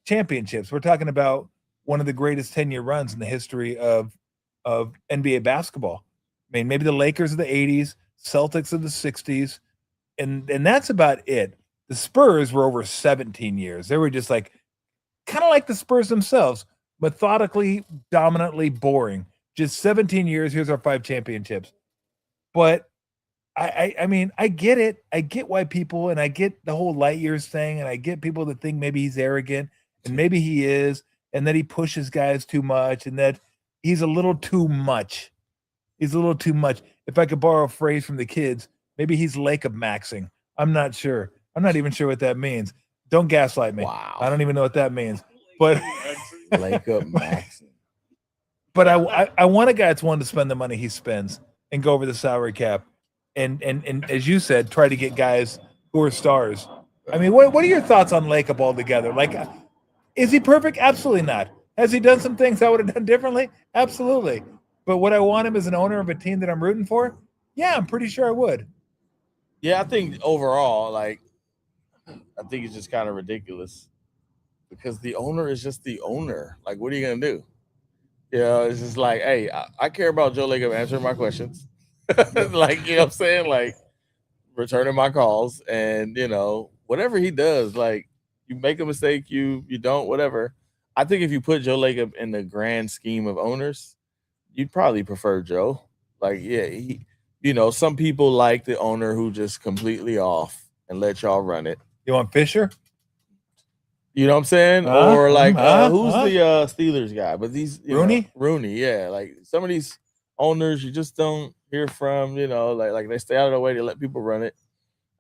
championships. We're talking about one of the greatest 10-year runs in the history of NBA basketball. I mean, maybe the Lakers of the 80s, Celtics of the 60s, and that's about it. The Spurs were over 17 years. They were just like kind of like the Spurs themselves, methodically, dominantly boring. Just 17 years. Here's our 5 championships. But I mean, I get it. I get why people, and I get the whole light years thing, and I get people that think maybe he's arrogant, and maybe he is, and that he pushes guys too much, and that he's a little too much. He's a little too much. If I could borrow a phrase from the kids, maybe he's Lacob maxing. I'm not sure. I'm not even sure what that means. Don't gaslight me. Wow. I don't even know what that means. But Lake up Max. but I want a guy that's willing to spend the money he spends and go over the salary cap, and as you said, try to get guys who are stars. I mean, what are your thoughts on Lacob altogether? Like, is he perfect? Absolutely not. Has he done some things I would have done differently? Absolutely. But would I want him as an owner of a team that I'm rooting for? Yeah, I'm pretty sure I would. Yeah, I think overall, like, I think it's just kind of ridiculous because the owner is just the owner. Like, what are you gonna do? You know, it's just like, hey, I care about Joe Lacob answering my questions. Like, you know what I'm saying? Like, returning my calls, and you know, whatever he does, like, you make a mistake, you don't, whatever. I think if you put Joe Lacob in the grand scheme of owners, you'd probably prefer Joe. Like, yeah, he, you know, some people like the owner who just completely off and let y'all run it. You want Fisher? You know what I'm saying? Or like, who's the Steelers guy? But these Rooney? Rooney, yeah. Like some of these owners you just don't hear from, you know, like they stay out of the way, to let people run it.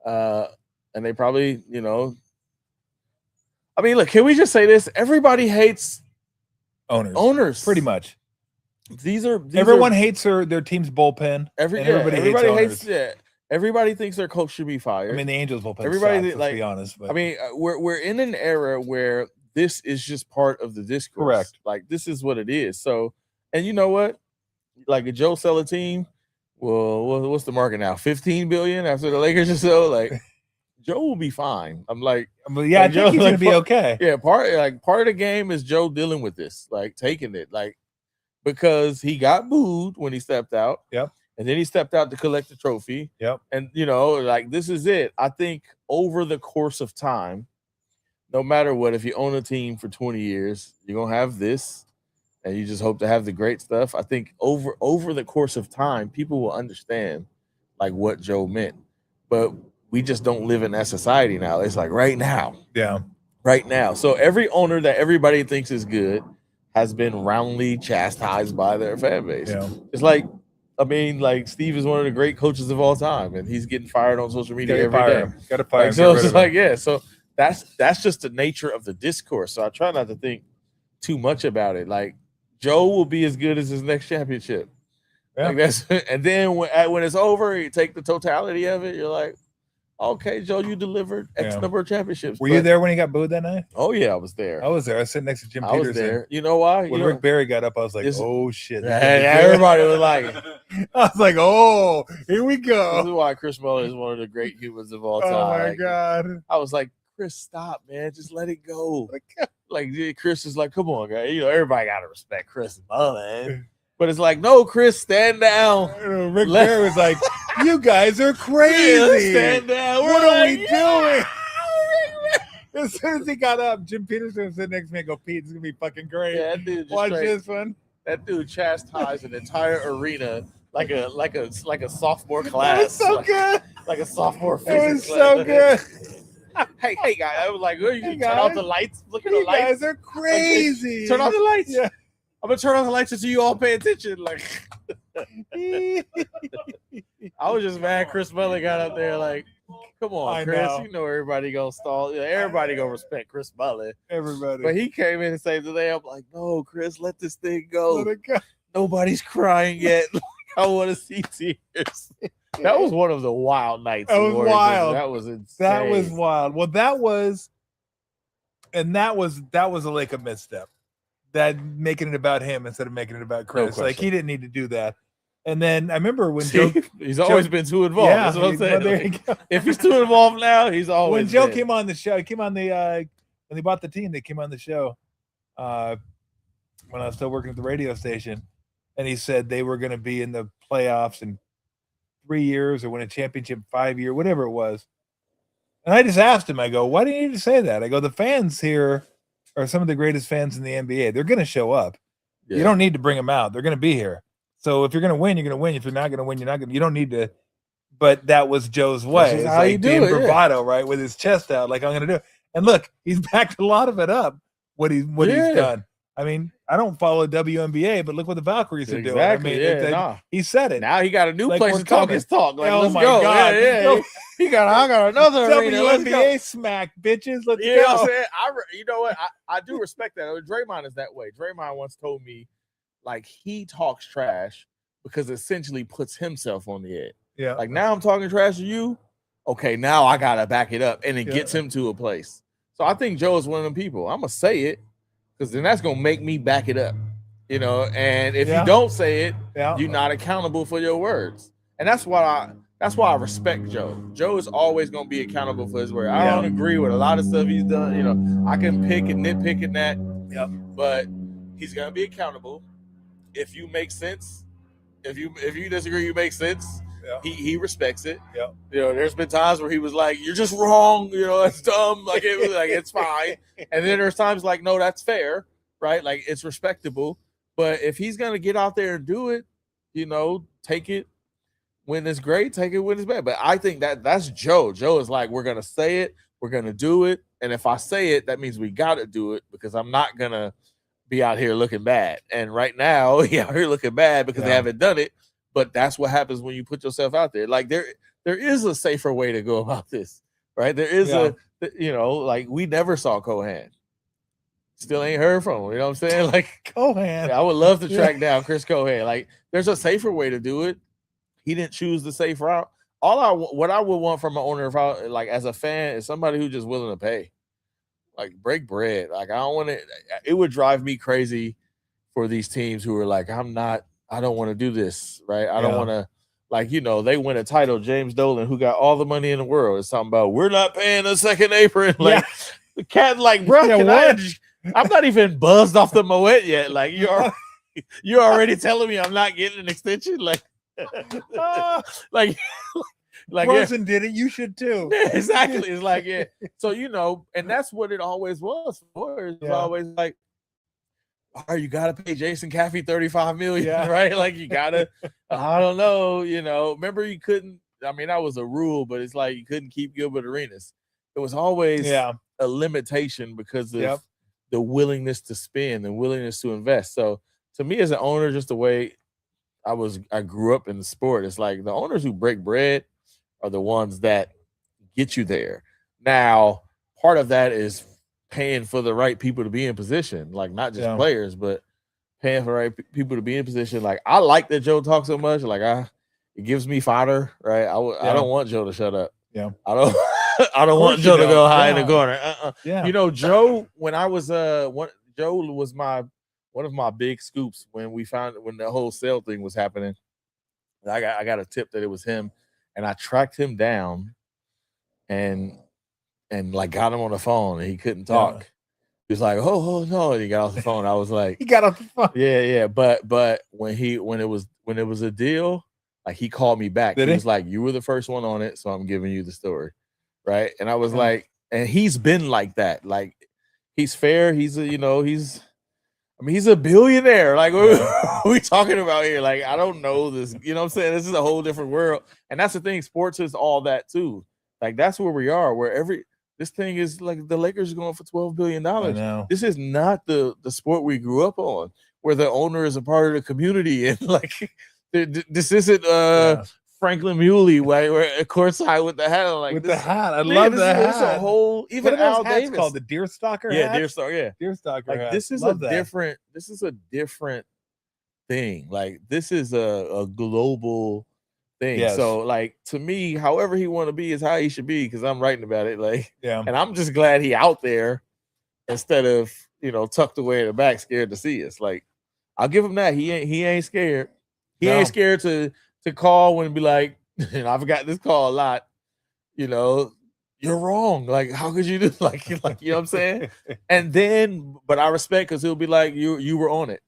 And they probably, you know, I mean, look, can we just say this? Everybody hates owners. Pretty much. Everyone hates their team's bullpen. Everybody hates. Yeah, everybody thinks their coach should be fired. I mean, the Angels bullpen. Everybody, sucks, let's be honest. But I mean, we're in an era where this is just part of the discourse. Correct. Like, this is what it is. So, and you know what? Like, if Joe sell a team, well, what's the market now? 15 billion after the Lakers or so. Like, Joe will be fine. I'm like, yeah, I think he's gonna be okay. Yeah, part of the game is Joe dealing with this, like taking it, like, because he got booed when he stepped out. Yep. And then he stepped out to collect the trophy. Yep. And, you know, like, this is it. I think over the course of time, no matter what, if you own a team for 20 years, you're going to have this, and you just hope to have the great stuff. I think over the course of time, people will understand, like, what Joe meant. But we just don't live in that society now. It's like right now. Yeah. Right now. So every owner that everybody thinks is good has been roundly chastised by their fan base. Yeah. It's like, I mean, like, Steve is one of the great coaches of all time, and he's getting fired on social media every day. Got to fire him. So it's like, yeah. So that's just the nature of the discourse. So I try not to think too much about it. Like, Joe will be as good as his next championship. Yeah. Like, that's, and then when it's over, you take the totality of it. You're like, okay, Joe, you delivered X number of championships. Were you there when he got booed that night? Oh yeah, I was there. I was there. I was sitting next to Jim Peterson. I was there. You know why? When Rick Barry got up, I was like, oh shit. Everybody was like, I was like, oh, here we go. This is why Chris Muller is one of the great humans of all time. Oh my God. I was like, Chris, stop, man. Just let it go. Like, Chris is like, come on, guy. You know, everybody got to respect Chris Muller, man. But it's like, no, Chris, stand down. Rick Barry was like, you guys are crazy. Stand down. What are we doing? As soon as he got up, Jim Peterson said next to me, go, Pete, it's going to be fucking great. Yeah, that dude watch this one. That dude chastised an entire arena like a sophomore class. It was so good. Like a sophomore physics class. It was so good. Hey, guys. I was like, you can turn off the lights. Look at the lights. You guys are crazy. Turn off the lights. Yeah. I'm gonna turn on the lights until you all pay attention. Like, I was just mad Chris Muller got up there like, come on, Chris. You know everybody gonna stall. Everybody gonna respect Chris Muller. Everybody. But he came in and saved the day. I'm like, no, Chris, let this thing go. Let it go. Nobody's crying yet. I want to see tears. That was one of the wild nights. That was wild. That was insane. That was wild. Well, that was a Lacob misstep. That making it about him instead of making it about Chris. Like, he didn't need to do that. And then I remember when Joe, he's always been too involved. Yeah, that's what I'm saying. Well, there you go. If he's too involved now, he's always. When Joe came on the show, he came on the when they bought the team. They came on the show when I was still working at the radio station, and he said they were going to be in the playoffs in 3 years or win a championship 5 year, whatever it was. And I just asked him, I go, why do you need to say that? I go, the fans here are some of the greatest fans in the NBA. They're going to show up. Yeah. You don't need to bring them out. They're going to be here. So if you're going to win, you're going to win. If you're not going to win, you're not going to. You don't need to. But that was Joe's way. It's how you do it, bravado, right? With his chest out, like, I'm going to do it. And look, he's backed a lot of it up. What he's done. I mean, I don't follow WNBA, but look what the Valkyries are doing. Exactly. I mean, Yeah, he said it. Now he got a new Like, place we're to talk coming. his talk. Like, Oh let's my go. God. Yeah. I got another arena. Let's go. WNBA smack, bitches. Let's You know what I'm go. saying? You know what? I do respect that. Draymond is that way. Draymond once told me, like, he talks trash because essentially puts himself on the edge. Yeah. Like, now I'm talking trash to you. Okay, now I gotta back it up, and it gets him to a place. So I think Joe is one of them people. I'm gonna say it because then that's gonna make me back it up. You know, and if you don't say it, you're not accountable for your words. And that's why I respect Joe. Joe is always gonna be accountable for his word. I don't agree with a lot of stuff he's done. You know, I can pick and nitpick in that. Yep. But he's gonna be accountable. If you make sense, if you disagree, you make sense. Yeah. He respects it. Yeah. You know, there's been times where he was like, "You're just wrong." You know, it's dumb. Like it was like it's fine. And then there's times like, "No, that's fair." Right? Like it's respectable. But if he's gonna get out there and do it, you know, take it when it's great, take it when it's bad. But I think that's Joe. Joe is like, we're gonna say it, we're gonna do it, and if I say it, that means we gotta do it because I'm not gonna be out here looking bad. And right now, he out here looking bad because they haven't done it. But that's what happens when you put yourself out there. Like there is a safer way to go about this, right? There is like we never saw Cohan. Still ain't heard from him. You know what I'm saying? Like Cohan. I would love to track down Chris Cohan. Like there's a safer way to do it. He didn't choose the safe route. What I would want from an owner, if I like as a fan, is somebody who's just willing to pay. Like break bread. Like I don't want to. It would drive me crazy for these teams who are like, I don't want to do this. Right? I don't want to. Like they win a title. James Dolan, who got all the money in the world, is talking about we're not paying a second apron. Like the cat, like bro, I'm not even buzzed off the Moet yet. Like you're already telling me I'm not getting an extension. Like, like Rosen did it. You should too. Yeah, exactly. It's like So and that's what it always was for. It's always like, you gotta pay Jason Caffey $35 million, right? Like you gotta. I don't know. Remember you couldn't. I mean, that was a rule, but it's like you couldn't keep Gilbert Arenas. It was always a limitation because of the willingness to spend and willingness to invest. So to me as an owner, just the way I grew up in the sport, it's like the owners who break bread are the ones that get you there. Now, part of that is paying for the right people to be in position, like not just players, but paying for the right people to be in position. Like I like that Joe talks so much. Like it gives me fodder, right? I don't want Joe to shut up. Yeah. I don't want Joe to go high in the corner. Yeah. Joe, when I was Joe was one of my big scoops when the whole sale thing was happening. I got a tip that it was him, and I tracked him down and like got him on the phone, and he couldn't talk. He was like, oh no, and he got off the phone. I was like, he got off the phone. Yeah. But when it was a deal, like he called me back. He was like, you were the first one on it, so I'm giving you the story. Right. And I was like, and he's been like that. Like he's fair. He's a billionaire. Like what are we talking about here? Like, I don't know this. You know what I'm saying? This is a whole different world. And that's the thing. Sports is all that too. Like that's where we are, where this thing is like the Lakers are going for $12 billion. I know. This is not the sport we grew up on, where the owner is a part of the community. And like this isn't Franklin Muley, where courtside with the hat on, like with this, the hat. I love the hat. This is a whole even Al Davis called the Deerstalker. Yeah, Deerstalker. Yeah, Deerstalker. Like hat. this is love different. This is a different thing. Like this is a global thing. Yes. So like to me, however he want to be is how he should be, because I'm writing about it. Like and I'm just glad he out there instead of tucked away in the back, scared to see us. Like I'll give him that. He ain't scared. He ain't scared to call when and be like, and I've got this call a lot, you're wrong. Like, how could you do like you know what I'm saying? And then, but I respect, because he'll be like, you were on it.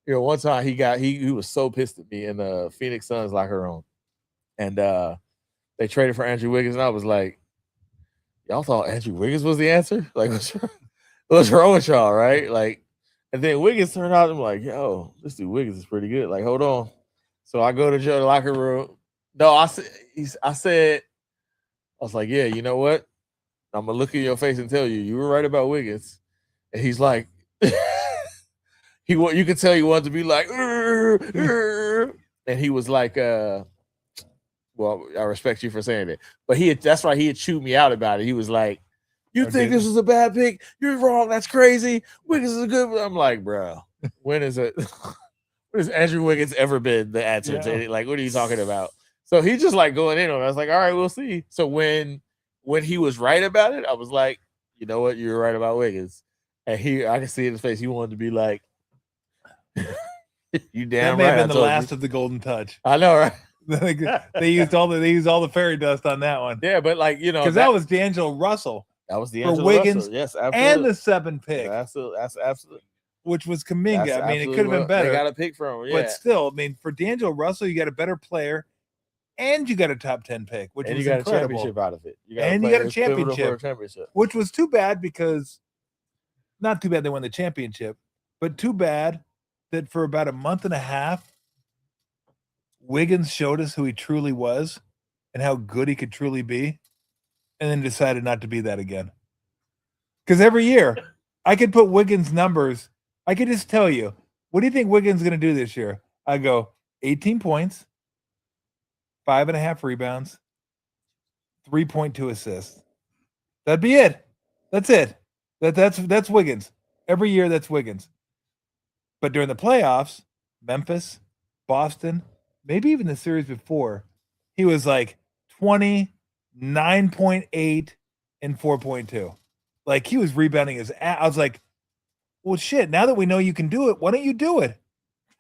One time he was so pissed at me in the Phoenix Suns locker room. And they traded for Andrew Wiggins, and I was like, y'all thought Andrew Wiggins was the answer? Like, what's wrong with y'all, right? Like, and then Wiggins turned out, I'm like, yo, this dude Wiggins is pretty good. Like, hold on. So I go to Joe's locker room. No, I was like, yeah, you know what? I'm gonna look in your face and tell you were right about Wiggins. And he's like, You could tell he wanted to be like, and he was like, well, I respect you for saying it, but that's why he had chewed me out about it. He was like, you think this is a bad pick? You're wrong. That's crazy. Wiggins is a good. I'm like, bro, when has Andrew Wiggins ever been the answer to it? Like, what are you talking about? So he just like going in on it. I was like, all right, we'll see. So when he was right about it, I was like, you know what? You're right about Wiggins. And I can see in his face, he wanted to be like, you damn right. That may have been the last of the golden touch. I know, right? they used all the fairy dust on that one. Yeah, but like, because that was D'Angelo Russell. That was D'Angelo for Wiggins, Russell. Yes, absolutely. And the 7 pick. That's absolutely. Which was Kuminga. I mean, it could have been better. They got a pick from him, but still, I mean, for D'Angelo Russell, you got a better player, and you got a top 10 pick, which was incredible. A championship out of it. You got a championship, which was too bad because, not too bad they won the championship, but too bad that for about a month and a half, Wiggins showed us who he truly was and how good he could truly be, and then decided not to be that again. Because every year, I could put Wiggins' numbers. I could just tell you, what do you think Wiggins is going to do this year? I go 18 points, 5.5 rebounds, 3.2 assists. That'd be it. That's it. That's Wiggins. Every year, that's Wiggins. But during the playoffs, Memphis, Boston, maybe even the series before, he was like 20, 9.8, and 4.2. Like, he was rebounding his ass. I was like, well, shit, now that we know you can do it, why don't you do it?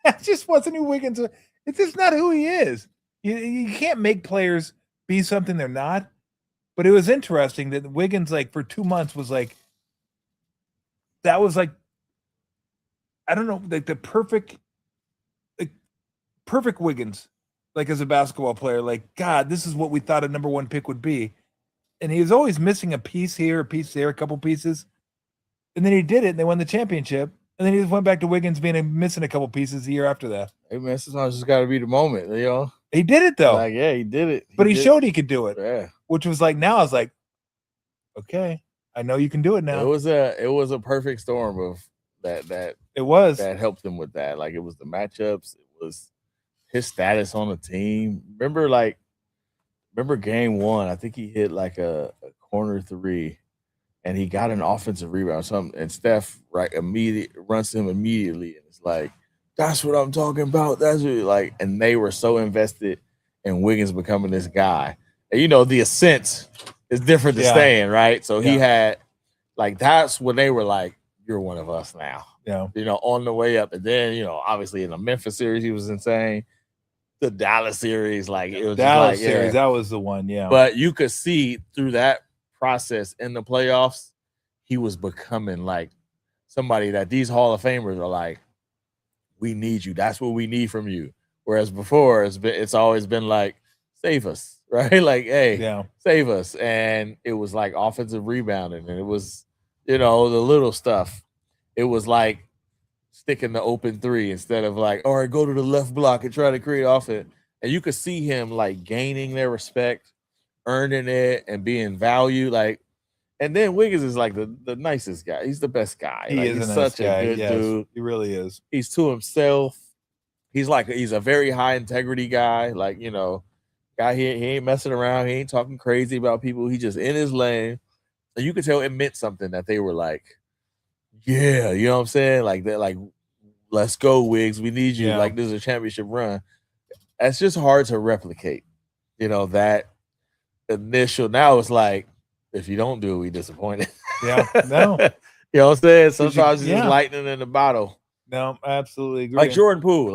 That just wasn't who Wiggins was. It's just not who he is. You can't make players be something they're not. But it was interesting that Wiggins, like, for 2 months was like, that was like, I don't know, like the perfect Wiggins, like as a basketball player. Like, God, this is what we thought a number 1 pick would be. And he was always missing a piece here, a piece there, a couple pieces. And then he did it, and they won the championship. And then he just went back to Wiggins missing a couple pieces the year after that. Hey, man, sometimes it's got to be the moment, you know? He did it, though. Like, yeah, he did it. But he showed he could do it. Yeah. Which was like, now I was like, okay, I know you can do it now. It was a perfect storm of that. It was. That helped him with that. Like, it was the matchups. It was his status on the team. Remember game 1, I think he hit like a corner 3. And he got an offensive rebound or something, and Steph runs to him immediately, and it's like, that's what I'm talking about. That's what, like, and they were so invested in Wiggins becoming this guy. And you know, the ascent is different than staying, right? So he had, like, that's when they were like, you're one of us now. Yeah. You know, on the way up. And then, you know, obviously in the Memphis series, he was insane. The Dallas series, like, it was Dallas series, that was the one, yeah. But you could see through that process in the playoffs, he was becoming like somebody that these Hall of Famers are like, we need you. That's what we need from you. Whereas before, it's always been like, save us, right? Like, hey, save us. And it was like offensive rebounding, and it was, you know, the little stuff. It was like sticking the open 3 instead of like, all right, go to the left block and try to create offense. And you could see him like gaining their respect, earning it, and being valued. Like, and then Wiggins is like the nicest guy. He's the best guy. He's such a good dude. He really is. He's to himself. He's a very high integrity guy. Like, you know, guy, he ain't messing around. He ain't talking crazy about people. He just in his lane. And you could tell it meant something that they were like, yeah, you know what I'm saying? Like, they're like, let's go, Wiggs. We need you. Like, this is a championship run. That's just hard to replicate. You know, that initial, now it's like, if you don't do it, we disappointed. Yeah, no. You know what I'm saying? Sometimes it's just lightning in the bottle. No, I absolutely agree. Like Jordan Poole,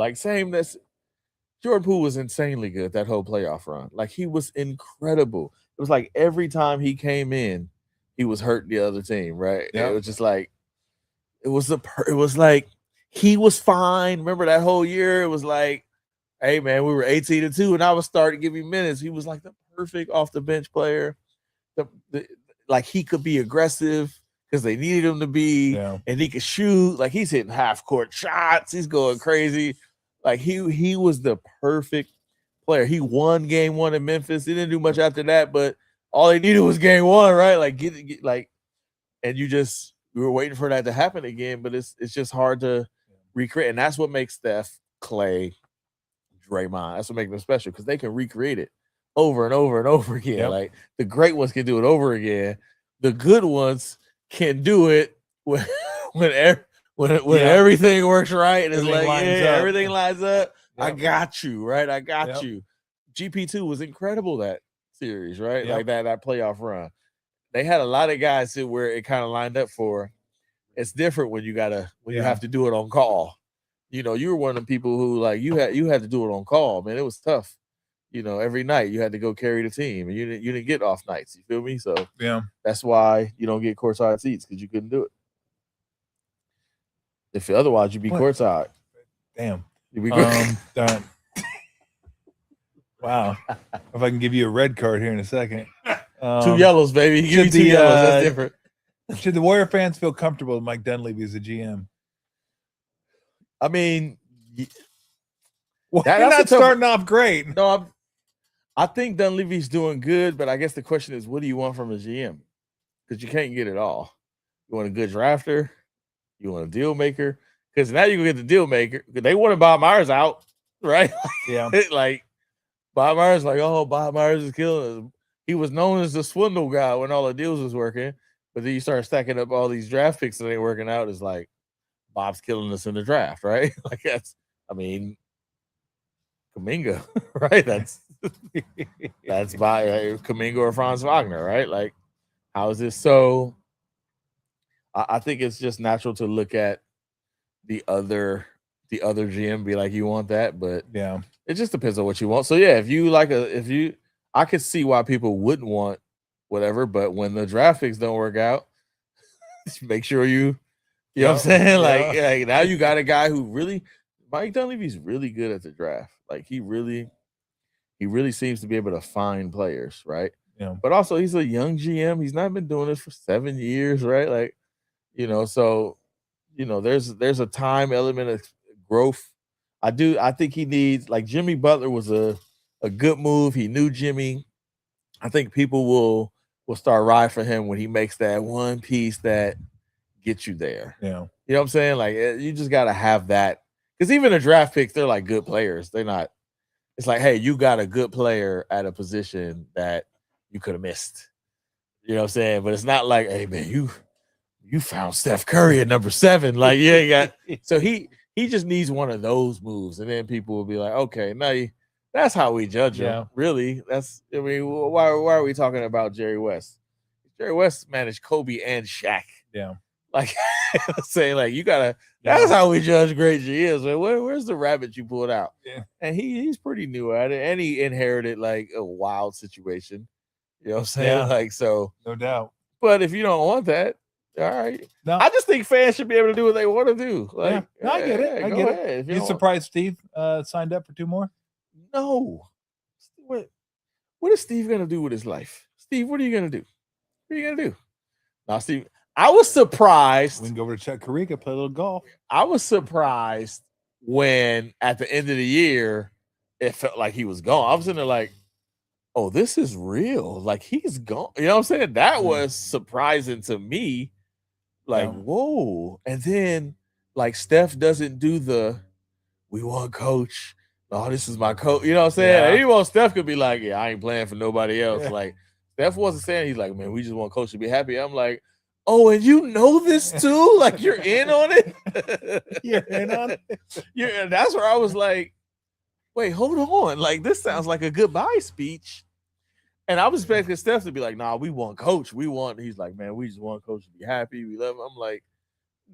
Jordan Poole was insanely good that whole playoff run. Like, he was incredible. It was like every time he came in, he was hurting the other team, right? Yeah. It was just like, it was like he was fine. Remember that whole year? It was like, hey man, we were 18-2, and I was starting to give him minutes. He was like the perfect off the bench player. Like, he could be aggressive because they needed him to be, and he could shoot. Like, he's hitting half court shots. He's going crazy. Like, he was the perfect player. He won game 1 in Memphis. He didn't do much after that, but all they needed was game 1, right? Like, and we were waiting for that to happen again, but it's just hard to recreate, and that's what makes Steph, Clay, Draymond. That's what makes them special because they can recreate it over and over and over again. Yep. Like the great ones can do it over again. The good ones can do it when everything works right and it's Everything like lines up. everything lines up. I Yep. got you, right? I got Yep. you. GP2 was incredible that series, right? Yep. Like that playoff run. They had a lot of guys where it kind of lined up for. It's different when you have to do it on call. You know, you were one of the people who like you had to do it on call, man. It was tough. You know, every night you had to go carry the team, and you didn't get off nights. You feel me? So Yeah. that's why you don't get courtside seats because you couldn't do it. If otherwise you'd be What? courtside. Damn. You'd be Darn. Wow. If I can give you a red card here in a second. 2 yellows, baby. Give me should 2 the, yellows. That's different. Should the Warrior fans feel comfortable with Mike Dunleavy as a GM? I mean, Well, that's you're a not tough- starting off great. no, I think Dunleavy's doing good, but I guess the question is, what do you want from a GM? Because you can't get it all. You want a good drafter, you want a deal maker, because now you can get the deal maker. They wanted Bob Myers out, right? Yeah. Like Bob Myers, like, oh, Bob Myers is killing us. He was known as the swindle guy when all the deals was working, but then you start stacking up all these draft picks that ain't working out. It's like Bob's killing us in the draft, right? Like Kuminga, right? That's by Kuminga or Franz Wagner, right? Like, how is this? So I think it's just natural to look at the other GM, be like, you want that, but Yeah. it just depends on what you want. So yeah, I could see why people wouldn't want whatever, but when the draft picks don't work out, make sure you know what I'm saying? Like now you got a guy who really, Mike Dunleavy's really good at the draft. Like he really seems to be able to find players, right? Yeah. But also he's a young GM. He's not been doing this for 7 years, right? Like, so there's a time element of growth. I think he needs, like, Jimmy Butler was a good move. He knew Jimmy. I think people will start riding for him when he makes that one piece that gets you there. Yeah. You know what I'm saying? Like, you just got to have that. Because even the draft picks, they're like good players. They're not. It's like, hey, you got a good player at a position that you could have missed. You know what I'm saying? But it's not like, hey, man, you found Steph Curry at number 7. Like, you ain't got. So he just needs one of those moves, and then people will be like, okay, now that's how we judge him. Yeah. Really, why are we talking about Jerry West? Jerry West managed Kobe and Shaq. Yeah. Like, saying, like, you gotta. That's how we judge great GMs. Man. Where's the rabbit you pulled out? Yeah. And he's pretty new at it, and he inherited like a wild situation. You know what I'm saying? Yeah. Like, so No doubt. But if you don't want that, all right. No. I just think fans should be able to do what they want to do. Like, No, I get it. I go get ahead. it. If You don't- surprised Steve signed up for 2 more? No. What is Steve gonna do with his life? Steve, what are you gonna do? What are you gonna do? Now, Steve, I was surprised. We can go over to Chuck Carica, play a little golf. I was surprised when at the end of the year it felt like he was gone. I was in there like, oh, this is real. Like, he's gone. You know what I'm saying? That was surprising to me. Like, whoa. And then, like, Steph doesn't do the, we want coach. Oh, this is my coach. You know what I'm saying? Yeah. Anyone, Steph could be like, yeah, I ain't playing for nobody else. Yeah. Like, Steph wasn't saying, he's like, man, we just want coach to be happy. I'm like, oh, and you know this too? Like, you're in on it? You're in on it? And that's where I was like, wait, hold on. Like, this sounds like a goodbye speech. And I was expecting Steph to be like, nah, we want coach. He's like, man, we just want coach to be happy. We love him. I'm like,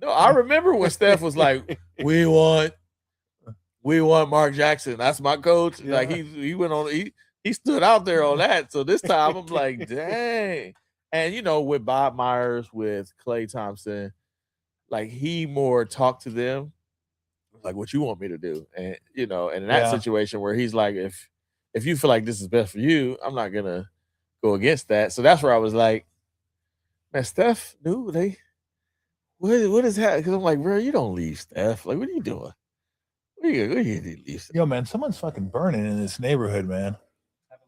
no, I remember when Steph was like, we want Mark Jackson. That's my coach. Yeah. Like, he went on, he stood out there on that. So this time I'm like, dang. And, with Bob Myers, with Klay Thompson, like, he more talked to them, like, what you want me to do. And, and in that situation where he's like, if you feel like this is best for you, I'm not going to go against that. So that's where I was like, man, Steph, dude, what is happening? Because I'm like, bro, you don't leave Steph. Like, what are you doing? What are you leave Steph? Yo, man, someone's fucking burning in this neighborhood, man.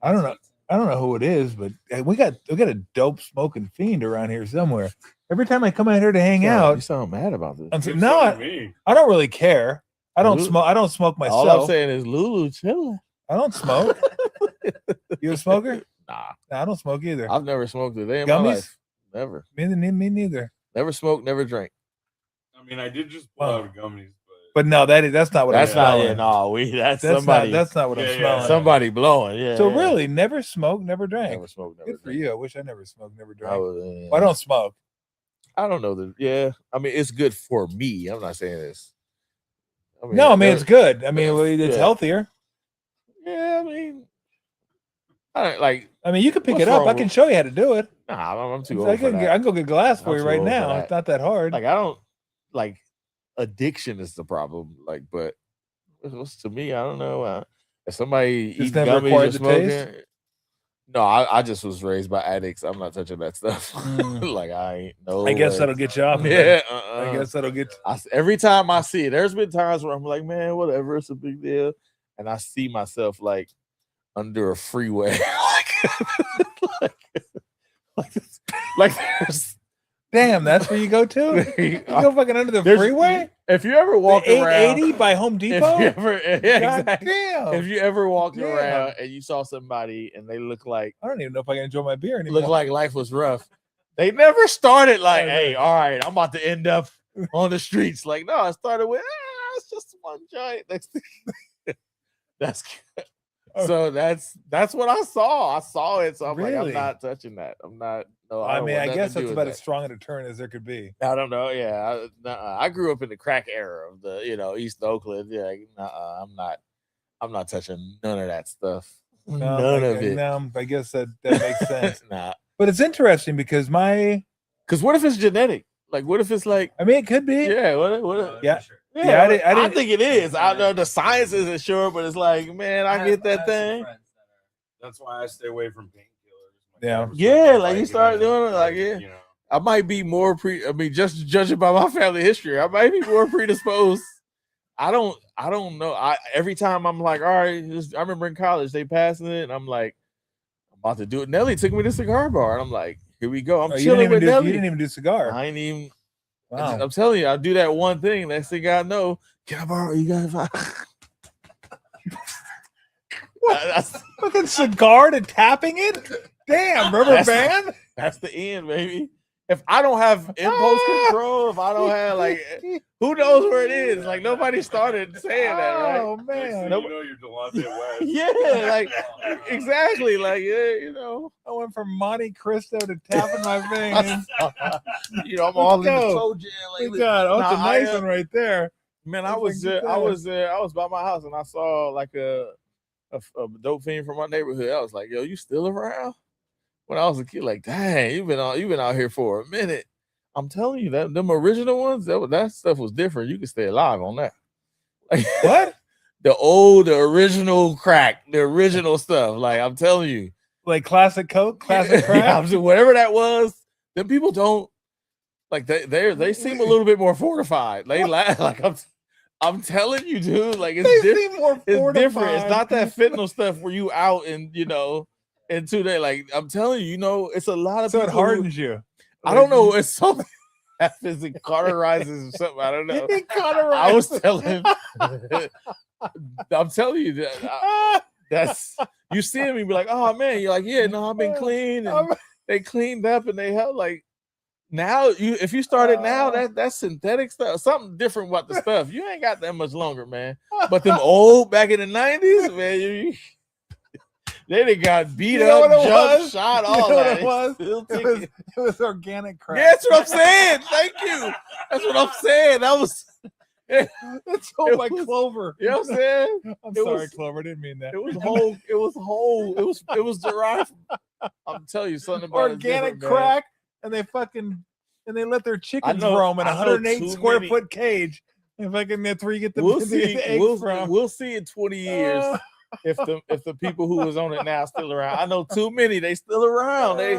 I don't know. I don't know who it is, but we got a dope smoking fiend around here somewhere. Every time I come out here to hang out, You sound mad about this. no, I don't really care. I don't smoke. I don't smoke myself. All I'm saying is Lulu chilling. I don't smoke. You a smoker? Nah, I don't smoke either. I've never smoked a day in my life. Never. Me neither. Never smoked, never drank. I mean, I did just pull out gummies, but no, that's not what that's I'm not. smelling. Yeah, no, that's somebody. That's not what I'm smelling. Somebody blowing. Yeah. So really, never smoked, never drank. Never smoked, never Good for drank. you. I wish I never smoked, never drank. Well, I don't smoke. I don't know. Yeah. I mean, it's good for me. I'm not saying this. It's good. I mean, it's healthier. Yeah, I mean, I mean, you can pick it up. I can show you how to do it. Nah, I'm too old I can go get glass for you right now. It's not that hard. Like, I don't like addiction is the problem. Like, but what's to me? I don't know. If somebody eats gummies or smoking, no, I just was raised by addicts. I'm not touching that stuff. Like, I ain't no. I guess that'll get you off. Yeah, I guess that'll get. Every time I see it, there's been times where I'm like, man, whatever, it's a big deal, and I see myself like under a freeway, like there's. Damn, that's where you go to? You go fucking under the freeway? If you ever walk around 880 by Home Depot? Exactly. Damn. If you ever walked around and you saw somebody and they look like I don't even know if I can enjoy my beer anymore. Look like life was rough. They never started like, hey, all right, I'm about to end up on the streets. Like, no, I started with it's just one giant. That's so that's what I saw. I saw it. So I'm like, I'm not touching that. I'm not. No, I mean, I guess that's about as strong a deterrent as there could be. I don't know. Yeah, I grew up in the crack era of the East Oakland. Yeah, I'm not touching none of that stuff. None of it. No, I guess that makes sense. Nah. But it's interesting because what if it's genetic? Like, what if it's like? I mean, it could be. Yeah. What? Yeah. Sure. Yeah, I think it is. I know the science isn't sure, but it's like, man, I get that thing. That's why I stay away from painkillers. Yeah, like you start doing it, like I might be more just judging by my family history, I might be more predisposed. I don't know. Every time I'm like, all right, I remember in college they passing it, and I'm like, I'm about to do it. Nelly took me to cigar bar, and I'm like, here we go. I'm chilling with Nelly. You didn't even do cigar. I ain't even. Wow. I'm telling you, I do that one thing. Next thing I know, can I borrow you guys? That's fucking cigar to tapping it. Damn, rubber band. That's the end, baby. If I don't have impulse control, if I don't have who knows where it is? Like nobody started saying that, right? Oh man, you're Delonte West. Yeah, like exactly, like I went from Monte Cristo to tapping my fingers. I'm all in the toe jam lately. Oh, it's a nice one right there. Man, I was by my house and I saw like a dope fiend from my neighborhood. I was like, yo, you still around? When I was a kid, like, dang, you've been out here for a minute. I'm telling you that them original ones, that stuff was different. You could stay alive on that. Like, what? The original crack, the original stuff. Like I'm telling you, like classic Coke, classic crack, whatever that was. Then people don't like they seem a little bit more fortified. They like I'm telling you, dude. Like it's different. It's different. It's not that fentanyl stuff where you out and in 2 days. Like I'm telling you, it's a lot of. So it hardens you. I don't know. It's something happens. It cauterizes or something. I don't know. I was telling. I'm telling you that that's you see me be like, oh man, you're like, yeah, no, I've been clean. And they cleaned up and they held like. Now if you started now, that's synthetic stuff, something different about the stuff. You ain't got that much longer, man. But them old back in the 90s, man, they got beat up, jumped, shot, all that. It was organic crack. Yeah, that's what I'm saying. Thank you. That's what I'm saying. That was it's sold by Clover. You know what I'm saying? I'm sorry, Clover. I didn't mean that. It was whole. It was derived from, I'm telling you something about organic crack. And they let their chickens roam in a 108 square foot cage. And that's where you get the eggs from. We'll see in 20 years if the people who was on it now still around. I know too many. They still around. They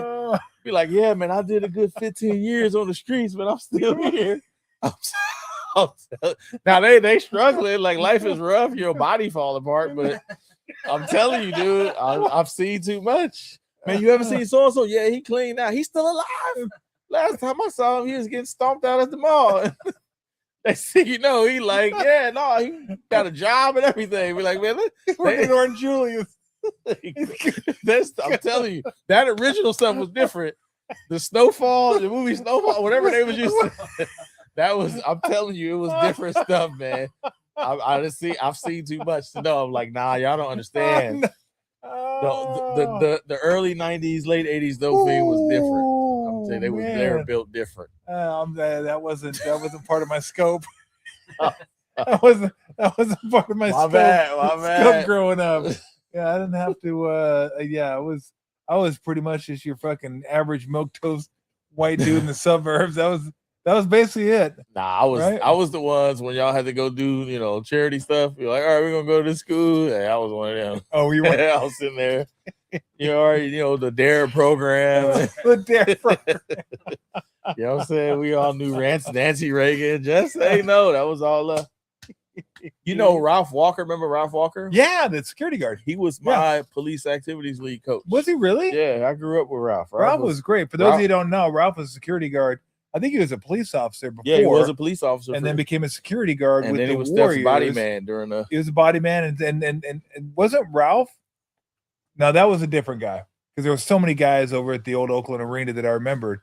be like, yeah, man, I did a good 15 years on the streets, but I'm still here. Now they struggling. Like life is rough. Your body fall apart, but I'm telling you, dude. I've seen too much. Man, you ever seen so-and-so? Yeah, he clean out. He's still alive. Last time I saw him, he was getting stomped out at the mall. They see, he like, yeah, no, he got a job and everything. We're like, man, He's working Orange Julius. I'm telling you, that original stuff was different. The Snowfall, the movie Snowfall, whatever they was used to. That was, I'm telling you, it was different stuff, man. I've seen too much to know. I'm like, nah, y'all don't understand. The early 90s, late 80s, though, thing was different. I'm saying they were built different. That wasn't part of my scope. that wasn't part of my scope. My bad. Growing up. Yeah, I didn't have to. I was pretty much just your fucking average milquetoast white dude in the suburbs. That was basically it. Nah, I was the ones when y'all had to go do, charity stuff. You're like, all right, we're gonna go to school. Hey, I was one of them. Oh, you were? I was sitting there. The DARE program. The DARE program. You know what I'm saying? We all knew Nancy Reagan. Just say no. That was all Ralph Walker. Remember Ralph Walker? Yeah, the security guard. He was my police activities lead coach. Was he really? Yeah, I grew up with Ralph. Ralph was great. For those of you who don't know, Ralph was a security guard. I think he was a police officer before. Yeah, he was a police officer. And then became a security guard and with then the he was Warriors. Steph's body man during the... He was a body man. And wasn't Ralph? No, that was a different guy. Because there were so many guys over at the old Oakland Arena that I remembered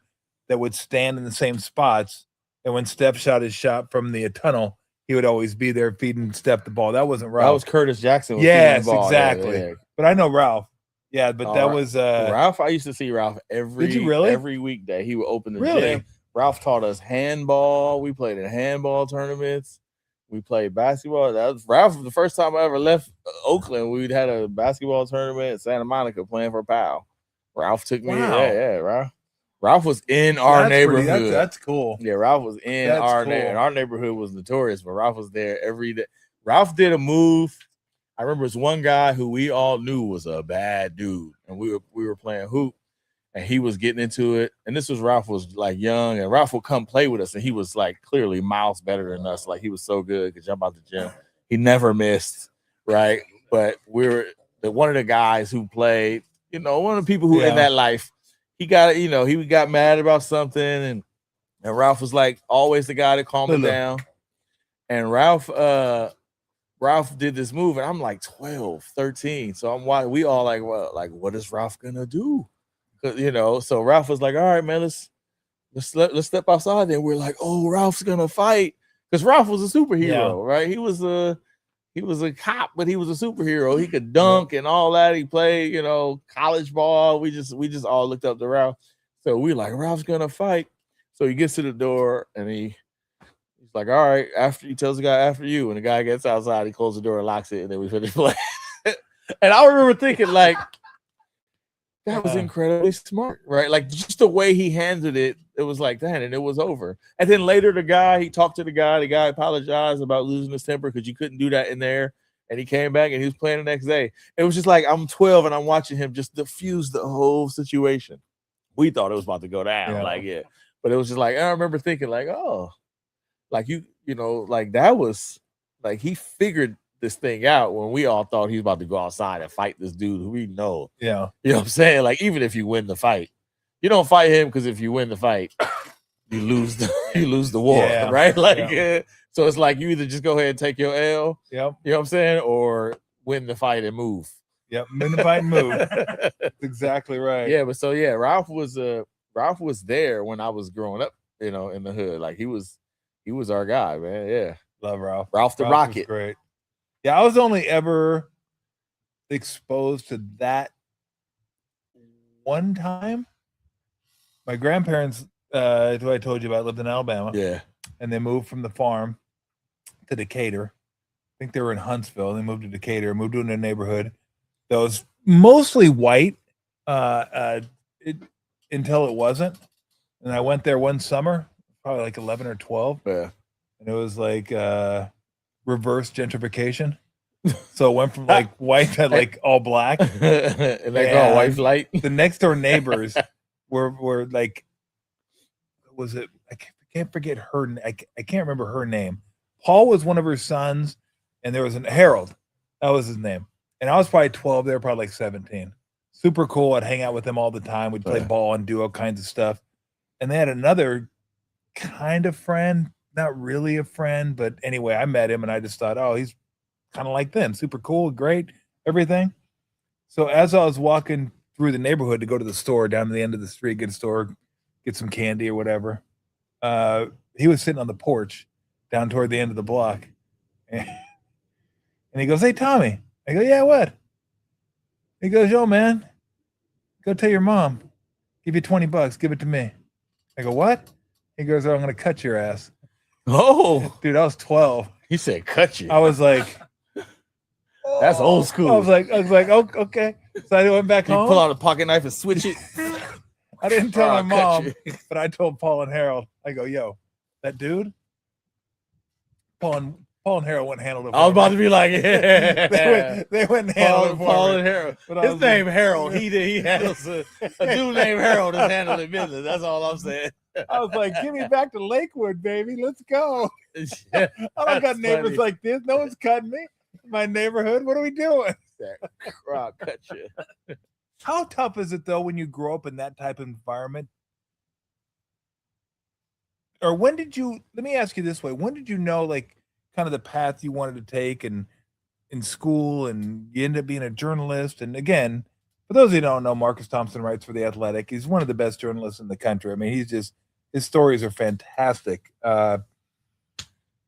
that would stand in the same spots. And when Steph shot his shot from the tunnel, he would always be there feeding Steph the ball. That wasn't Ralph. That was Curtis Jackson. Yes, exactly. Yeah. But I know Ralph. Yeah, but that was Ralph. I used to see Ralph every weekday. He would open the gym. Ralph taught us handball. We played in handball tournaments. We played basketball. That was Ralph. The first time I ever left Oakland, we'd had a basketball tournament in Santa Monica playing for Powell. Ralph took me. Wow. Yeah, Ralph was in our neighborhood. That's cool. Yeah, Ralph was in our neighborhood. Our neighborhood was notorious, but Ralph was there every day. Ralph did a move. I remember it was one guy who we all knew was a bad dude, and we were playing hoop, and he was getting into it. And this was Ralph was like young, and Ralph would come play with us, and he was like clearly miles better than us. Like he was so good, could jump out the gym. He never missed, right? But one of the guys who played, one of the people who in that life, he got mad about something, and Ralph was like always the guy to calm him down. And Ralph did this move, and I'm like 12, 13. So I'm watching. We all like, well, like, what is Ralph gonna do? So Ralph was like, all right, man, let's step outside. And we're like, oh, Ralph's gonna fight, because Ralph was a superhero, right? He was a cop, but he was a superhero. He could dunk and all that. He played, college ball. We just all looked up to Ralph. So we like, Ralph's gonna fight. So he gets to the door and he's like, all right, after he tells the guy after you, and the guy gets outside, he closes the door and locks it, and then we finish playing. And I remember thinking, like, that was incredibly smart, right? Like, just the way he handled it, it was like that, and it was over. And then later, he talked to the guy apologized about losing his temper because you couldn't do that in there. And he came back and he was playing the next day. It was just like, I'm 12 and I'm watching him just diffuse the whole situation. We thought it was about to go down, but it was just like, I remember thinking, like, oh, like like that was like he figured this thing out when we all thought he was about to go outside and fight this dude who we know. Yeah. You know what I'm saying? Like, even if you win the fight, you don't fight him, because if you win the fight, you lose the war, right? Like, so it's like you either just go ahead and take your L, you know what I'm saying, or win the fight and move. Yep, win the fight and move. That's exactly right. Yeah, but Ralph was there when I was growing up, in the hood. Like he was our guy, man. Yeah, love Ralph. Ralph the Rocket. Great. Yeah, I was only ever exposed to that one time. My grandparents, who I told you about, lived in Alabama. Yeah, and they moved from the farm to Decatur. I think they were in Huntsville. They moved to Decatur, moved to a neighborhood that was mostly white until it wasn't. And I went there one summer, probably like 11 or 12. Yeah. And it was like reverse gentrification. So it went from like white to like all black. And they call white flight. The next door neighbors were like, was it? I can't forget her. I can't remember her name. Paul was one of her sons, and there was Harold. That was his name. And I was probably 12. They were probably like 17. Super cool. I'd hang out with them all the time. We'd play ball and do all kinds of stuff. And they had another kind of friend, not really a friend, but anyway, I met him and I just thought, oh, he's kind of like them. Super cool, great, everything. So as I was walking through the neighborhood to go to the store down to the end of the street, get a store, get some candy or whatever, he was sitting on the porch down toward the end of the block. And he goes, hey, Tommy. I go, yeah, what? He goes, yo, man, go tell your mom. Give you $20. Give it to me. I go, what? He goes, oh, I'm going to cut your ass. Oh. Dude, I was 12. He said, cut you. I was like, that's old school. I was like, oh, okay. So I went back home. Pull out a pocket knife and switch it. I didn't tell my mom, but I told Paul and Harold. I go, yo, that dude, Paul and Harold wouldn't handle it. I was about to be like, yeah. they wouldn't handle it for Paul me. and Harold. But His name Harold. He handles a dude named Harold is handling business. That's all I'm saying. I was like, give me back to Lakewood, baby. Let's go. Yeah, I don't got neighbors like this. No one's cutting me in my neighborhood. What are we doing? I'll cut you. How tough is it though when you grow up in that type of environment? Or when did you? Let me ask you this way: when did you know, like, kind of the path you wanted to take, and in school, and you ended up being a journalist? And again, for those of you who don't know, Marcus Thompson writes for The Athletic. He's one of the best journalists in the country. I mean, his stories are fantastic.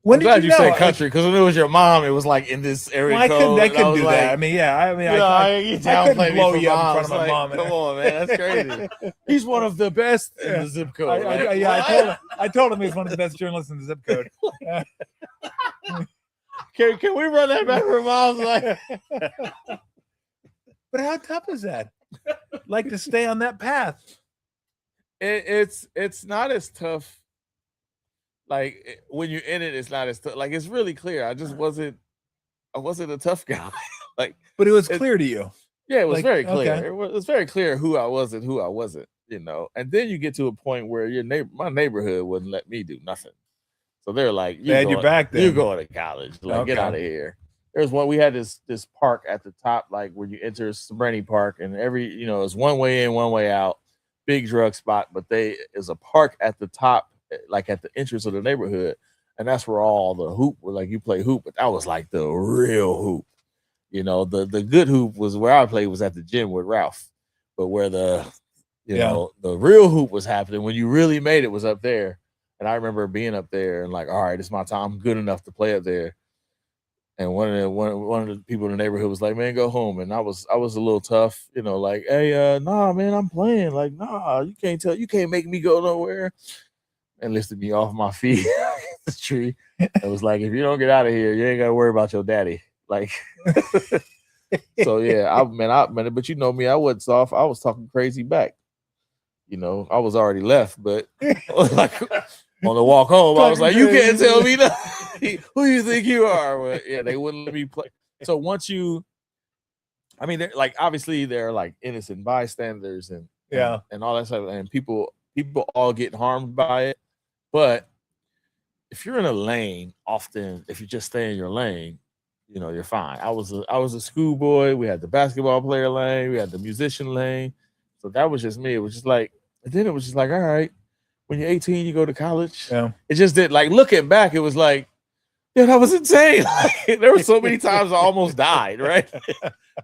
When I'm glad did you know? said country, because when it was your mom, it was like in this area code. I couldn't do that. I mean, yeah. I mean, I couldn't blow you up in front of my mom. Come on, man, that's crazy. He's one of the best in the zip code. I told him he's one of the best journalists in the zip code. Can we run that back for mom's? Like, but how tough is that? Like, to stay on that path? It's not as tough. Like, when you're in it, it's not as tough. Like, it's really clear. I wasn't a tough guy. Like, but it was clear to you. Yeah, it was very clear. Okay. It was very clear who I was and who I wasn't, you know. And then you get to a point where my neighborhood wouldn't let me do nothing. So they're like, you're back then. You're going to college. Like, get out of here. There's one, we had this park at the top, like where you enter Sobrani Park, and it's one way in, one way out, big drug spot, but is a park at the top, like at the entrance of the neighborhood, and that's where all the hoop were. Like, you play hoop, but that was like the real hoop. You know, the good hoop was where I played, was at the gym with Ralph, but where the real hoop was happening, when you really made it, was up there. And I remember being up there and like, all right, it's my time. I'm good enough to play up there. And one of the people in the neighborhood was like, man, go home. And I was a little tough, like, hey, nah, man, I'm playing. Like, nah, you can't make me go nowhere. And lifted me off my feet the tree. It was like, if you don't get out of here, you ain't gotta worry about your daddy. Like, so yeah, but you know me, I wasn't soft. I was talking crazy back. I was already left, but like on the walk home, I was like, you can't tell me nothing. Who you think you are? But yeah, they wouldn't let me play. So once they're like, obviously they're like innocent bystanders and all that stuff, and people all getting harmed by it. But if you're in a lane, often if you just stay in your lane, you're fine. I was a schoolboy. We had the basketball player lane, we had the musician lane. So that was just me. It was just like, and then it was just like, all right, when you're 18, you go to college. Yeah. It just did, like, looking back, it was like, yeah, that was insane. Like, there were so many times I almost died, right?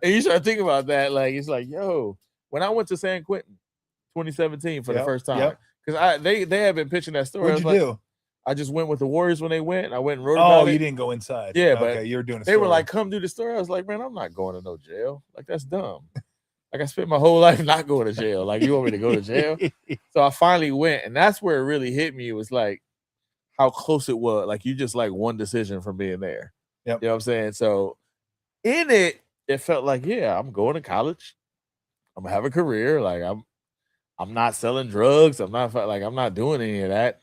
And you start thinking about that, like, it's like, yo, when I went to San Quentin 2017 for the first time, because they had been pitching that story. What'd you do? I just went with the Warriors when they went, and I went and wrote about it. Oh, you didn't go inside. Yeah, but you were doing a they story. were like, come do the story. I was like, man, I'm not going to no jail. Like, that's dumb. Like, I spent my whole life not going to jail. Like, you want me to go to jail? So I finally went, and that's where it really hit me. It was like how close it was. Like, you just like one decision from being there. Yep. You know what I'm saying? So in it felt like, yeah, I'm going to college. I'm gonna have a career. Like, I'm not selling drugs. I'm not doing any of that.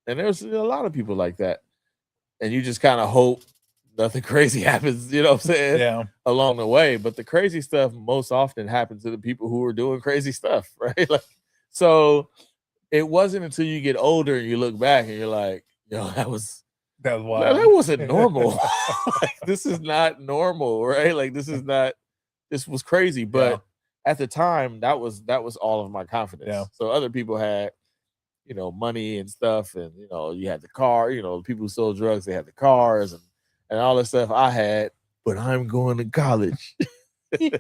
And there's a lot of people like that. And you just kind of hope nothing crazy happens, you know what I'm saying? Yeah. Along the way. But the crazy stuff most often happens to the people who are doing crazy stuff, right? Like, so it wasn't until you get older and you look back and you're like, yo, that was wild. That wasn't normal. Like, this is not normal, right? Like, this is not this was crazy. But at the time, that was all of my confidence. Yeah. So other people had, you know, money and stuff, and you know, you had the car. You know, people who sold drugs, they had the cars and all the stuff I had. But I'm going to college. You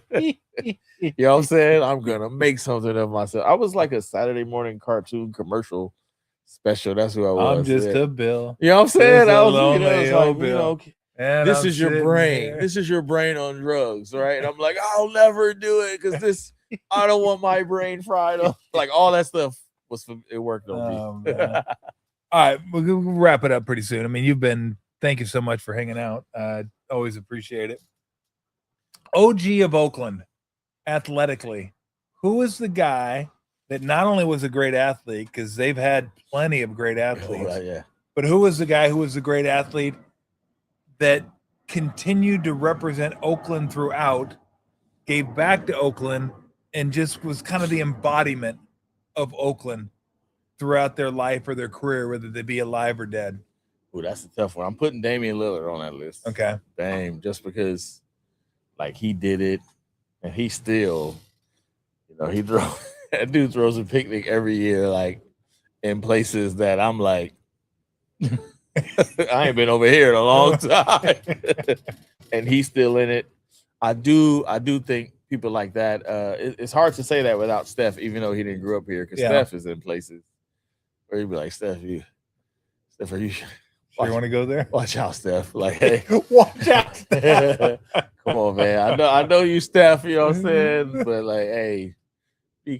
know what I'm saying? I'm gonna make something of myself. I was like a Saturday morning cartoon commercial special. That's who I was. I'm just a bill. You know what I'm saying? Just a I was, you know, lonely it's like, old you know, bill. And this I'm is your sitting brain. here. This is your brain on drugs, right? And I'm like, I'll never do it because this, I don't want my brain fried up. Like all that stuff it worked on me. Man. All right, we'll wrap it up pretty soon. I mean, thank you so much for hanging out. Always appreciate it. OG of Oakland, athletically, who is the guy that not only was a great athlete, because they've had plenty of great athletes, but who was the guy who was a great athlete that continued to represent Oakland throughout, gave back to Oakland, and just was kind of the embodiment of Oakland throughout their life or their career, whether they be alive or dead? Oh, that's a tough one. I'm putting Damian Lillard on that list. Okay. Dame, just because like he did it and he still, you know, that dude throws a picnic every year, like in places that I'm like, I ain't been over here in a long time. And he's still in it. I do think people like that, it's hard to say that without Steph, even though he didn't grow up here, because Steph is in places where you'd be like, Steph, are you sure you want to go there? Watch out, Steph. Like, hey, watch out. Come on, man. I know you, Steph, you know what I'm saying? But like, hey, be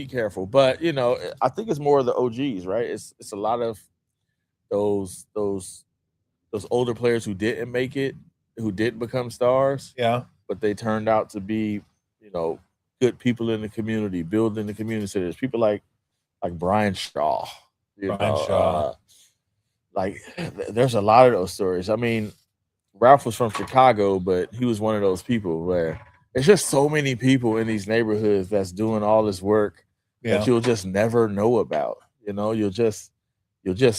careful. But you know, I think it's more of the OGs, right? It's a lot of those older players who didn't make it, who didn't become stars. Yeah. But they turned out to be, you know, good people in the community, building the community centers. People like Brian Shaw. Like there's a lot of those stories. I mean, Ralph was from Chicago, but he was one of those people where there's just so many people in these neighborhoods that's doing all this work that you'll just never know about. You know, you'll just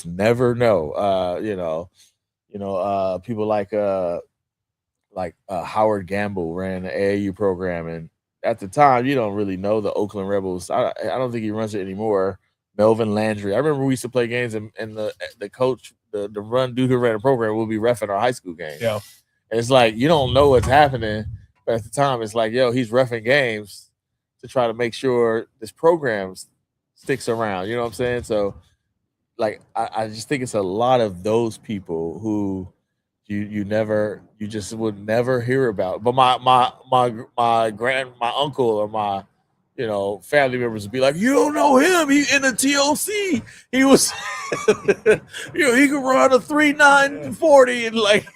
never know. People like Howard Gamble ran the AAU program, and at the time, you don't really know the Oakland Rebels. I don't think he runs it anymore. Melvin Landry. I remember we used to play games, and the coach, the run dude who ran the program, will be reffing our high school games. Yeah, and it's like you don't know what's happening, but at the time, it's like, yo, he's reffing games to try to make sure this program sticks around. You know what I'm saying? So, like, I just think it's a lot of those people who you just would never hear about. But my uncle or my family members would be like, you don't know him. He in the TOC. He was, he could run a 3.940 and like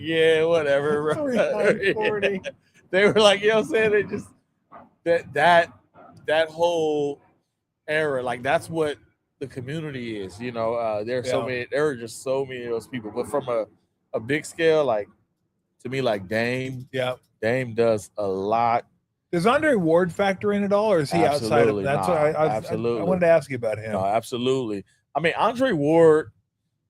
yeah, whatever. 3.940. They were like, you know what I'm saying? They just that whole era, like that's what the community is. There are just so many of those people. But from a big scale, like to me, like Dame does a lot. Does Andre Ward factor in at all, or is he outside of that's what I wanted to ask you about him. No, absolutely. I mean, Andre Ward,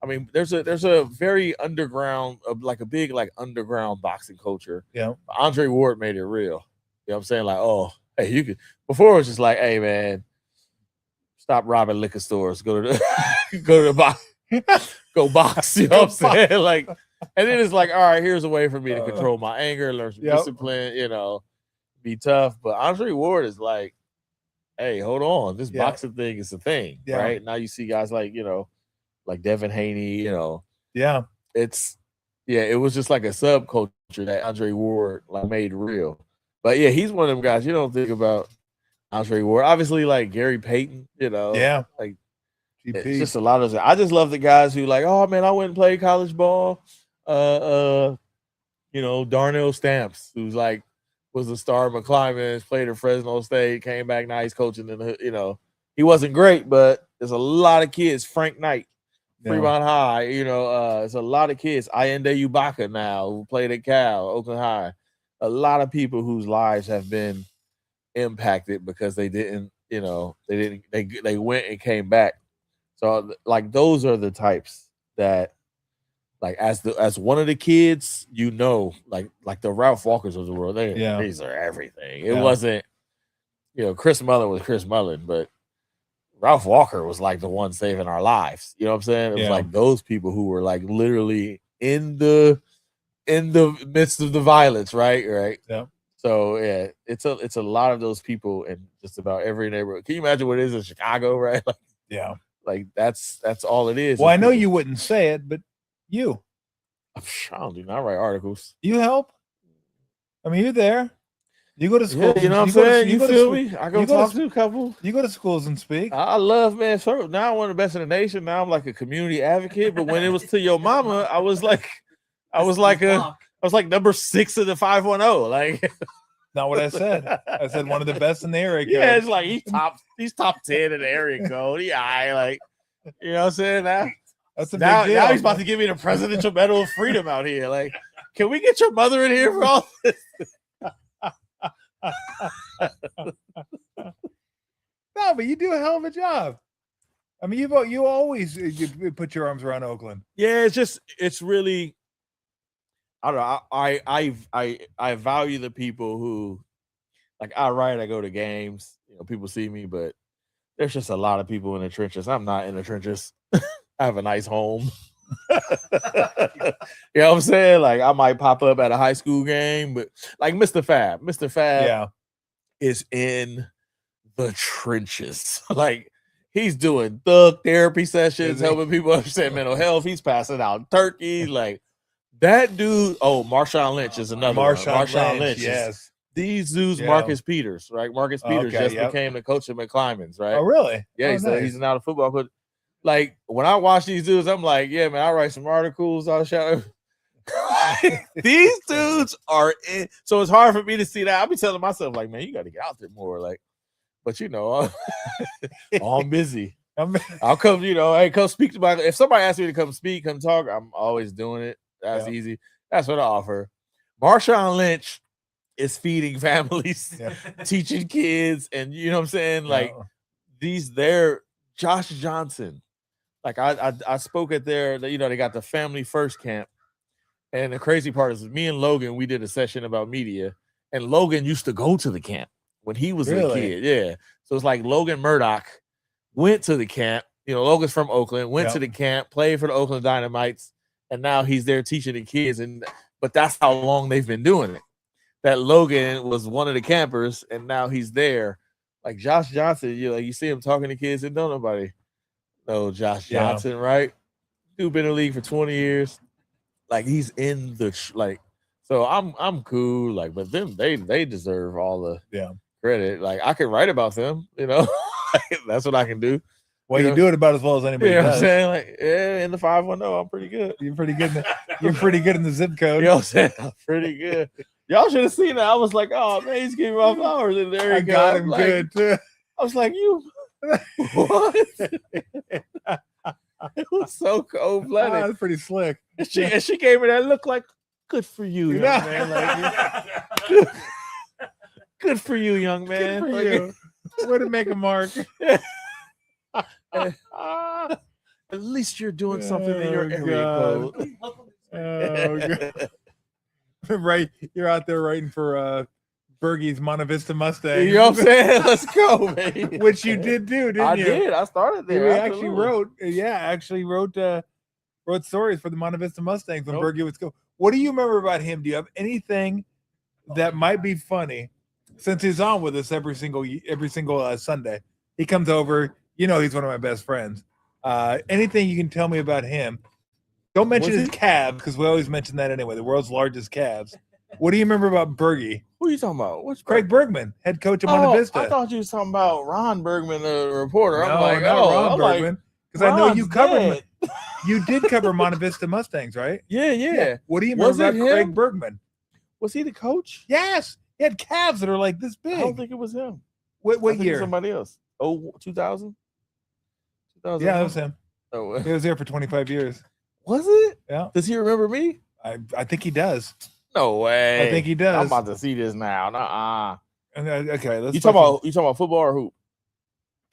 I mean, there's a very underground, like a big like underground boxing culture. Yeah. Andre Ward made it real. You know what I'm saying? Like, oh, hey, you could before it was just like, hey man, stop robbing liquor stores, go to the box. Go box, you know what I'm saying? Like, and then it's like, all right, here's a way for me to control my anger, learn some discipline, be tough. But Andre Ward is like, hey, hold on, this boxing thing is a thing, right? Now you see guys like, like Devin Haney, Yeah. It was just like a subculture that Andre Ward like made real. But yeah, he's one of them guys you don't think about. Andre Ward, obviously, like Gary Payton, like it's just a lot of. I just love the guys who like, oh man, I went and played college ball. Darnell Stamps, who's like was the star of McClymonds, played at Fresno State, came back. Now he's coaching in the. He wasn't great, but there's a lot of kids. Frank Knight, Fremont High, there's a lot of kids. Ayinde Ubaka now who played at Cal, Oakland High. A lot of people whose lives have been impacted because they didn't, they went and came back. So like those are the types that like as one of the kids, like the Ralph Walkers of the world, these are everything. It wasn't, Chris Mullen was Chris Mullen, but Ralph Walker was like the one saving our lives. You know what I'm saying? It was like those people who were like literally in the midst of the violence, right? Yeah. So yeah, it's a lot of those people in just about every neighborhood. Can you imagine what it is in Chicago, right? Like, yeah. Like that's all it is. Well, I know you wouldn't say it, but I don't do not write articles. You help. I mean, you're there. You go to school. Yeah, you know what I'm saying? You feel me? I go talk to a couple. You go to schools and speak. I love, man. So now I'm one of the best in the nation. Now I'm like a community advocate. But when it was to your mama, I was like number 6 of the 510. Like, not what I said. I said one of the best in the area code. Yeah, it's like he's top 10 in the area code. Yeah, like, you know what I'm saying? That's a big deal. Now he's about to give me the Presidential Medal of Freedom out here. Like, can we get your mother in here for all this? No, but you do a hell of a job. I mean, you always put your arms around Oakland. Yeah, it's really, I don't know. I value the people who, like, I go to games. People see me, but there's just a lot of people in the trenches. I'm not in the trenches. I have a nice home. You know what I'm saying? Like, I might pop up at a high school game, but like Mr. Fab is in the trenches. Like, he's doing thug therapy sessions, helping people understand mental health. He's passing out turkeys. Like, that dude. Oh, Marshawn Lynch is another one. Marshawn Lynch. Yes. These dudes, Marcus Peters, right? Marcus Peters became the coach of McClymonds, right? Oh, really? Yeah, he's not a football coach. Like, when I watch these dudes, I'm like, yeah, man, I'll write some articles. I'll shout. These dudes are in. So it's hard for me to see that. I'll be telling myself, like, man, you got to get out there more. Like, but I'm busy. I'll come, hey, come speak to if somebody asks me to come speak, come talk, I'm always doing it. That's easy. That's what I offer. Marshawn Lynch is feeding families, teaching kids, and you know what I'm saying? Like, they're Josh Johnson. Like, I spoke at their, they got the Family First camp. And the crazy part is me and Logan, we did a session about media, and Logan used to go to the camp when he was a kid. Yeah. So it's like Logan Murdoch went to the camp. Logan's from Oakland, went to the camp, played for the Oakland Dynamites, and now he's there teaching the kids. But that's how long they've been doing it. That Logan was one of the campers, and now he's there. Like Josh Johnson, you see him talking to kids, and don't nobody know Josh Johnson, right? Dude been in the league for 20 years. Like, he's in the so I'm cool. Like, but them they deserve all the credit. Like, I can write about them, That's what I can do. Well, you do it about as well as anybody does. You know what I'm saying? Like, in the 510, I'm pretty good. You're pretty good. You're pretty good in the zip code. You know what I'm saying? I'm pretty good. Y'all should have seen that. I was like, oh man, he's giving my flowers, and there he goes. Got him good too. I was like, what? It was so cold-blooded. That's pretty slick. And she gave me that look like, good for you, young man. Like, good for you, young man. Good for you. Way to make a mark. At least you're doing something in your area code. Right, you're out there writing for Bergie's Monta Vista Mustang. You know what I'm saying? Let's go, man. Which you did do, didn't you? I did. I started there. You actually wrote stories for the Monta Vista Mustangs when Bergie would go. What do you remember about him? Do you have anything that might be funny? Since he's on with us every single Sunday, he comes over. He's one of my best friends. Anything you can tell me about him? Don't mention his calves, because we always mention that anyway. The world's largest calves. What do you remember about Bergie? Who are you talking about? What's Craig Bergman, head coach of Monta Vista. I thought you were talking about Ron Bergman, the reporter. No, Ron Bergman. Because I know you covered. You did cover Monta Vista Mustangs, right? Yeah. What do you remember about Craig Bergman? Was he the coach? Yes. He had calves that are like this big. I don't think it was him. What year? Somebody else. 2000? Yeah, that was him. Oh, he was there for 25 years. Was it? Yeah. Does he remember me? I think he does. No way. I think he does. I'm about to see this now. Nuh-uh. Okay, let's. You talking about football or hoop?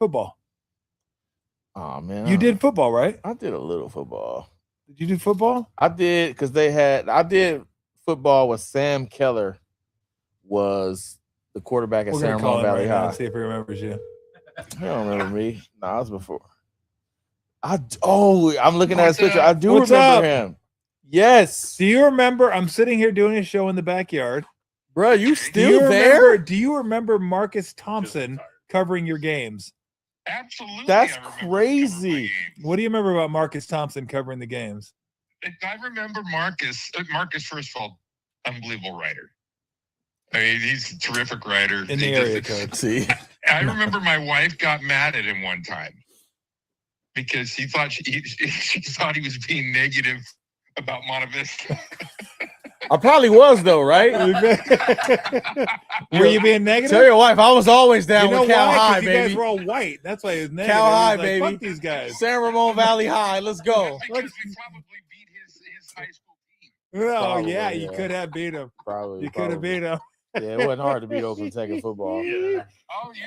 Football. Oh man. You did football, right? I did a little football. Did you do football? I did because I did football with Sam Keller was the quarterback at We're gonna San call Ramon him Valley right now High. and see if he remembers you. He don't remember me. No, I was before. I'm looking at his picture. I do What's remember up? him. Yes. Do you remember? I'm sitting here doing a show in the backyard. Bro, you Do still you there? remember? Do you remember Marcus Thompson covering your games? Absolutely. That's I remember covering crazy. my games. What do you remember about Marcus Thompson covering the games? I remember Marcus. Marcus, first of all, unbelievable writer. I mean, he's a terrific writer. In the area code. See, I remember my wife got mad at him one time because she thought she thought he was being negative about Monte Vista. I probably was though, right? Were you being negative? Tell your wife I was always down You know with Cal why? 'Cause High, you guys baby. were all white. That's why he was negative. Cal High, He was like, baby. Fuck these guys. San Ramon Valley High. Let's go. Because we probably beat his high school team. Oh Probably, yeah, you yeah. could have beat him. Probably. You could have beat him. Yeah, it wasn't hard to beat Oakland Tech in football. Yeah. Oh, you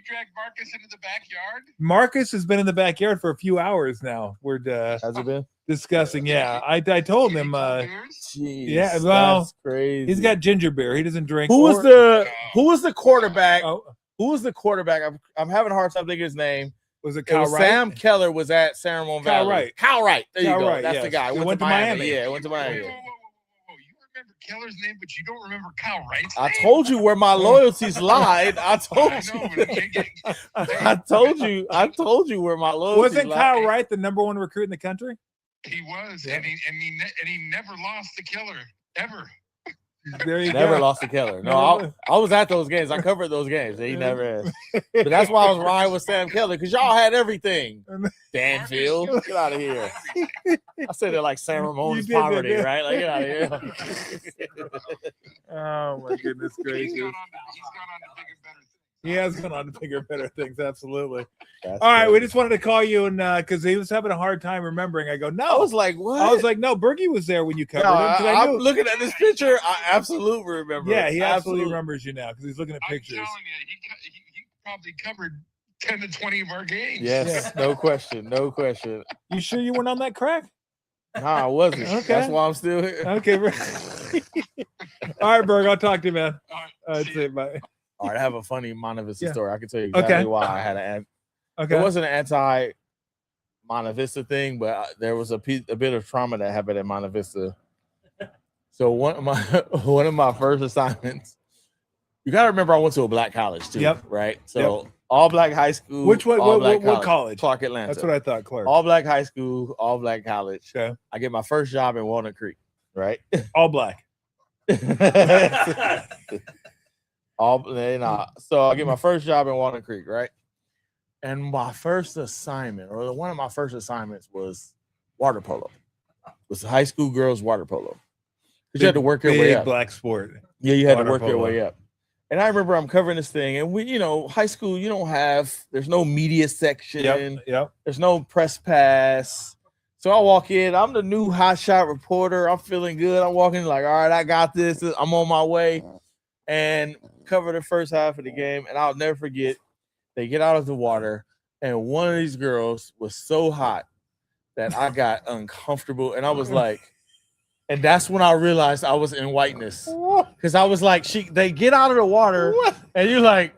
dragged Marcus into the backyard? Marcus has been in the backyard for a few hours now. We're Has it been? discussing. Yeah, I told him. Jeez, Yeah, well, that's crazy. He's got ginger beer. He doesn't drink. Who was the quarterback? Oh, Who was the quarterback? I'm having a hard time thinking his name. was it It Kyle was Wright? Sam Keller was at San Ramon Kyle Valley. Wright. Kyle Wright. There Kyle you go. Wright, That's the yes. guy. He Went to Miami. Miami. Yeah, went to Miami. You remember Keller's name, but you don't remember Kyle Wright's I name? told you where my loyalties lied. I told I you. know, but I told you where my loyalties Wasn't lied. Kyle Wright the number one recruit in the country? he was, Yeah. and he never lost to Keller ever. There you Never go. lost to Keller. No, I was at those games. I covered those games. He never has. But that's why I was riding with Sam Keller, because y'all had everything. Danfield, get out of here. I said it like San Ramon's did, poverty, didn't you? right? Like, get out of here. Oh my goodness He's gracious. gone on to bigger, better things. He has gone on to bigger, better things. Absolutely. That's All right, we crazy. just wanted to call you and because he was having a hard time remembering. I go, no. I was like, what? I was like, no, Bergie was there when you covered no, him. 'Cause I I'm knew- looking at this picture. I absolutely remember. yeah, it. he absolutely remembers you now because he's looking at I'm pictures. telling you, he probably covered 10 to 20 of our games. Yes, no question, no question. You sure you weren't on that crack? Nah, I wasn't. Okay. That's why I'm still here. Okay. All right, Berg, I'll talk to you, man. All right, That's see ya. it. Bye. All right, I have a funny Monte Vista Yeah. story. I can tell you exactly Okay. why I had an. Okay. It wasn't an anti Monte Vista thing, but there was a bit of trauma that happened at Monte Vista. So one of my first assignments, you got to remember I went to a black college too, Yep. right? So all black high school. Which one? all What black college? Clark Atlanta. That's what I thought, Clark. All black high school, all black college. Okay. I get my first job in Walnut Creek, right? All black. So I get my first job in Walnut Creek, right? And my first assignment, or one of my first assignments, was water polo. It was high school girls water polo. Because you had to work your way Big up. black sport. Yeah, you had to water work your polo. way up. And I remember I'm covering this thing, and we, high school, there's no media section. Yep. There's no press pass. So I walk in. I'm the new hotshot reporter. I'm feeling good. I'm walking like, all right, I got this. I'm on my way. And cover the first half of the game. And I'll never forget, they get out of the water, and one of these girls was so hot that I got uncomfortable. And I was like, and that's when I realized I was in whiteness. Because I was like, they get out of the water, and you're like,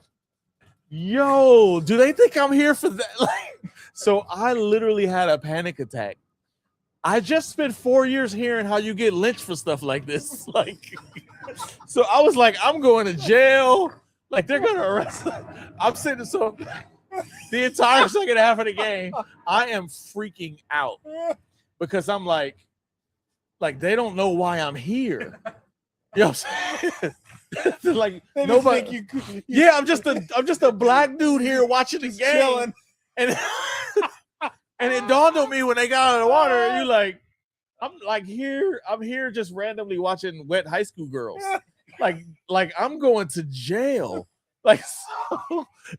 yo, do they think I'm here for that? Like, so I literally had a panic attack. I just spent 4 years hearing how you get lynched for stuff like this. Like, so I was like, I'm going to jail. Like, they're gonna arrest me. I'm sitting so the entire second half of the game, I am freaking out because I'm like they don't know why I'm here. You know what I'm saying? Like They just nobody. think Yeah, I'm just a black dude here watching the game, chilling. and and it dawned on me when they got out of the water. And you're like, I'm here just randomly watching wet high school girls. Like I'm going to jail. Like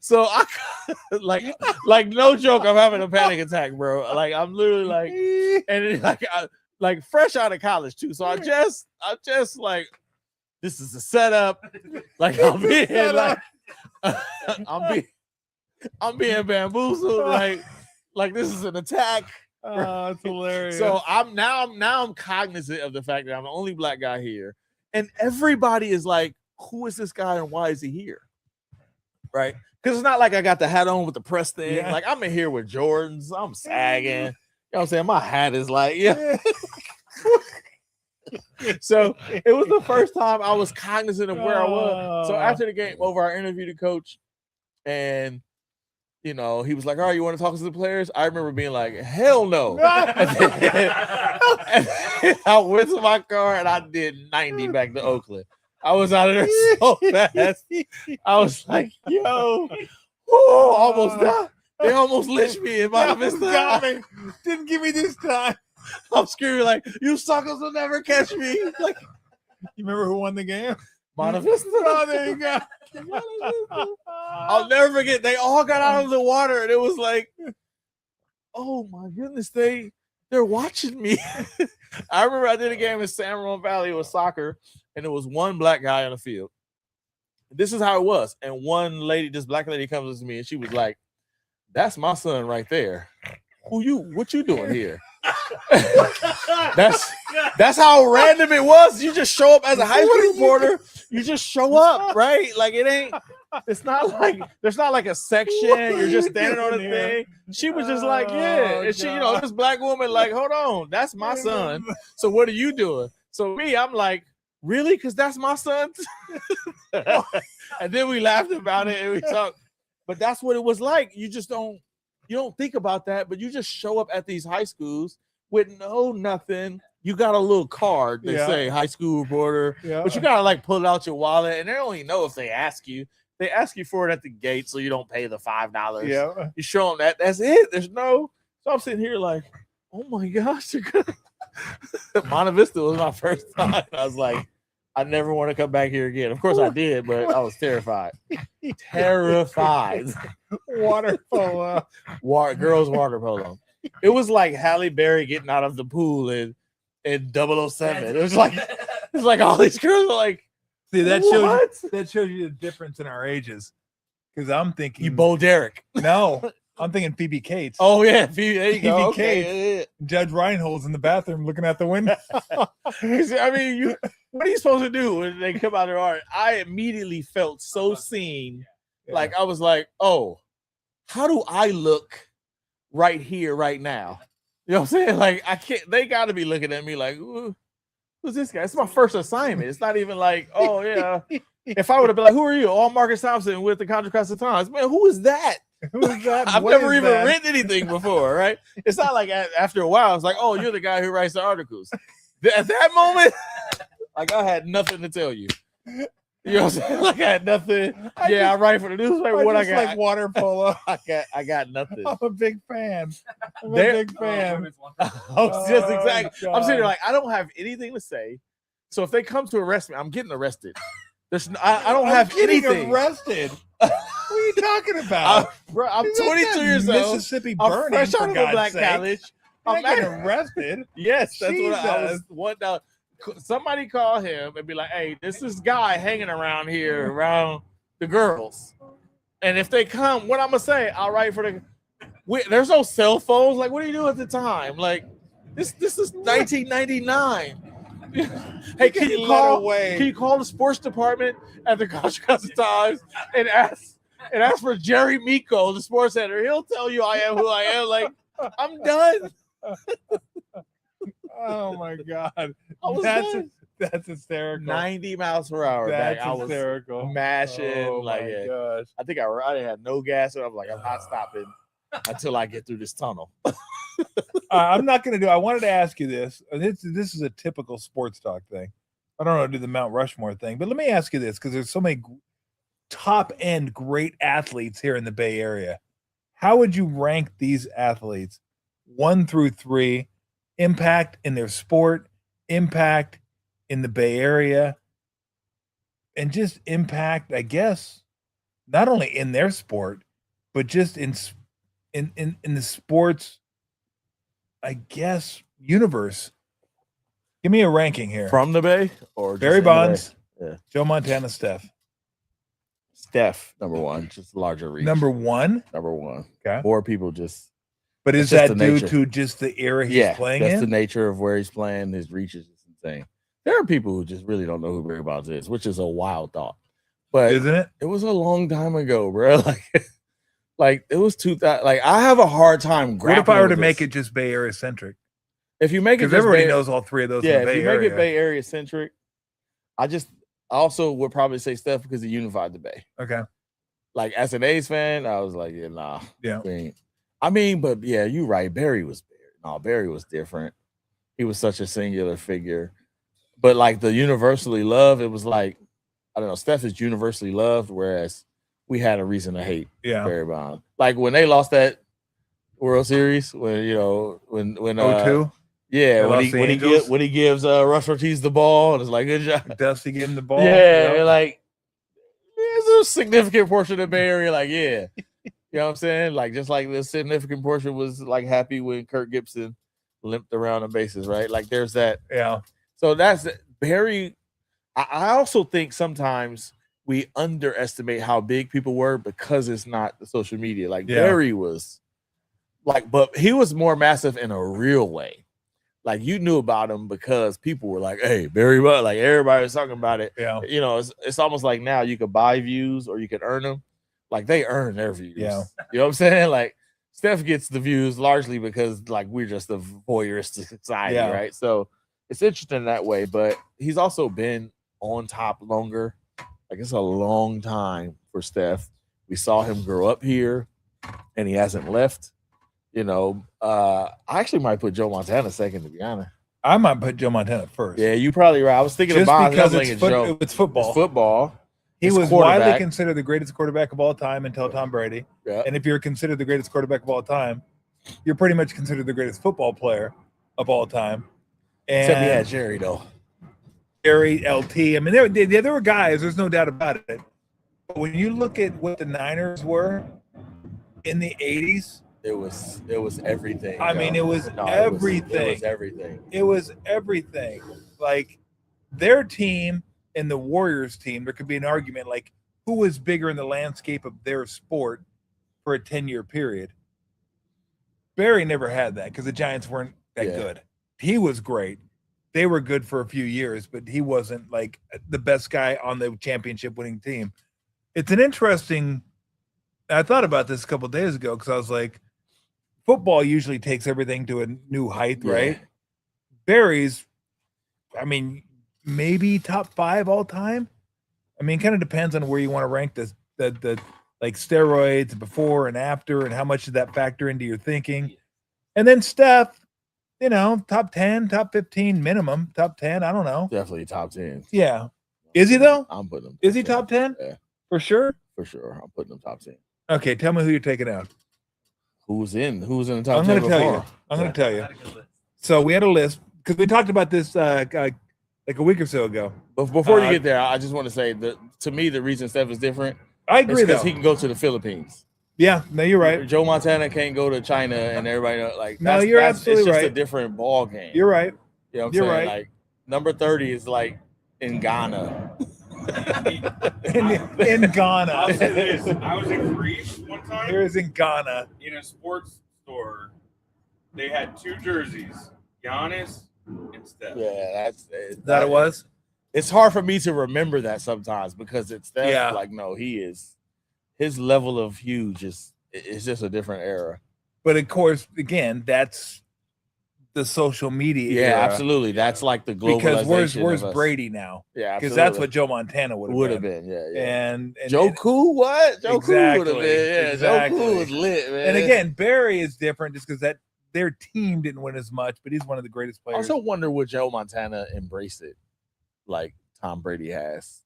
so I like no joke. I'm having a panic attack, bro. Like I'm literally like, and it, like fresh out of college too. So I just like, this is a setup. Like I'm being like I'm being bamboozled. Like this is an attack. Oh, it's hilarious. So I'm cognizant of the fact that I'm the only black guy here, and everybody is like, "Who is this guy and why is he here?" Right? Because it's not like I got the hat on with the press thing. Yeah. Like I'm in here with Jordans. I'm sagging. You know what I'm saying? My hat is like, yeah. So it was the first time I was cognizant of where I was. So after the game over, I interviewed the coach, and he was like, "All right, you want to talk to the players?" I remember being like, "Hell no!" And then I went to my car and I did 90 back to Oakland. I was out of there so fast. I was like, "Yo, almost died." They almost lynched me in my got me. Didn't give me this time. I'm screaming like, "You suckers will never catch me!" Like, You remember who won the game? Monta Vista. Oh, there you go. I'll never forget. They all got out of the water, and it was like, "Oh my goodness, they're watching me." I remember I did a game in San Ramon Valley. It was soccer, and there was one black guy on the field. This is how it was. And this black lady comes to me, and she was like, "That's my son right there. What you doing here?" That's how random it was. You just show up as a high school reporter. You just show up, right? Like it's not like there's not like a section. You're just standing on a thing. She was just like, yeah. And she, this black woman, like, hold on, that's my son. So what are you doing? So I'm like, really? Because that's my son. And then we laughed about it and we talked. But that's what it was like. You don't think about that, but you just show up at these high schools with nothing. You got a little card. They say high school reporter, but you gotta like pull it out your wallet, and they don't even know if they ask you. They ask you for it at the gate, so you don't pay the $5. Yeah, you show them that. That's it. There's no. So I'm sitting here like, oh my gosh, you're gonna. Monta Vista was my first time. I was like, I never want to come back here again. Of course I did, but I was terrified. Terrified. Water polo. Girls water polo. It was like Halle Berry getting out of the pool in 007. It was like all these girls were like, see, that shows you the difference in our ages. Because I'm thinking you Bo Derek. No, I'm thinking Phoebe Cates. Oh yeah, there you go. Phoebe Cates. Judge Reinhold's in the bathroom looking out the window. I mean, what are you supposed to do when they come out of art? I immediately felt so seen. Yeah. Like I was like, oh, how do I look right here, right now? You know what I'm saying? Like I can't. They got to be looking at me like, who's this guy? It's my first assignment. It's not even like, oh yeah. If I would have been like, who are you? Oh, Marcus Thompson with the Contra Costa Times. Man, who is that? Who is that? I've never even written anything before, right? It's not like after a while, it's like, oh, you're the guy who writes the articles. At that moment, like I had nothing to tell you. You know what I'm saying? Like I had nothing. I write for the newspaper. What I got? Like water polo. I got nothing. I'm a big fan. I'm a big fan. Just exactly. I'm sitting there like I don't have anything to say. So if they come to arrest me, I'm getting arrested. I don't have anything. Arrested. What are you talking about? I'm 22 years old. Mississippi I'm burning. fresh out of a black sake. college. I'm getting arrested. Yes, that's Jesus. what I was. One down. Somebody call him and be like, "Hey, this is guy hanging around here around the girls." And if they come, what I'm gonna say? I'll write for the. There's no cell phones. Like, what do you do at the time? Like, this is 1999. Hey, can you call the sports department at the Contra Costa Times and ask for Jerry Miko, the sports editor? He'll tell you I am who I am. Like, I'm done. Oh my God. That's hysterical. 90 miles per hour. That's I was hysterical. mashing. Oh like, my gosh. I think I didn't have no gas. And I'm like, I'm not stopping until I get through this tunnel. I'm not going to I wanted to ask you this. This is a typical sports talk thing. I don't know how to do the Mount Rushmore thing, but let me ask you this because there's so many top end great athletes here in the Bay Area. How would you rank these athletes 1 through 3? Impact in their sport, impact in the Bay Area, and just impact, I guess, not only in their sport, but just in the sports, I guess, universe. Give me a ranking here. From the Bay or Barry Bonds, Yeah. Joe Montana, Steph. Steph, number one, just larger reach. Number one. Number one. Okay. More people just But It's is just that the due nature. to just the era he's Yeah, playing that's in? the nature of where he's playing. His reach is insane. There are people who just really don't know who Barry Bonds is, which is a wild thought. But Isn't it? it was a long time ago, bro. Like it was 2000. Like I have a hard time grappling. What if I were with to make this. it just Bay Area centric? If you make it Because just everybody Bay- knows all three of those. yeah, in the if Bay you make Area. it Bay Area centric, I also would probably say Steph because he unified the Bay. Okay. Like as an A's fan, I was like, yeah, nah. Yeah. I mean, but yeah, you're right. Barry was different. He was such a singular figure. But like the universally loved, it was like, I don't know, Steph is universally loved, whereas we had a reason to hate Barry Bonds. Like when they lost that World Series, when when 02? Yeah, when he gives Russ Ortiz the ball, and it's like, good job. Dusty gave him the ball. Yeah, like there's a significant portion of the Bay Area, like, yeah. You know what I'm saying? Like, just like the significant portion was like happy when Kirk Gibson limped around the bases, right? Like there's that. Yeah. So that's Barry. I also think sometimes we underestimate how big people were because it's not the social media. Like Barry was like, but he was more massive in a real way. Like you knew about him because people were like, "Hey, Barry Bonds!" Like everybody was talking about it. Yeah. You know, it's almost like now you could buy views or you could earn them. Like they earn their views. Yeah. You know what I'm saying? Like Steph gets the views largely because like we're just a voyeuristic society, right? So it's interesting that way. But he's also been on top longer. Like it's a long time for Steph. We saw him grow up here, and he hasn't left. You know, I actually might put Joe Montana second, to be honest. I might put Joe Montana first. Yeah, you're probably right. I was thinking just of Bonds. because it's football. It's football. He was widely considered the greatest quarterback of all time until Tom Brady. Yeah. And if you're considered the greatest quarterback of all time, you're pretty much considered the greatest football player of all time. And except he had Jerry, though. Jerry, LT. I mean, there were guys. There's no doubt about it. But when you look at what the Niners were in the 80s, it was everything. I mean, it was everything. It was everything. It was everything. Like their team and the Warriors team, there could be an argument like who was bigger in the landscape of their sport for a 10-year period. Barry never had that because the Giants weren't that good. He was great. They were good for a few years, but he wasn't like the best guy on the championship winning team. It's an interesting, I thought about this a couple of days ago because I was like, football usually takes everything to a new height, right? Barry's, I mean, maybe top 5 all time. I mean, kind of depends on where you want to rank the like steroids before and after, and how much did that factor into your thinking. And then Steph, you know, top 10, top 15 minimum, top 10. I don't know. Definitely top 10. Yeah. Is he though? I'm putting him. Is he top 10? Yeah. For sure? For sure. I'm putting him top 10. Okay, tell me who you're taking out. Who's in the top 10? I'm going to tell you. I'm going to tell you. So we had a list because we talked about this like a week or so ago. But before you get there, I just want to say that to me, the reason Steph is different. I agree, because he can go to the Philippines. Yeah, no, you're right. Joe Montana can't go to China, and everybody know, like. No, you're absolutely it's just right. a different ball game. You're right. You know what I'm You're saying? right. Like number 30 is like in Ghana. in Ghana. I'll say this. I was in Greece one time. Here's in Ghana. In a sports store, they had 2 jerseys, Giannis and Steph. Yeah, That it was? It's hard for me to remember that sometimes because it's Steph. Yeah. Like, no, his level of huge it's just a different era. But of course, again, that's the social media era. absolutely. That's like the globalization. Because where's Brady now? Yeah, because that's what Joe Montana would have been. Yeah. And Joe Cool, what? Joe Cool would have been. Yeah, exactly. Joe Cool was lit, man. And again, Barry is different just because that their team didn't win as much, but he's one of the greatest players. I also wonder would Joe Montana embrace it like Tom Brady has.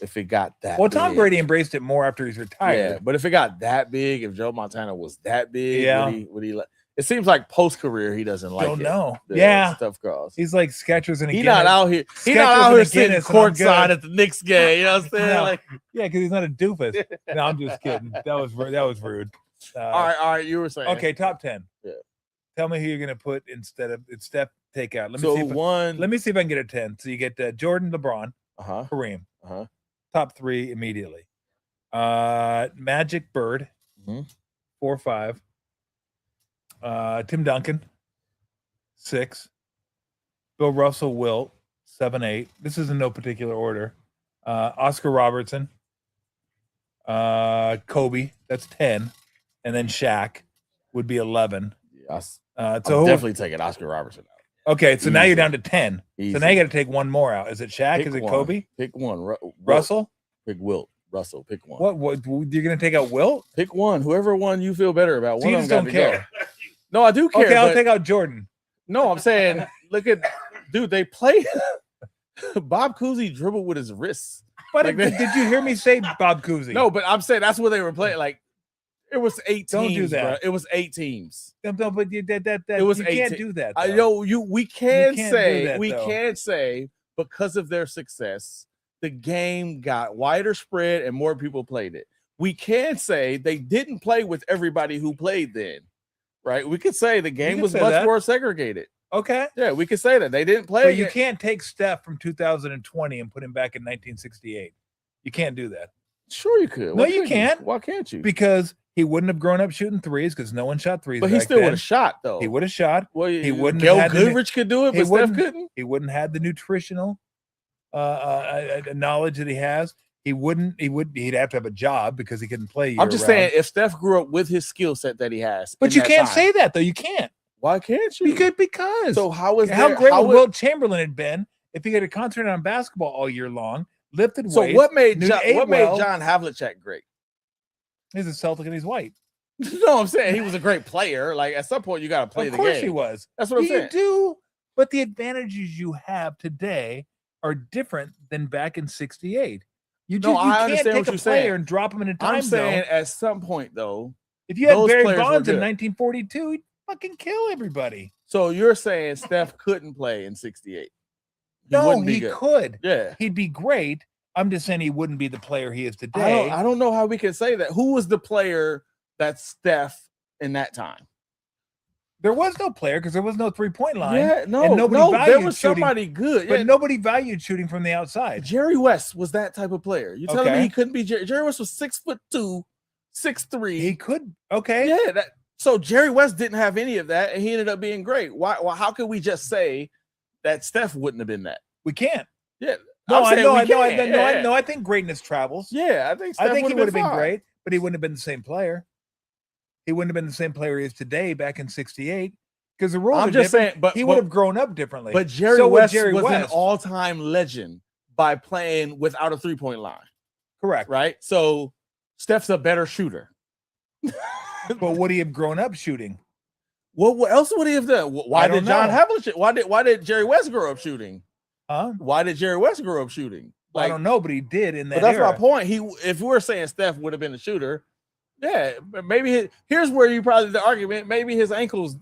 If it got that well, Tom big. Brady embraced it more after he's retired. Yeah, but if it got that big, if Joe Montana was that big, yeah. would he it seems like post career he doesn't like Don't it. know. Yeah. Stuff cross. He's like Skechers and a He's Guinness. not out here. He's not out here sitting courtside at the Knicks game. You know what I'm saying? No. Like, yeah, because he's not a doofus. No, I'm just kidding. That was rude. All right. You were saying okay, top 10. Yeah. Tell me who you're gonna put instead of Steph. Take out. Let me see if I can get a 10. So you get Jordan, LeBron, Kareem. Top 3 immediately. Magic, Bird, 4, 5. Tim Duncan, 6. Bill Russell, Wilt, 7, 8. This is in no particular order. Oscar Robertson, Kobe, that's 10, and then Shaq would be 11. Yes. So I'm definitely taking Oscar Robertson out. Okay, so now you're Easy. down to 10. Easy. So now you got to take one more out. Is it Shaq? Pick Is it one. Kobe? Pick one. Russell? Pick Wilt. Russell. Pick one. What you're gonna take out Wilt? Pick one. Whoever one you feel better about. So One you of just them don't got to care. go. No, I do care. Okay, I'll but- take out Jordan. No, I'm saying, look at, dude, they play. Bob Cousy dribbled with his wrists. But Like did you hear me say Bob Cousy? No, but I'm saying that's what they were playing. Like, it was 8 Don't teams, do that. bro. It was 8 teams. No, but that It was you can't 18. do that. I though. know we can can't do say that, we though. can say because of their success, the game got wider spread and more people played it. We can say they didn't play with everybody who played then, right? We could say the game can was say much that. more segregated. Okay. Yeah, we could say that they didn't play. But you it. can't take Steph from 2020 and put him back in 1968. You can't do that Sure, you could. No, Why you couldn't can't. Why can't you? because he wouldn't have grown up shooting threes because no one shot threes. But he back still would then. have shot though. He would have shot. Well, he wouldn't Gail have had the- Goodrich could do it, he but Steph wouldn't- couldn't. He wouldn't have the nutritional knowledge that he has. He'd have to have a job because he couldn't play. I'm just year-round. saying, if Steph grew up with his skill set that he has, But in you that can't time, say that though. You can't. why can't you? Because So how is how there- great how would would- Wilt Chamberlain had been if he had a concentrated on basketball all year long, lifted So weights? what made knew- John, ate what well. made John Havlicek great? He's a Celtic and he's white. No, I'm saying he was a great player. Like at some point, you got to play Of the course game. he was. That's what I'm You saying. do, but the advantages you have today are different than back in '68. You No, just I you can't understand take what a you're player saying. and drop him in a time I'm saying zone. at some point though. If you had those Barry players were Bonds in good. 1942, he'd fucking kill everybody. So you're saying Steph couldn't play in '68? No, wouldn't be he good. could. Yeah. He'd be great. I'm just saying he wouldn't be the player he is today. I don't know how we can say that. Who was the player that's Steph in that time? There was no player because there was no 3-point line. Yeah, no, and nobody no, there valued was shooting, somebody good. but Yeah, nobody valued shooting from the outside. Jerry West was that type of player. You telling me Okay. he couldn't be Jerry West was 6'2", 6'3". He could. Okay. Yeah, so Jerry West didn't have any of that, and he ended up being great. Why? How could we just say that Steph wouldn't have been that? We can't. Yeah, No, I'm I saying know. we I know. I can. know. Yeah. I know. I think greatness travels. Yeah, I think Steph I think he would have been fine. great, but he wouldn't have been the same player. He wouldn't have been the same player he is today back in '68 because the rules I'm are just different. saying, but he would have grown up differently. But Jerry So would West Jerry was an West. all-time legend by playing without a 3-point line, Correct. right? So Steph's a better shooter. But would he have grown up shooting? What else would he have done? Why I don't did John know. Havlicek? Why did Jerry West grow up shooting? Huh? Why did Jerry West grow up shooting? I don't know, but he did in that But that's era. my point. If we're saying Steph would have been a shooter, yeah, but maybe here's where you probably the argument. Maybe his ankles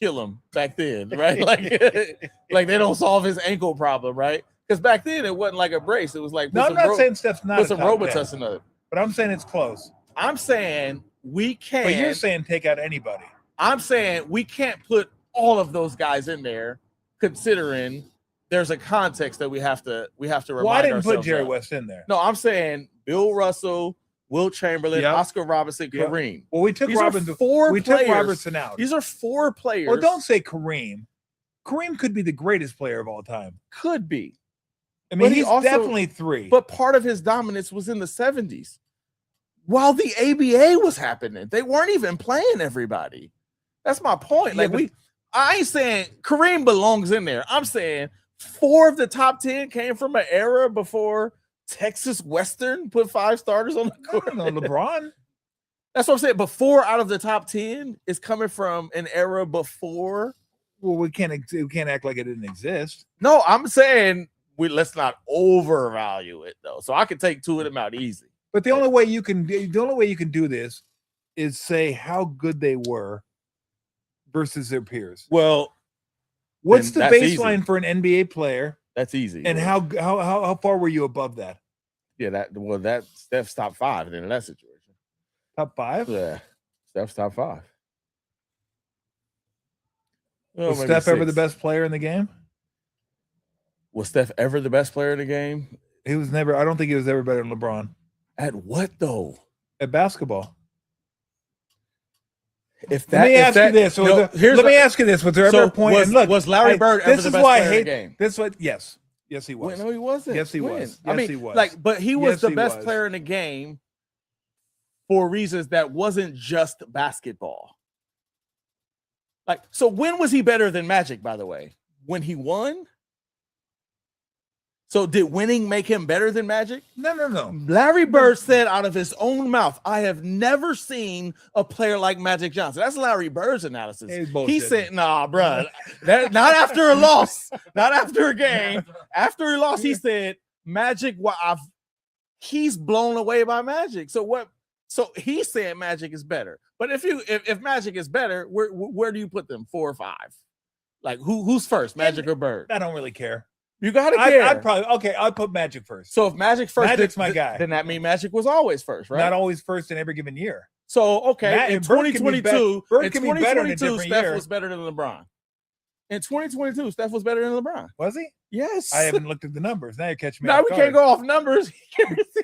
kill him back then, right? Like they don't solve his ankle problem, right? Because back then it wasn't like a brace; it was like No, I'm not saying Steph's not put a some top 10, Robitussin up. but I'm saying it's close. I'm saying we can't. But you're saying take out anybody. I'm saying we can't put all of those guys in there, considering there's a context that we have to remind Well, I didn't put ourselves Jerry of. West in there. No, I'm saying Bill Russell, Wilt Chamberlain, Yep. Oscar Robertson, Yep. Kareem. Well, we took These are Robinson. four We players. took Robertson out. These are 4 players. Well, don't say Kareem. Kareem could be the greatest player of all time. Could be, I mean, But he he's also- definitely 3. but part of his dominance was in the 70s, while the ABA was happening. They weren't even playing everybody. That's my point. Yeah, Like but- I ain't saying Kareem belongs in there. I'm saying 4 of the top 10 came from an era before Texas Western put 5 starters on the I court. don't know, LeBron. That's what I'm saying. But 4 out of the top 10 is coming from an era before. Well, we can't act like it didn't exist. No, I'm saying let's not overvalue it though. So I could take 2 of them out easy. But the only way you can do this is say how good they were versus their peers. Well, What's the then that's easy. baseline for an NBA player, that's easy. and how far were you above that? Yeah, that Steph's top 5 in that situation. Top 5? Yeah, Steph's top 5. Well, Was maybe Steph ever the 6. best player in the game? Was Steph ever the best player in the game? He was never. I don't think he was ever better than LeBron At what though? at basketball. If Let me ask you this. Let me ask you this. Was there ever a point? Was, and look, was Larry Bird ever this the is best why I player in hate the game? this. What? Yes, he was. Wait, no, he wasn't. Yes, he When? was. I mean, He was. like, but he was Yes, the he best was. player in the game for reasons that wasn't just basketball. Like, so when was he better than Magic, by the way? When he won? So did winning make him better than Magic? No. Larry Bird said out of his own mouth, I have never seen a player like Magic Johnson. That's Larry Bird's analysis. He said, nah, bro, not after a loss, not after a game. After he lost, he said, Magic, he's blown away by Magic. So what? So he said Magic is better. But if Magic is better, where do you put them? 4 or 5? Like who's first, Magic or Bird? I don't really care. You gotta care. I'd probably I'll put Magic first. So if Magic first, Magic's my guy. Then that means Magic was always first, right? Not always first in every given year. So okay, in Bird can be 2022, Bird can be better in a 2022, different Steph year. was better than LeBron. In 2022, Steph was better than LeBron. Was he? Yes. I haven't looked at the numbers. Now you're catching me. Now we can't go off numbers.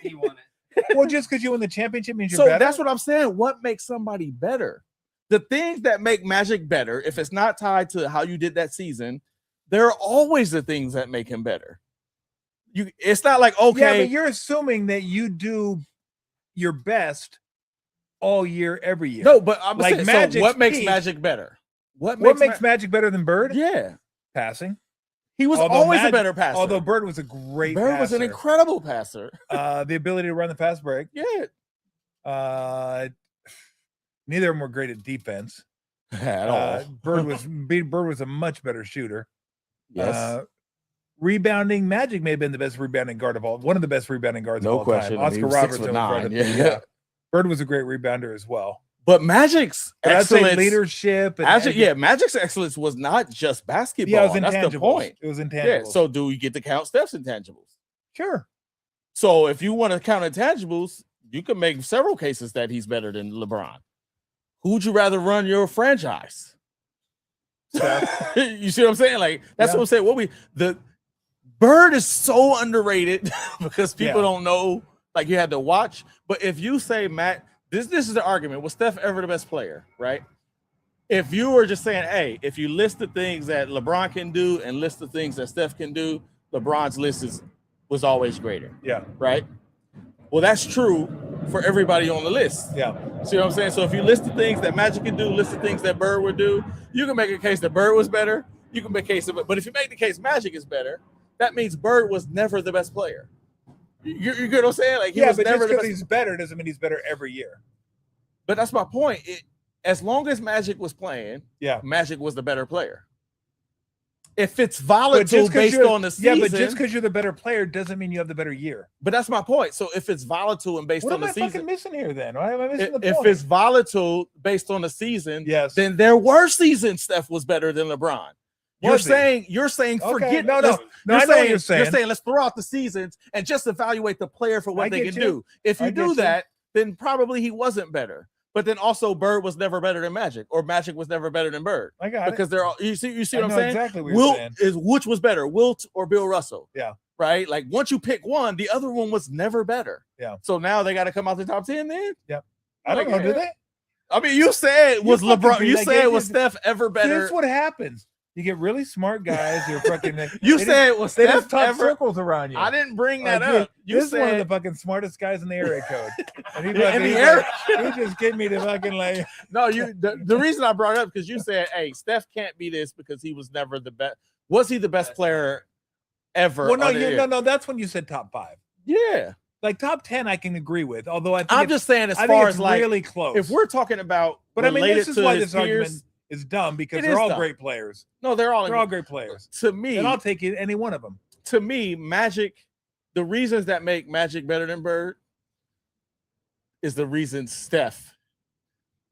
He won it. Well, just because you win the championship means you're So better. that's what I'm saying. What makes somebody better? The things that make Magic better, if it's not tied to how you did that season, there are always the things that make him better. It's not like, okay. Yeah, but you're assuming that you do your best all year, every year. No, but I'm like saying, Magic's so what makes peak- Magic better? What makes Magic better than Bird? Yeah. Passing. He was Although always a Magic- better passer. Although Bird was a great Bird passer. was an incredible passer. The ability to run the fast break. Yeah. Neither of them were great at defense. At all. Bird was a much better shooter. Yes. Rebounding, Magic may have been the best rebounding guard of all. One of the best rebounding guards of all question. time. I mean, Oscar he was Robertson. was right 6'9", up there, yeah. Bird was a great rebounder as well. But Magic's But I'd say excellence, leadership. And Magic's excellence was not just basketball. Yeah, it was That's intangibles. the point. It was intangibles. Yeah. So do we get to count Steph's intangibles? Sure. So if you want to count intangibles, you can make several cases that he's better than LeBron. Who would you rather run your franchise? You see what I'm saying? Like that's what I'm saying. The Bird is so underrated because people don't know. Like you had to watch. But if you say Matt, this is the argument. Was Steph ever the best player? Right? If you were just saying, hey, if you list the things that LeBron can do and list the things that Steph can do, LeBron's list was always greater. Yeah. Right? Well, that's true for everybody on the list. Yeah. See what I'm saying? So if you list the things that Magic can do, list the things that Bird would do, you can make a case that Bird was better. You can make a case of it. But if you make the case Magic is better, that means Bird was never the best player. You get what I'm saying? Like he was but never just the because best. he's better doesn't mean he's better every year. But that's my point. As long as Magic was playing, Magic was the better player. If it's volatile based on the season, but just because you're the better player doesn't mean you have the better year. But that's my point. So if it's volatile and based on the season, what am I fucking missing here then? Why am I missing the point? If it's volatile based on the season, yes, then there were seasons Steph was better than LeBron. You're saying forget. No, I know what you're saying. You're saying let's throw out the seasons and just evaluate the player for what they can do. If you do that, then probably he wasn't better. But then also Bird was never better than Magic, or Magic was never better than Bird. I got because they're all you see what I'm saying? Exactly what you're saying. Which was better, Wilt or Bill Russell? Yeah. Right? Like once you pick one, the other one was never better. Yeah. So now they got to come out the top 10 then? Yeah. I don't know, do they? I mean, you said was LeBron, you said was Steph ever better? That's what happens. You get really smart guys. You're fucking. You said was they Steph just talk ever circles around you. I didn't bring that Dude, up. You this said is one of the fucking smartest guys in the area code. And he just get me to fucking like. No, the reason I brought it up because you said, "Hey, Steph can't be this because he was never the best." Was he the best player ever? Well, no. That's when you said top 5. Yeah, like top 10, I can agree with. Although I'm just saying, as far as like really close. If we're talking about, but I mean, this is why this peers, argument is dumb because they're all great players. No, they're all great players. To me, and I'll take any one of them. To me, Magic, the reasons that make Magic better than Bird is the reason Steph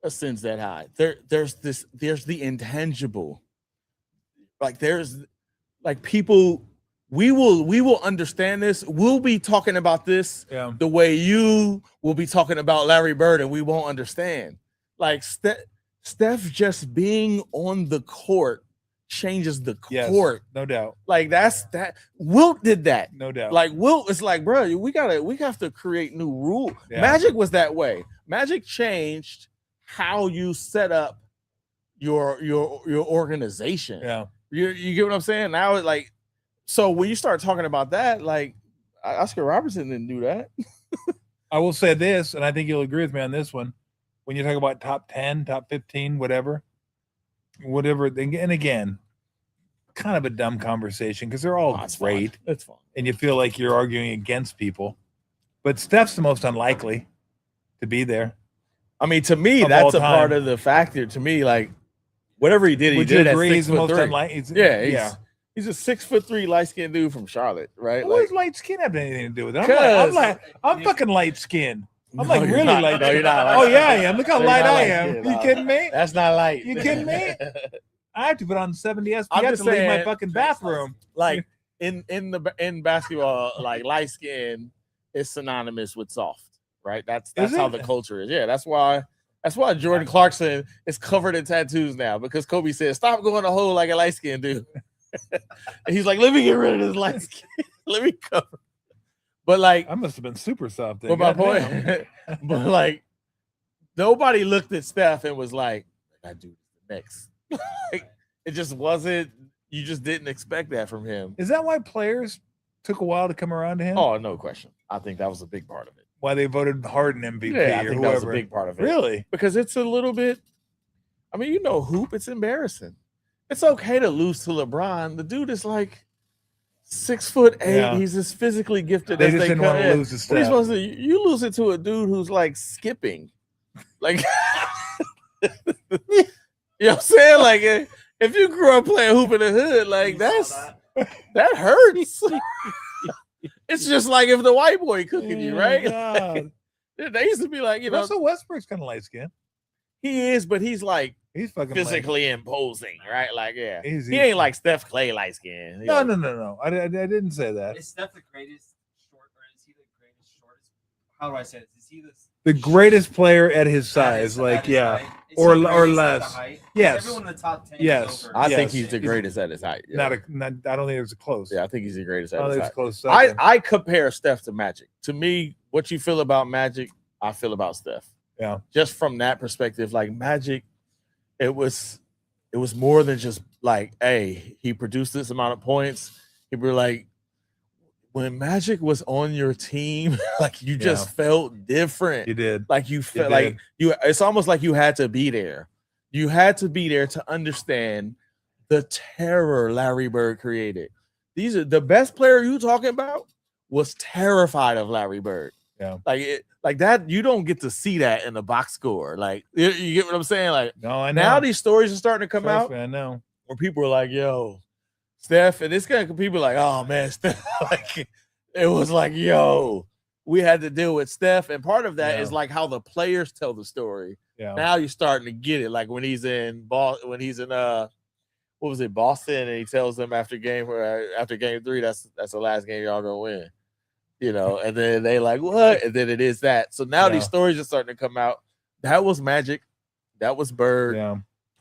ascends that high. There's the intangible. Like there's like people, we will understand this. We'll be talking about this the way you will be talking about Larry Bird, and we won't understand. Like Steph just being on the court changes the court. No doubt. Like that. Wilt did that. No doubt. Like Wilt is like, bro, we have to create new rules. Yeah. Magic was that way. Magic changed how you set up your organization. Yeah. You get what I'm saying? Now it's like, so when you start talking about that, like Oscar Robertson didn't do that. I will say this, and I think you'll agree with me on this one. When you talk about top 10, top 15, whatever, and again, kind of a dumb conversation because they're all great. It's fun. And you feel like you're arguing against people. But Steph's the most unlikely to be there. I mean, to me, Of that's all a part time. of the factor. To me, like whatever he did, Would he you did at agree 6 he's the foot most 3. unlikely? Yeah, he's a 6'3" light skinned dude from Charlotte, right? What Like, does light skin have anything to do with it? Cause- I'm fucking light skinned. I'm No, like you're really not. light. No, you're not. Oh yeah, I am. Look how No, you're light not I light am. skinned, You no. kidding me? that's not light. You kidding me? I have to put on 70 SPF I'm to just leave my saying- fucking bathroom. Like in basketball, like light skin is synonymous with soft, right? That's Is how it? the culture is. Yeah, that's why Jordan Clarkson is covered in tattoos now because Kobe said, "Stop going a hole like a light skin dude." And he's like, "Let me get rid of this light skin. Let me cover." But like, I must have been super soft. but my point, but like, nobody looked at Steph and was like, "I do next." Like, it just wasn't. You just didn't expect that from him. Is that why players took a while to come around to him? Oh, no question. I think that was a big part of it. Why they voted Harden MVP Yeah, I or think that was a whoever? big part of it. Really? Because it's a little bit. I mean, you know, hoop. It's embarrassing. It's okay to lose to LeBron. The dude is like 6'8". Yeah. He's as phically gifted They as just they didn't come want to in. lose the What are you step. supposed to? You lose it to a dude who's like skipping, like you know what I'm saying? Like if you grew up playing hoop in the hood, like that hurts. It's just like if the white boy cooking you, right? God. They used to be like, you know, Russell Westbrook's kind of light skinned. he is, but he's like He's fucking physically imposing, right? Like, yeah, He's- he ain't like Steph Clay light skin. No. I didn't say that. Is Steph the greatest short, or is he the greatest shortest? How do I say this? Is he The greatest player at his size, like or less. Yes. Everyone in the top 10. Yes. Is over. I think Yes. he's the greatest at his height. Yeah. I don't think it was close. Yeah, I think he's the greatest I at don't his think height. it's close. I second. compare Steph to Magic. To me, what you feel about Magic, I feel about Steph. Yeah. Just from that perspective, like Magic, it was more than just like, hey, he produced this amount of points. He were like, when Magic was on your team, like you just felt different. You did. Like you felt did. like you. It's almost like you had to be there. You had to be there to understand the terror Larry Bird created. These are the best player you talking about was terrified of Larry Bird. Yeah. Like that. You don't get to see that in the box score. Like you get what I'm saying? Like No, I know. now these stories are starting to come Trust out me, I know. where people are like, yo, Steph, and this kind of people are like, oh man, Steph, like it was like, yo, we had to deal with Steph. And part of that is like how the players tell the story. Yeah. Now you're starting to get it. Like when he's in what was it, Boston, and he tells them after game 3, that's the last game y'all gonna win. You know, and then they like, what? And then it is that. So now these stories are starting to come out. That was Magic. That was Bird. Yeah.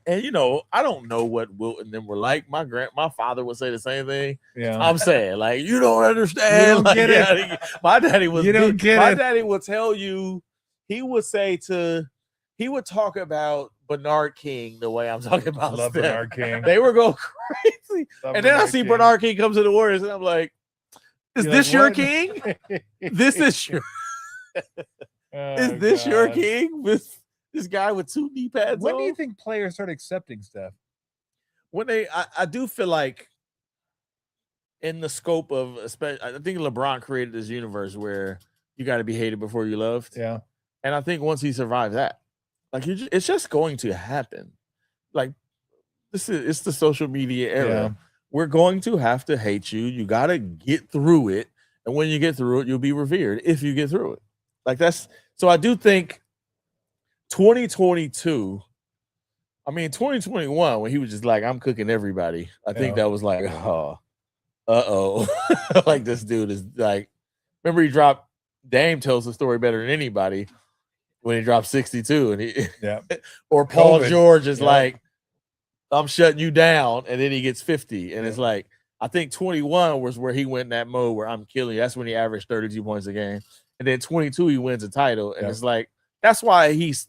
And you know, I don't know what Wilt and them were like. My father would say the same thing. Yeah. I'm saying, like, you don't understand. You don't Like, get it. yeah, my daddy was. You don't get my it. daddy would tell you. He would talk about Bernard King the way I'm talking about. Love Steph. Bernard King. They were going crazy. Love And then I see King. Bernard King comes to the Warriors, and I'm like, is You're this like, your what? king? This is your. Is this your king? With this guy with 2 knee pads When on? do you think players start accepting stuff? When I do feel like in the scope of, especially, I think LeBron created this universe where you got to be hated before you loved. Yeah. And I think once he survives that, like it's just going to happen. Like it's the social media era. Yeah. We're going to have to hate you. You got to get through it. And when you get through it, you'll be revered if you get through it. Like so I do think 2022, I mean, 2021, when he was just like, I'm cooking everybody, I think that was like, like this dude is like, remember he dropped, Dame tells the story better than anybody when he dropped 62 and he, or Paul COVID. George is like, I'm shutting you down, and then he gets 50. And it's like, I think 21 was where he went in that mode where I'm killing you. That's when he averaged 32 points a game. And then 22, he wins a title. And it's like, That's why his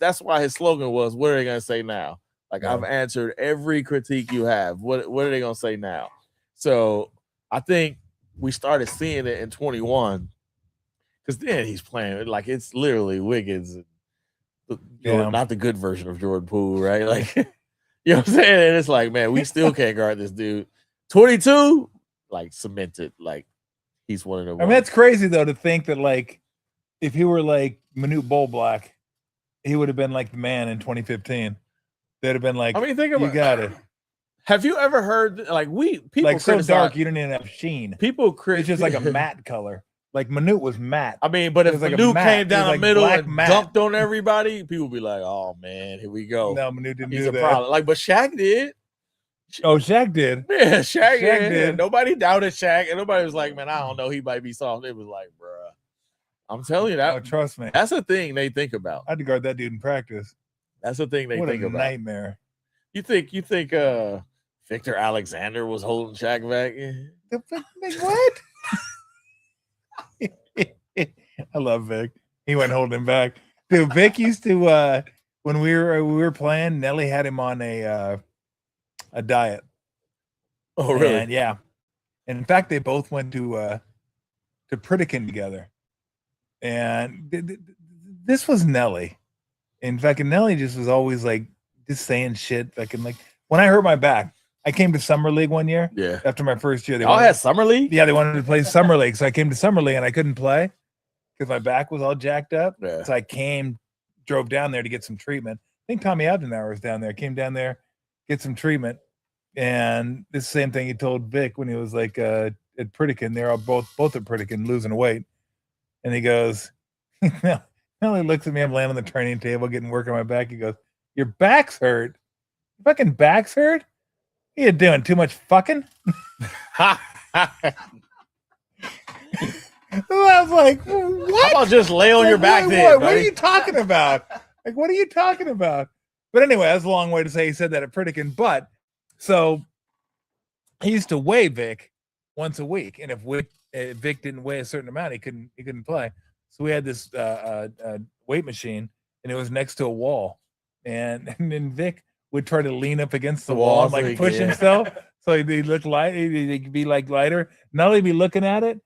slogan was, "What are they gonna say now?" Like Yeah. I've answered every critique you have. What are they gonna say now? So I think we started seeing it in 21 because then he's playing like it's literally Wiggins, not the good version of Jordan Poole, right? Like you know what I'm saying? And it's like, man, we still can't guard this dude. 22, like cemented, like he's one of the. I mean, that's crazy though to think that like if he were like Manute Bol-Black, he would have been like the man in 2015. They'd have been like, I mean, think about you got it. Have you ever heard like people Like so criticize- dark you don't even have sheen. People It's just like a matte color. Like Manute was matte. I mean, but It if was like a Manute matte. came It down was the like middle black and matte. dunked on everybody, people would be like, "Oh man, here we go." No, Manute didn't He's do a that. problem. Like, but Shaq did. Oh, Shaq did. Yeah, Shaq Shaq did. did. Nobody doubted Shaq, and nobody was like, "Man, I don't know, he might be soft." It was like, "Bruh, I'm telling you that." Oh, trust me. That's a thing they think about. I had to guard that dude in practice. That's the thing they What think a about. nightmare. You think Victor Alexander was holding Shaq back? What? I love Vic. He went holding him back. Dude, Vic used to when we were playing, Nelly had him on a diet. Oh, really? And yeah. And in fact, they both went to Pritikin together. And this was Nelly. In fact, Nelly just was always like just saying shit. Fucking like when I hurt my back, I came to Summer League one year. Yeah. After my first year, they Y'all wanted- had Summer League? Yeah, they wanted to play Summer League. So I came to Summer League and I couldn't play because my back was all jacked up. Yeah. So I drove down there to get some treatment. I think Tommy Abdenauer was down there. Came down there, get some treatment. And the same thing he told Vic when he was like at Pritikin. They're all both at Pritikin losing weight. And he goes, Nelly looks at me. I'm laying on the training table, getting work on my back. He goes, "Your back's hurt. Your fucking back's hurt? What are you doing? Too much fucking?" I was like, "What? How about just lay on your back then? What are buddy? you talking about? Like, what are you talking about?" But anyway, that's a long way to say he said that at Pritikin. But so he used to weigh Vic once a week, and if Vic didn't weigh a certain amount, he couldn't play. So we had this weight machine, and it was next to a wall, and then Vic would try to lean up against the wall and so like he push can- himself, so he'd look light. He'd be like lighter. Nelly'd be looking at it,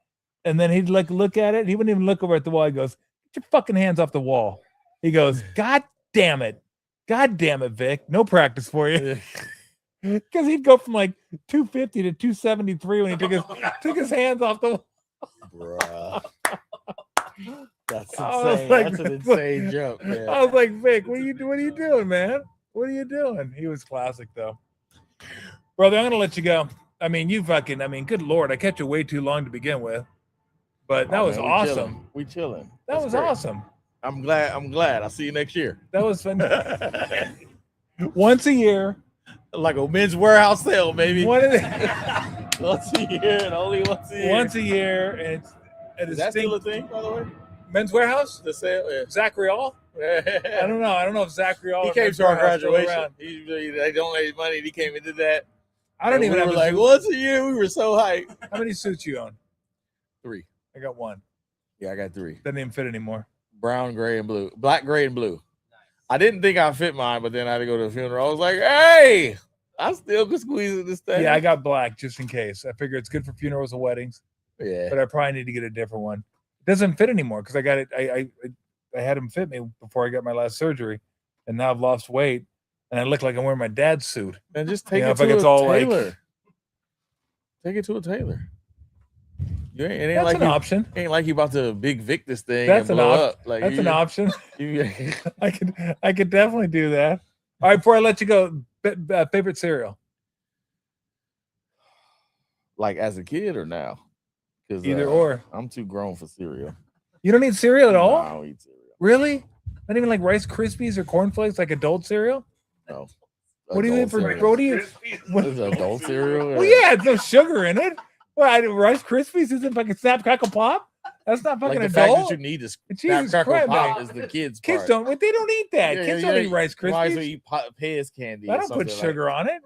and then he'd like look at it. He wouldn't even look over at the wall. He goes, "Get your fucking hands off the wall." He goes, God damn it, Vic, no practice for you." Because he'd go from like 250 to 273 when he took his hands off the wall. Bruh. That's I was insane. like- That's an insane jump, man. I was like, "Vic, what are you doing, man? What are you doing?" He was classic though. Brother, I'm gonna let you go. I mean, good Lord, I kept you way too long to begin with. But that was man, we awesome. chilling. We chilling. That That's was great. awesome. I'm glad. I'll see you next year. That was fun. Once a year. Like a men's warehouse sale, baby. Once a year and only once a year. Once a year, and it's Is that still a thing, by the way? Men's Warehouse? The sale? Yeah. Zachary All? I don't know. I don't know if Zachary All. He or came Men's to our Warehouse still graduation. around. They donated money. And he came and did that. I don't And even we have were a like suit. once a year. We were so hyped. How many suits you own? 3. I got one. Yeah, I got 3. Doesn't even fit anymore. Brown, gray, and blue. Black, gray, and blue. I didn't think I fit mine, but then I had to go to the funeral. I was like, hey, I still could squeeze in this thing. Yeah, I got black just in case. I figure it's good for funerals and weddings, Yeah. but I probably need to get a different one. It doesn't fit anymore because I got it. I had them fit me before I got my last surgery, and now I've lost weight, and I look like I'm wearing my dad's suit. And just take You know, it if I to get a all, like- tailor. Take it to a tailor. You ain't, it ain't That's like an you, option. ain't like you about to big Vic this thing That's and an blow up. Like That's you, an option. You, I could definitely do that. All right, before I let you go, favorite cereal? like as a kid or now? Because Either or. I'm too grown for cereal. You don't eat cereal at No, all? I don't eat cereal. Really? Not even like Rice Krispies or cornflakes, like adult cereal? No. What do you eat Adult for? cereal. What do you? What, Is it adult cereal? well, yeah, it's no sugar in it. Well, Rice Krispies isn't fucking Snap Crackle Pop. That's not Like fucking the fact adult. that you need to Jesus Crackle Christ, Pop man. is the kids' Kids part. don't. They don't eat that. Yeah, Kids you don't ain't- eat Rice You might as well Krispies. eat Pez candy. I or don't put something sugar on it.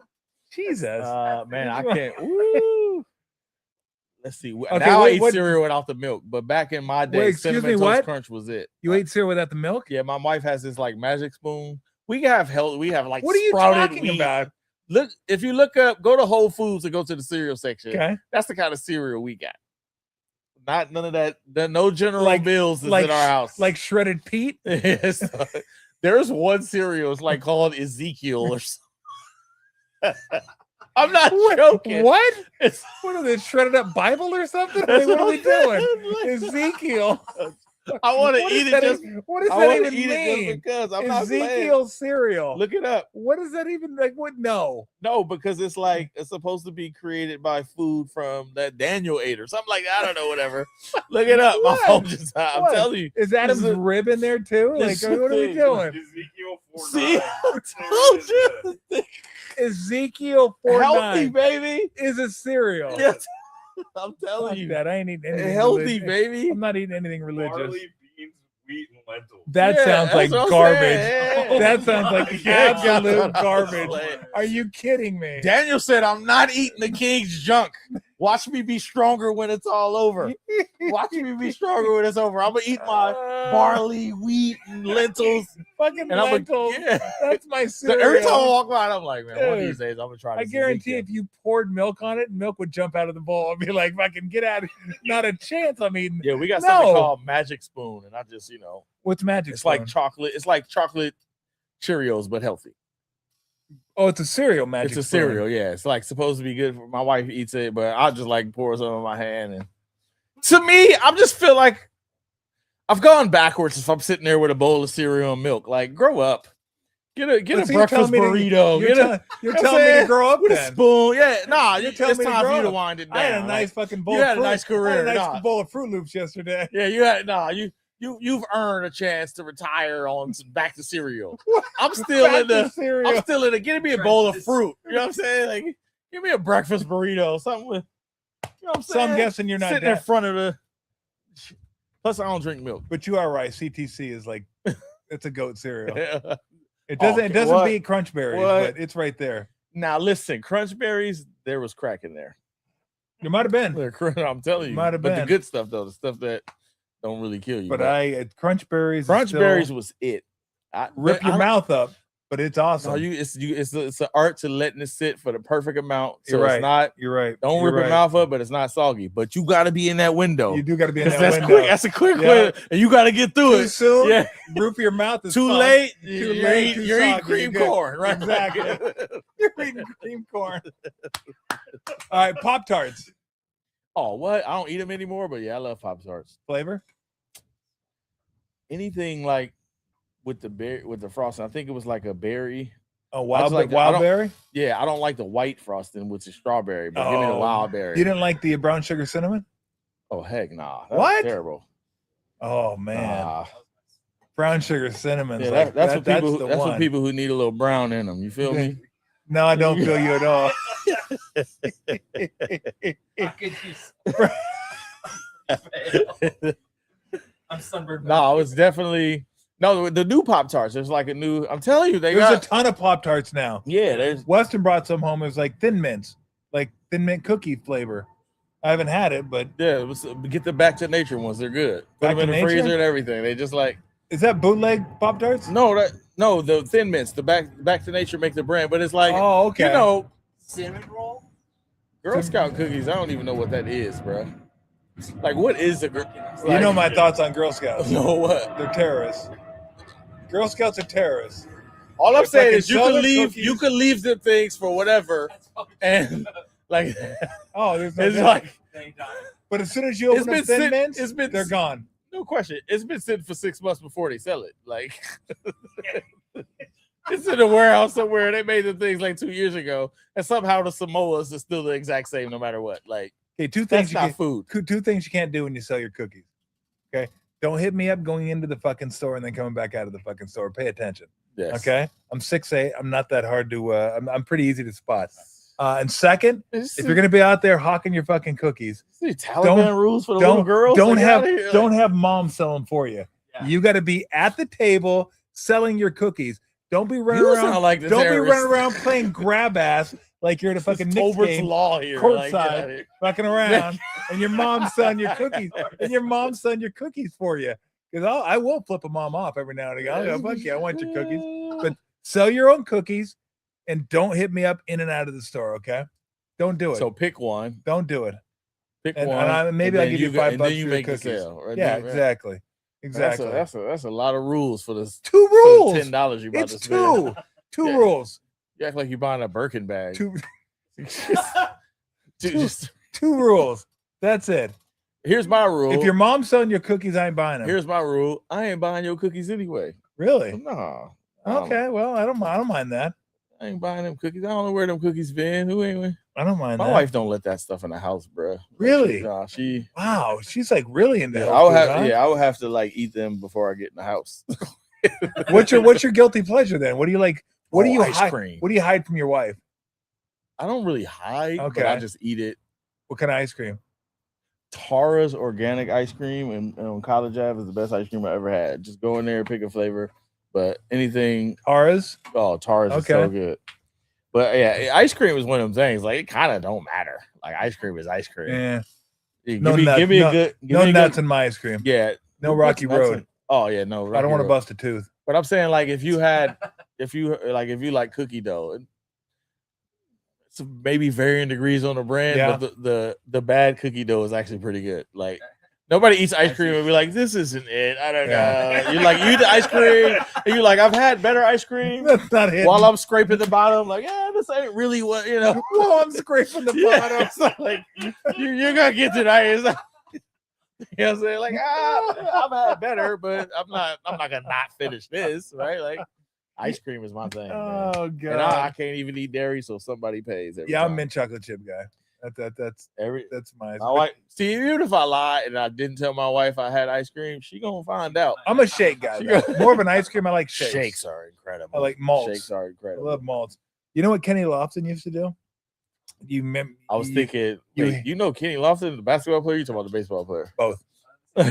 Jesus. Man, I can't. Woo. let's see. Okay, Now I eat what- cereal without the milk, but back in my day, Wait, excuse Cinnamon me, Toast what? Crunch was it. You ate cereal without the milk? Yeah, my wife has this like magic spoon. We have health. We have like What are you sprouted talking wheat. about? Look, if you look up, go to Whole Foods and go to the cereal section. Okay. That's the kind of cereal we got. Not none of that. No General Like- Mills is like in our house. Like shredded Pete? Yes. There's one cereal. It's like called Ezekiel or something. I'm not joking. What? It's, What are they, shredded up Bible or something? That's What are what we I'm doing? saying. Ezekiel. I want to What eat does it that just. even- What does I that want to even eat it just mean? because I'm not playing. Ezekiel cereal. Look it up. What does that even like? What? No. No, because it's like it's supposed to be created by food from that Daniel ate or something like that. I don't know, whatever. Look it up. My What? phone just I'm What? telling you. Is Adam's This is- rib in there too? Like, this what are we thing. doing? Ezekiel 4:9. See, I told you. Ezekiel 4 Healthy, baby. is a cereal. Yes. I'm Fuck telling you. that. I ain't eating anything Healthy, religious. baby. I'm not eating anything religious. Barley, beans, wheat, and lentils. That Yeah, sounds like that's what I'm garbage. saying. That sounds like Yeah, absolute I was garbage. like- Are you kidding me? Daniel said, I'm not eating the king's junk. Watch me be stronger when it's all over. Watch me be stronger when it's over. I'm going to eat my barley, wheat, and lentils. Fucking And I'm lentils. yeah. That's my So cereal. every time I walk by, I'm like, man, one of Dude, these days I'm going to try I this. guarantee Ezekiel. if you poured milk on it, milk would jump out of the bowl. I'd be like, fucking get out of not a chance. I'm eating. Yeah, we got something No. called Magic Spoon, and I just, What's magic? it's like Spoon? chocolate. It's like chocolate Cheerios, but healthy. Oh, it's a cereal magic. It's a Spoon. cereal, yeah. It's like supposed to be good. My wife eats it, but I just like pour some in my hand. And to me, I just feel like I've gone backwards if I'm sitting there with a bowl of cereal and milk. Like, grow up. Get a So you're breakfast telling me to- burrito. You're, Get a, you're I'm telling me to saying, grow up with a then. spoon. Yeah, nah, You're it's telling me to time for grow you to up. wind it down. I had a Like, nice fucking bowl. you of had a fruit. nice I had career, a nice nah. bowl of Fruit Loops yesterday. yeah, you had you've earned a chance to retire on some back to cereal. I'm still Back in to the cereal. I'm still in the give me a bowl of fruit. You know what I'm saying? Like, give me a breakfast burrito, something with. You know what I'm So saying? I'm guessing you're not sitting in that, front of the. Plus, I don't drink milk. but you are right. CTC is like it's a goat cereal. now, It doesn't. Okay, It doesn't what? beat Crunch Berries, What? but it's right there. listen, Crunch Berries, there was crack in there. It might have been, I'm telling you, Might have but the been. good stuff though, the stuff that don't really kill you. but Crunch Berries. is Crunch still- Berries was it. rip your mouth. mouth up, but it's awesome. No, it's an art to letting it sit for the perfect amount. So You're right. it's not. You're right. Don't You're rip your right. mouth up, but it's not soggy. But you got to be in that window. You do got to be in 'Cause that that's window. quick. That's a quick Yeah. window, and you got to get through Too it. soon. Yeah. Roof your mouth is Too soft. late. Too You're late, eating, too you're eating soggy, cream you're good. corn, right? Exactly. You're eating cream corn. All right, Pop Tarts Oh, what? I don't eat them anymore, but yeah, I love Pop Tarts. flavor. Anything like with the frosting. I think it was like a berry. Oh, just like the- I wild don't- berry. Yeah, I don't like the white frosting with the strawberry, but give me the Oh, wild berry. You didn't like the brown sugar cinnamon? Oh heck, nah. That was What? terrible. Oh man, Nah. brown sugar cinnon. Yeah, Like, that's what that's people. the That's one. what people who need a little brown in them. You feel me? No, I don't feel you at all. How could you fail? I'm sunburned. No, it's definitely no. The new Pop Tarts. There's like a new. I'm telling you, they There's got. a ton of Pop Tarts now. Yeah, there's. Weston brought some home. It was like Thin Mints, like Thin Mint cookie flavor. I haven't had it, but Yeah, get the Back to Nature ones. They're good. Put Back them in to the Nature? freezer and everything. They just like is that bootleg Pop Tarts? no the Thin Mints. The Back to Nature make the brand, but it's like Oh, okay. you know, Cinnamon roll? Girl Scout cookies. I don't even know what that is, bro. Like, what is a girl? You know my thoughts on Girl Scouts. No, what? They're terrorists. Girl Scouts are terrorists. All I'm They saying fucking is you sell can their leave. cookies. You can leave them things for whatever, That's all- and like Oh, there's no it's doubt. like They die. But as soon as you it's open been up Thin sit- Mints, it's been they're gone. no question. It's been sitting for 6 months before they sell it. Like it's in a warehouse somewhere. They made the things like 2 years ago, and somehow the Samoas is still the exact same no matter what. Like Okay, two that's things not food. two things you can't do when you sell your cookies. Okay, don't hit me up going into the fucking store and then coming back out of the fucking store. Pay attention. Yes. Okay, I'm 6'8". I'm not that hard to. I'm pretty easy to spot. And second, if you're gonna be out there hawking your fucking cookies, see Taliban rules for the little girls, don't Like, have outta here. don't have mom sell them for you. Yeah. You got to be at the table selling your cookies. Don't be running You around. sound like the Don't be terrorist. running around playing grab ass like you're in a fucking Knicks Tolbert's game, law here. Like, get courtside, out of here. fucking around, and your mom's selling your cookies, and your mom's selling your cookies for you. Because I will flip a mom off every now and again. I'll go, fuck yeah, I want your cookies. But sell your own cookies, and don't hit me up in and out of the store, okay? Don't do it. So pick one. Don't do it. Pick And one. maybe and I'll then give you go- $5 and then for you your make the cookies. sale. Right? Yeah, Then- exactly. Exactly. That's a lot of rules for this. 2 rules. $10 you about It's to spend. 2 Yeah. rules. You act like you're buying a Birkin bag. 2 Just, 2 rules. That's it. here's my rule. If your mom's selling your cookies, I ain't buying them. Here's my rule. I ain't buying your cookies anyway. Really? No. Okay. Well, I don't mind that. I ain't buying them cookies. I don't know where them cookies been. Who ain't? I don't mind My that. wife don't let that stuff in the house, bro. Really? Nah, she. Wow, she's like really into Yeah, health I would food, have. huh? Yeah, I would have to like eat them before I get in the house. What's your guilty pleasure then? What do you like? What do Oh, you ice hide? cream. What do you hide from your wife? I don't really hide, Okay. but I just eat it. What kind of ice cream? Tara's organic ice cream and on College Ave is the best ice cream I ever had. Just go in there, pick a flavor, but anything. Tara's? Oh, Tara's is so Okay. good. But yeah, ice cream is one of them things. Like it kind of don't matter. Like ice cream is ice cream. Yeah. Give No me, nut- give me no- a good. Give No me a nuts good, in my ice cream. Yeah. No Rocky nuts Road. in- oh yeah, no. I don't want to Road. bust a tooth. But I'm saying like if you like cookie dough, it's maybe varying degrees on the brand, Yeah. but the bad cookie dough is actually pretty good. Like nobody eats ice cream and be like, this isn't it. I don't Yeah. know. You like you eat the ice cream and you're like, I've had better ice cream. That's not it. While I'm scraping the bottom, like, yeah, this ain't really what you know. While I'm scraping the Yeah, bottom. it's not like you're gonna get to that. It's not, you know what I'm saying? Like, I've had better, but I'm not gonna not finish this, right? Like ice cream is my thing. man. Oh And god. I can't even eat dairy, so somebody pays. Every Yeah, I'm time. mint chocolate chip guy. That's Every my. my wife. See, even if I lied and I didn't tell my wife I had ice cream, she gonna find out. I'm a shake guy. though. More of an ice cream. I like shakes. Shakes are incredible. I like malts. Shakes are I incredible. love malts. You know what Kenny Lofton used to do? I was thinking, you- wait, you know Kenny Lofton, the basketball player. You talking about the baseball player? both. so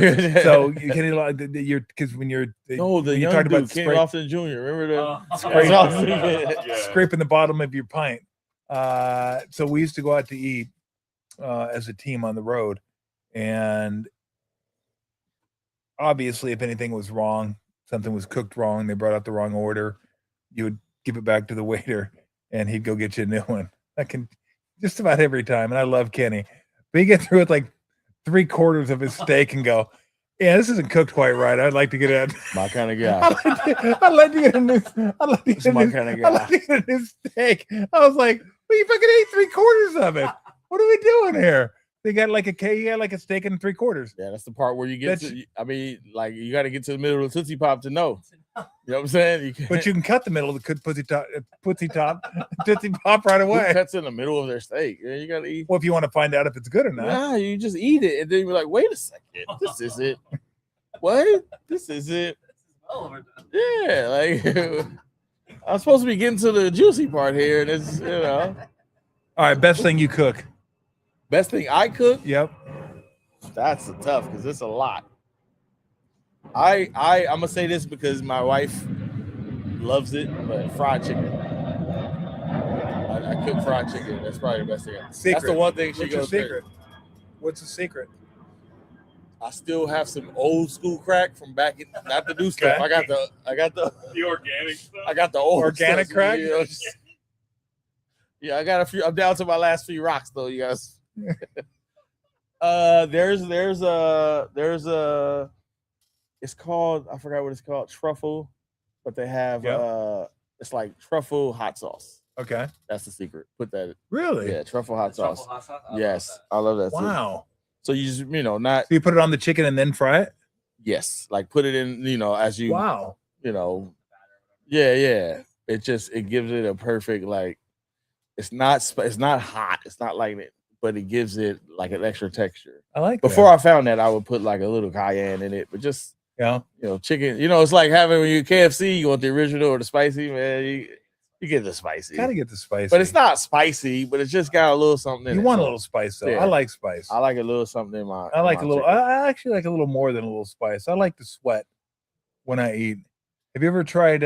So Kenny Lofton, you're because when you're no, the when young you talked dude, about Kenny spray- Lofton Jr. Remember the? Oh, That's what I was thinking. Yeah. scraping the bottom of your pint. So we used to go out to eat as a team on the road, and obviously, if anything was wrong, something was cooked wrong, they brought out the wrong order, you would give it back to the waiter, and he'd go get you a new one. I can just about every time, and I love Kenny. But he get through with like 3/4 of his steak and go, "Yeah, this isn't cooked quite right. I'd like to get a." My kind of guy. I'd like to get a new. I'd like to This get is a my new. kind of I'd guy. like to get a new steak. I was like, "Well, you fucking ate 3/4 of it. What are we doing here?" They got like you got like a steak and 3/4. Yeah, that's the part where you get That's- to. I mean, like you got to get to the middle of the Tootsie Pop to know. You know what I'm saying? You But you can cut the middle of the pussy top, Tootsie Pop right who away. cuts in the middle of their steak. Yeah, you got to eat. Well, if you want to find out if it's good or not. Nah, you just eat it, and then you're like, wait a second, this is it. What? This is it. well overdone. Yeah, like I'm supposed to be getting to the juicy part here, and it's All right, best thing you cook. best thing I cook. Yep. That's tough because it's a lot. I'm gonna say this because my wife loves it, but fried chicken. I cook fried chicken. That's probably the best thing. That's the Secret. one thing she What's your goes. crazy. secret? What's the secret? I still have some old school crack from back in not the new stuff. Okay. I got the The organic stuff. I got the old Organic stuff, crack? you know, just- yeah, I got a few. I'm down to my last few rocks though, you guys. There's a it's called, I forgot what it's called, truffle, but they have Yep. it's like truffle hot sauce. Okay. That's the secret. Put that, Really? yeah, truffle hot Truffle sauce. hot sauce? I love Yes, that. I love that. too. Wow. So you just not So you put it on the chicken and then fry it? yes, like put it in as you Wow. yeah. It gives it a perfect like. It's not hot. It's not like it, but it gives it like an extra texture. I like Before I found that, I would put like a little cayenne in it, but just that. Yeah. chicken. It's like having when you KFC, you want the original or the spicy, man. You get the spicy, Gotta get the spice. but it's not spicy. But it's just got a little something in You it. want a So little spice though. yeah. I like spice. I like a little something in my. I like in a my little. chicken. I actually like a little more than a little spice. I like to sweat when I eat. Have you ever tried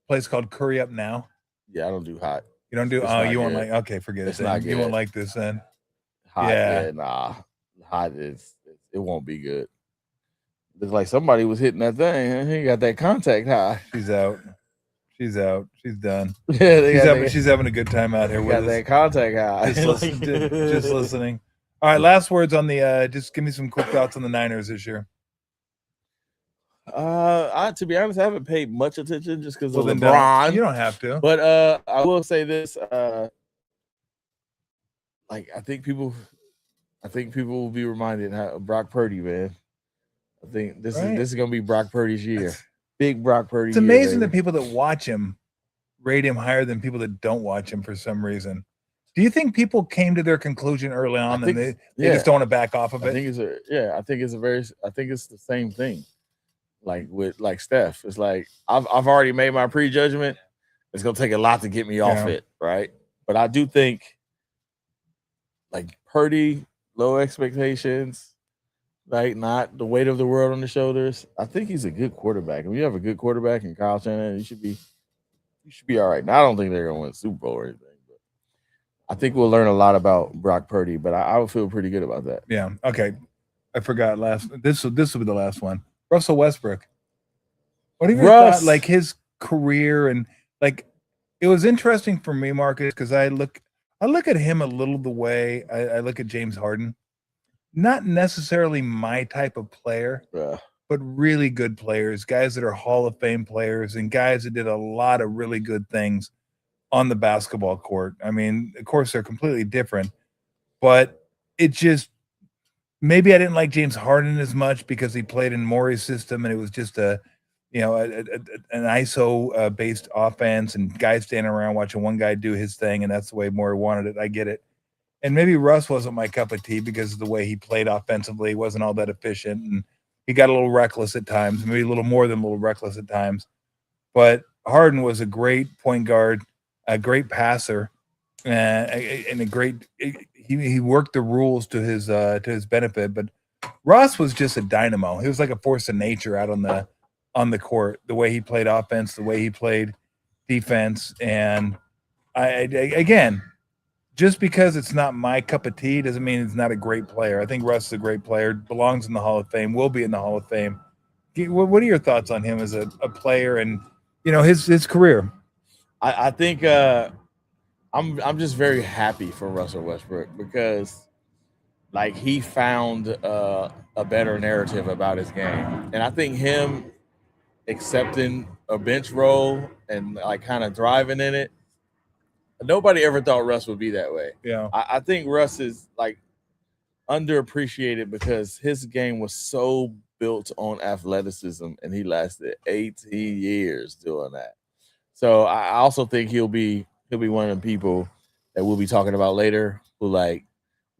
place called Curry Up Now? Yeah, I don't do hot. You don't do. It's Oh, not you won't good. like. Okay, forget It's it. not Then. You won't good. like this then. Hot, Yeah. yeah, nah. Hot is it won't be good. It's like somebody was hitting that thing. He got that contact high. She's out. She's out. She's done. Yeah, She's having a good time out here with got us. that contact high. Just listening. All right, last words on the. Just give me some quick thoughts on the Niners this year. To be honest, I haven't paid much attention just because of then LeBron. you don't have to. But I will say this: like I think people will be reminded how Brock Purdy, man. I think this is gonna be Brock Purdy's year. Big Brock Purdy. It's amazing year, that people that watch him rate him higher than people that don't watch him for some reason. Do you think people came to their conclusion early on and they just don't want to back off of it? I think it's the same thing. Like with Steph, it's like I've already made my prejudgment. It's gonna take a lot to get me off it, right? But I do think like Purdy, low expectations, like not the weight of the world on the shoulders. I think he's a good quarterback. If you have a good quarterback in Kyle Shanahan, you should be all right. Now I don't think they're gonna win the Super Bowl or anything, but I think we'll learn a lot about Brock Purdy. But I would feel pretty good about that. Yeah. Okay. I forgot this will be the last one. Russell Westbrook. What have you thought? Like his career and like it was interesting for me, Marcus, because I look at him a little the way I look at James Harden. Not necessarily my type of player, but really good players, guys that are Hall of Fame players and guys that did a lot of really good things on the basketball court. I mean, of course, they're completely different, but it just maybe I didn't like James Harden as much because he played in Morey's system and it was just an ISO based offense and guys standing around watching one guy do his thing, and that's the way Morey wanted it. I get it. And maybe Russ wasn't my cup of tea because of the way he played offensively. He wasn't all that efficient, and he got a little reckless at times, maybe a little more than a little reckless at times. But Harden was a great point guard, a great passer, and a great. He worked the rules to his benefit. But Russ was just a dynamo. He was like a force of nature out on the court. The way he played offense, the way he played defense, and again. Just because it's not my cup of tea doesn't mean it's not a great player. I think Russ is a great player, belongs in the Hall of Fame, will be in the Hall of Fame. What are your thoughts on him as a player and his career? I think I'm just very happy for Russell Westbrook because like he found a better narrative about his game, and I think him accepting a bench role and like kind of thriving in it. Nobody ever thought Russ would be that way. Yeah. I think Russ is like underappreciated because his game was so built on athleticism and he lasted 18 years doing that. So I also think he'll be one of the people that we'll be talking about later who like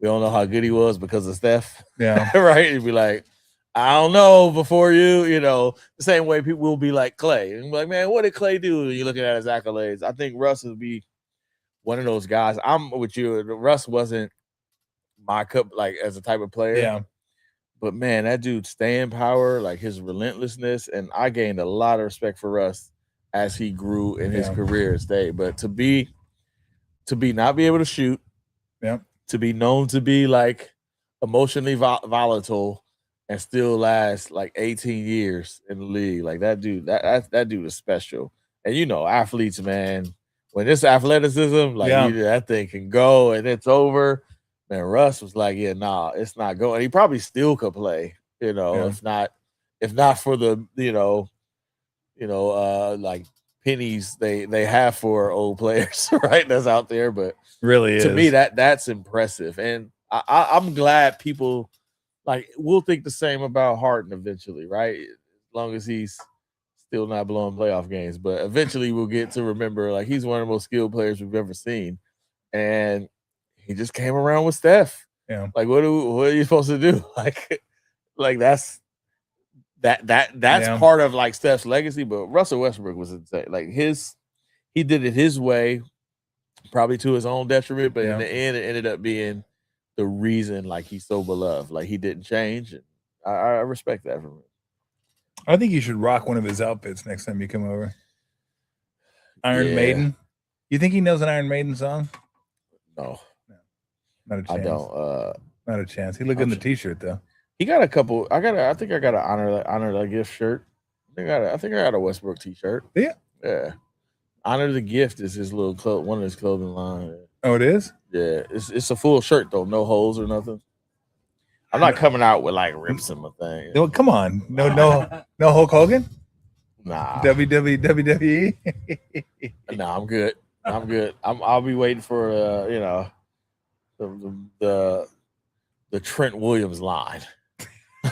we don't know how good he was because of Steph. Yeah. Right? He'd be like, I don't know before the same way people will be like Clay. And be like, man, what did Clay do? And you're looking at his accolades. I think Russ will be one of those guys. I'm with you. Russ wasn't my cup, like as a type of player. Yeah. But man, that dude staying power, like his relentlessness, and I gained a lot of respect for Russ as he grew in his career and stayed. But to be not be able to shoot, to be known to be like emotionally volatile and still last like 18 years in the league, like that dude, that dude is special. And athletes, man. When this athleticism, like that thing can go and it's over. Man, Russ was like, yeah, nah, it's not going. He probably still could play, if not for the, like pennies they have for old players, right? That's out there. But really to me, that's impressive. And I'm glad people like will think the same about Harden eventually, right? As long as he's still not blowing playoff games, but eventually we'll get to remember like he's one of the most skilled players we've ever seen, and he just came around with Steph. Yeah, like what are you supposed to do? Like that's part of like Steph's legacy. But Russell Westbrook was insane. Like he did it his way, probably to his own detriment, but in the end, it ended up being the reason like he's so beloved. Like he didn't change, and I respect that from him. I think you should rock one of his outfits next time you come over. Iron Yeah. Maiden. You think he knows an Iron Maiden song? No, Not a chance. I don't. Not a chance. He looked in the T-shirt though. He got a couple. I think I got an honor the gift shirt. I think I got a Westbrook T-shirt. Yeah. Yeah. Honor the gift is his little one of his clothing line. Oh, it is. Yeah, it's a full shirt though, no holes or nothing. I'm not coming out with like rips in my thing. No, come on. No Hulk Hogan. Nah, WWE. nah, I'm good. I'll be waiting for the Trent Williams line.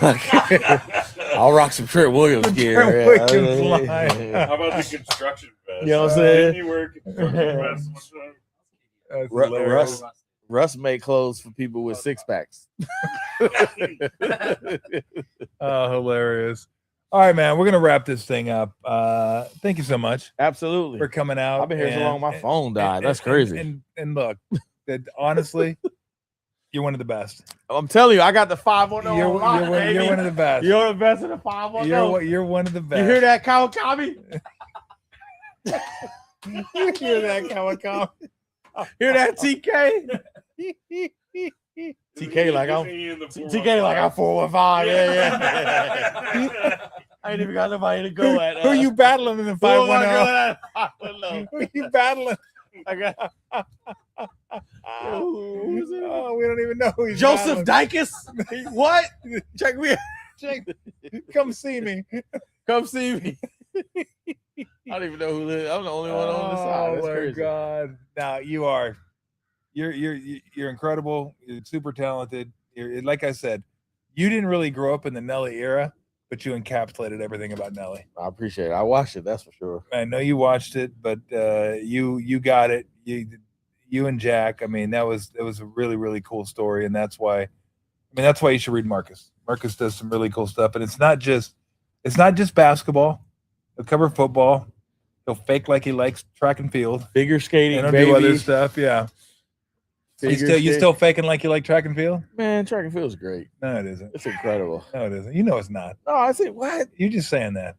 I'll rock some Trent Williams gear. Trent Williams line. How about the construction vest? You know what I'm saying? Didn't you wear a construction vest one time? That's hilarious. Russ made clothes for people with six packs. Oh, hilarious. All right, man. We're gonna wrap this thing up. Thank you so much Absolutely. for coming out. I've been here so long, my phone died. That's and- crazy. And look, that honestly, you're one of the best. I'm telling you, I got the 510 You're online, baby. one of the best. You're the best of the 510. You're one of the best. You hear that, Kawakami? You hear that, Kawakami? Hear that, TK? TK like I'm TK like I'm 415. Yeah. I ain't even got nobody to go at. Who are you battling in the 510? No. Who are you battling? I got Oh, we don't even know who he's Joseph battling. Dykes. What? Check me out. Come see me. Come see me. I don't even know who lives. I'm the only one on the side. That's my crazy. God! Now you are, you're incredible. You're super talented. You're, like I said, you didn't really grow up in the Nelly era, but you encapsulated everything about Nelly. I appreciate it. I watched it. That's for sure. I know you watched it, but you got it. You and Jack. I mean, that was a really, really cool story, and that's why. I mean, that's why you should read Marcus. Marcus does some really cool stuff, and it's not just basketball. He'll cover football. He'll fake like he likes track and field. Figure skating, And he'll baby. do other stuff. Yeah. You still faking like you like track and field? Man, track and field is great. No, it isn't. It's incredible. No, it isn't. You know it's not. No, I say what? You're just saying that.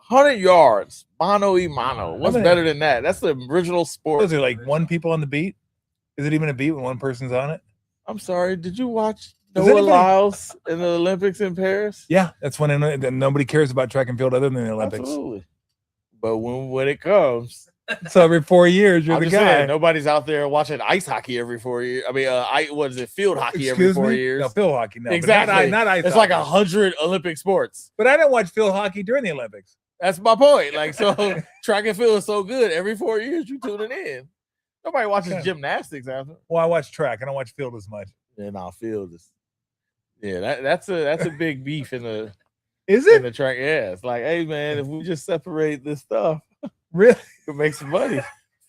100 yards, mano y mano. What's many- better than that? That's the original sport. Is there like one people on the beat? Is it even a beat when one person's on it? I'm sorry. Did you watch Does Noah anybody- Lyles in the Olympics in Paris? Yeah, that's when nobody cares about track and field other than the Olympics. Absolutely. But when it comes, So every 4 years, you're I'm the just guy. saying, nobody's out there watching ice hockey every 4 years. I mean, what is it? Field hockey every Excuse 4 me? years. No, field hockey. No, but Exactly. Not ice It's hockey. like 100 Olympic sports. But I didn't watch field hockey during the Olympics. That's my point. Like, so track and field is so good. Every 4 years, you tune it in. Nobody watches Yeah. gymnastics after. Well, I watch track. I don't watch field as much. And our field is, that's a big beef in the Is in it the track. Yeah, it's like, hey man, if we just separate this stuff, really? it makes some money.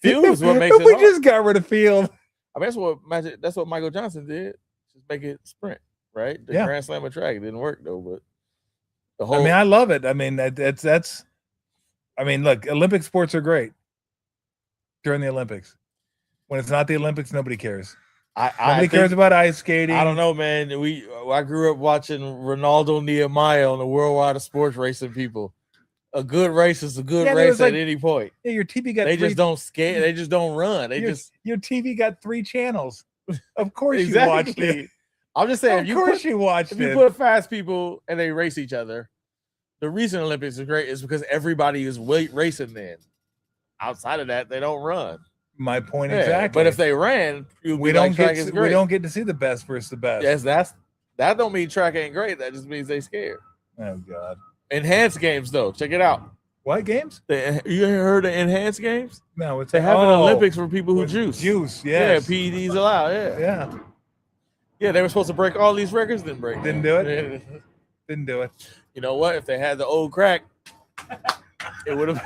Field is what makes If it. we hard. just got rid of field. I mean, that's what Michael Johnson did. Just make it sprint, right? The Yeah. Grand Slam of track. It didn't work though, but the whole. I mean, I love it. I mean, that's. I mean, look, Olympic sports are great during the Olympics. When it's not the Olympics, nobody cares. Nobody cares think- about ice skating. I don't know, man. I grew up watching Ronaldo Nehemiah on the Worldwide of Sports racing people. A good race is a good Yeah, there race was, at like, any point. Yeah, your TV got They three, just don't skate. They just don't run. They your, just your TV got 3 channels. Of course you watched it. exactly. I'm just saying, Of course you watched if you it. put fast people and they race each other, the reason Olympics is great is because everybody is racing then. Outside of that, they don't run. My point Yeah, exactly. But if they ran, we don't get to see the best versus the best. Yes, that don't mean track ain't great. That just means they scared. Oh God. Enhanced games though, check it out. What games? You heard of enhanced games? No, it's They have an Olympics for people who juice. Juice, Yeah, yes. PEDs allowed. Yeah. Yeah. Yeah, they were supposed to break all these records, didn't break. Didn't them. do it? Yeah. Didn't do it. You know what? If they had the old crack, it would have.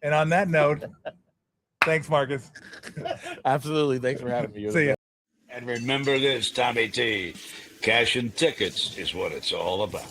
And on that note, thanks, Marcus. Absolutely. Thanks for having me. You're the See ya. And remember this, Tommy T. Cash and tickets is what it's all about.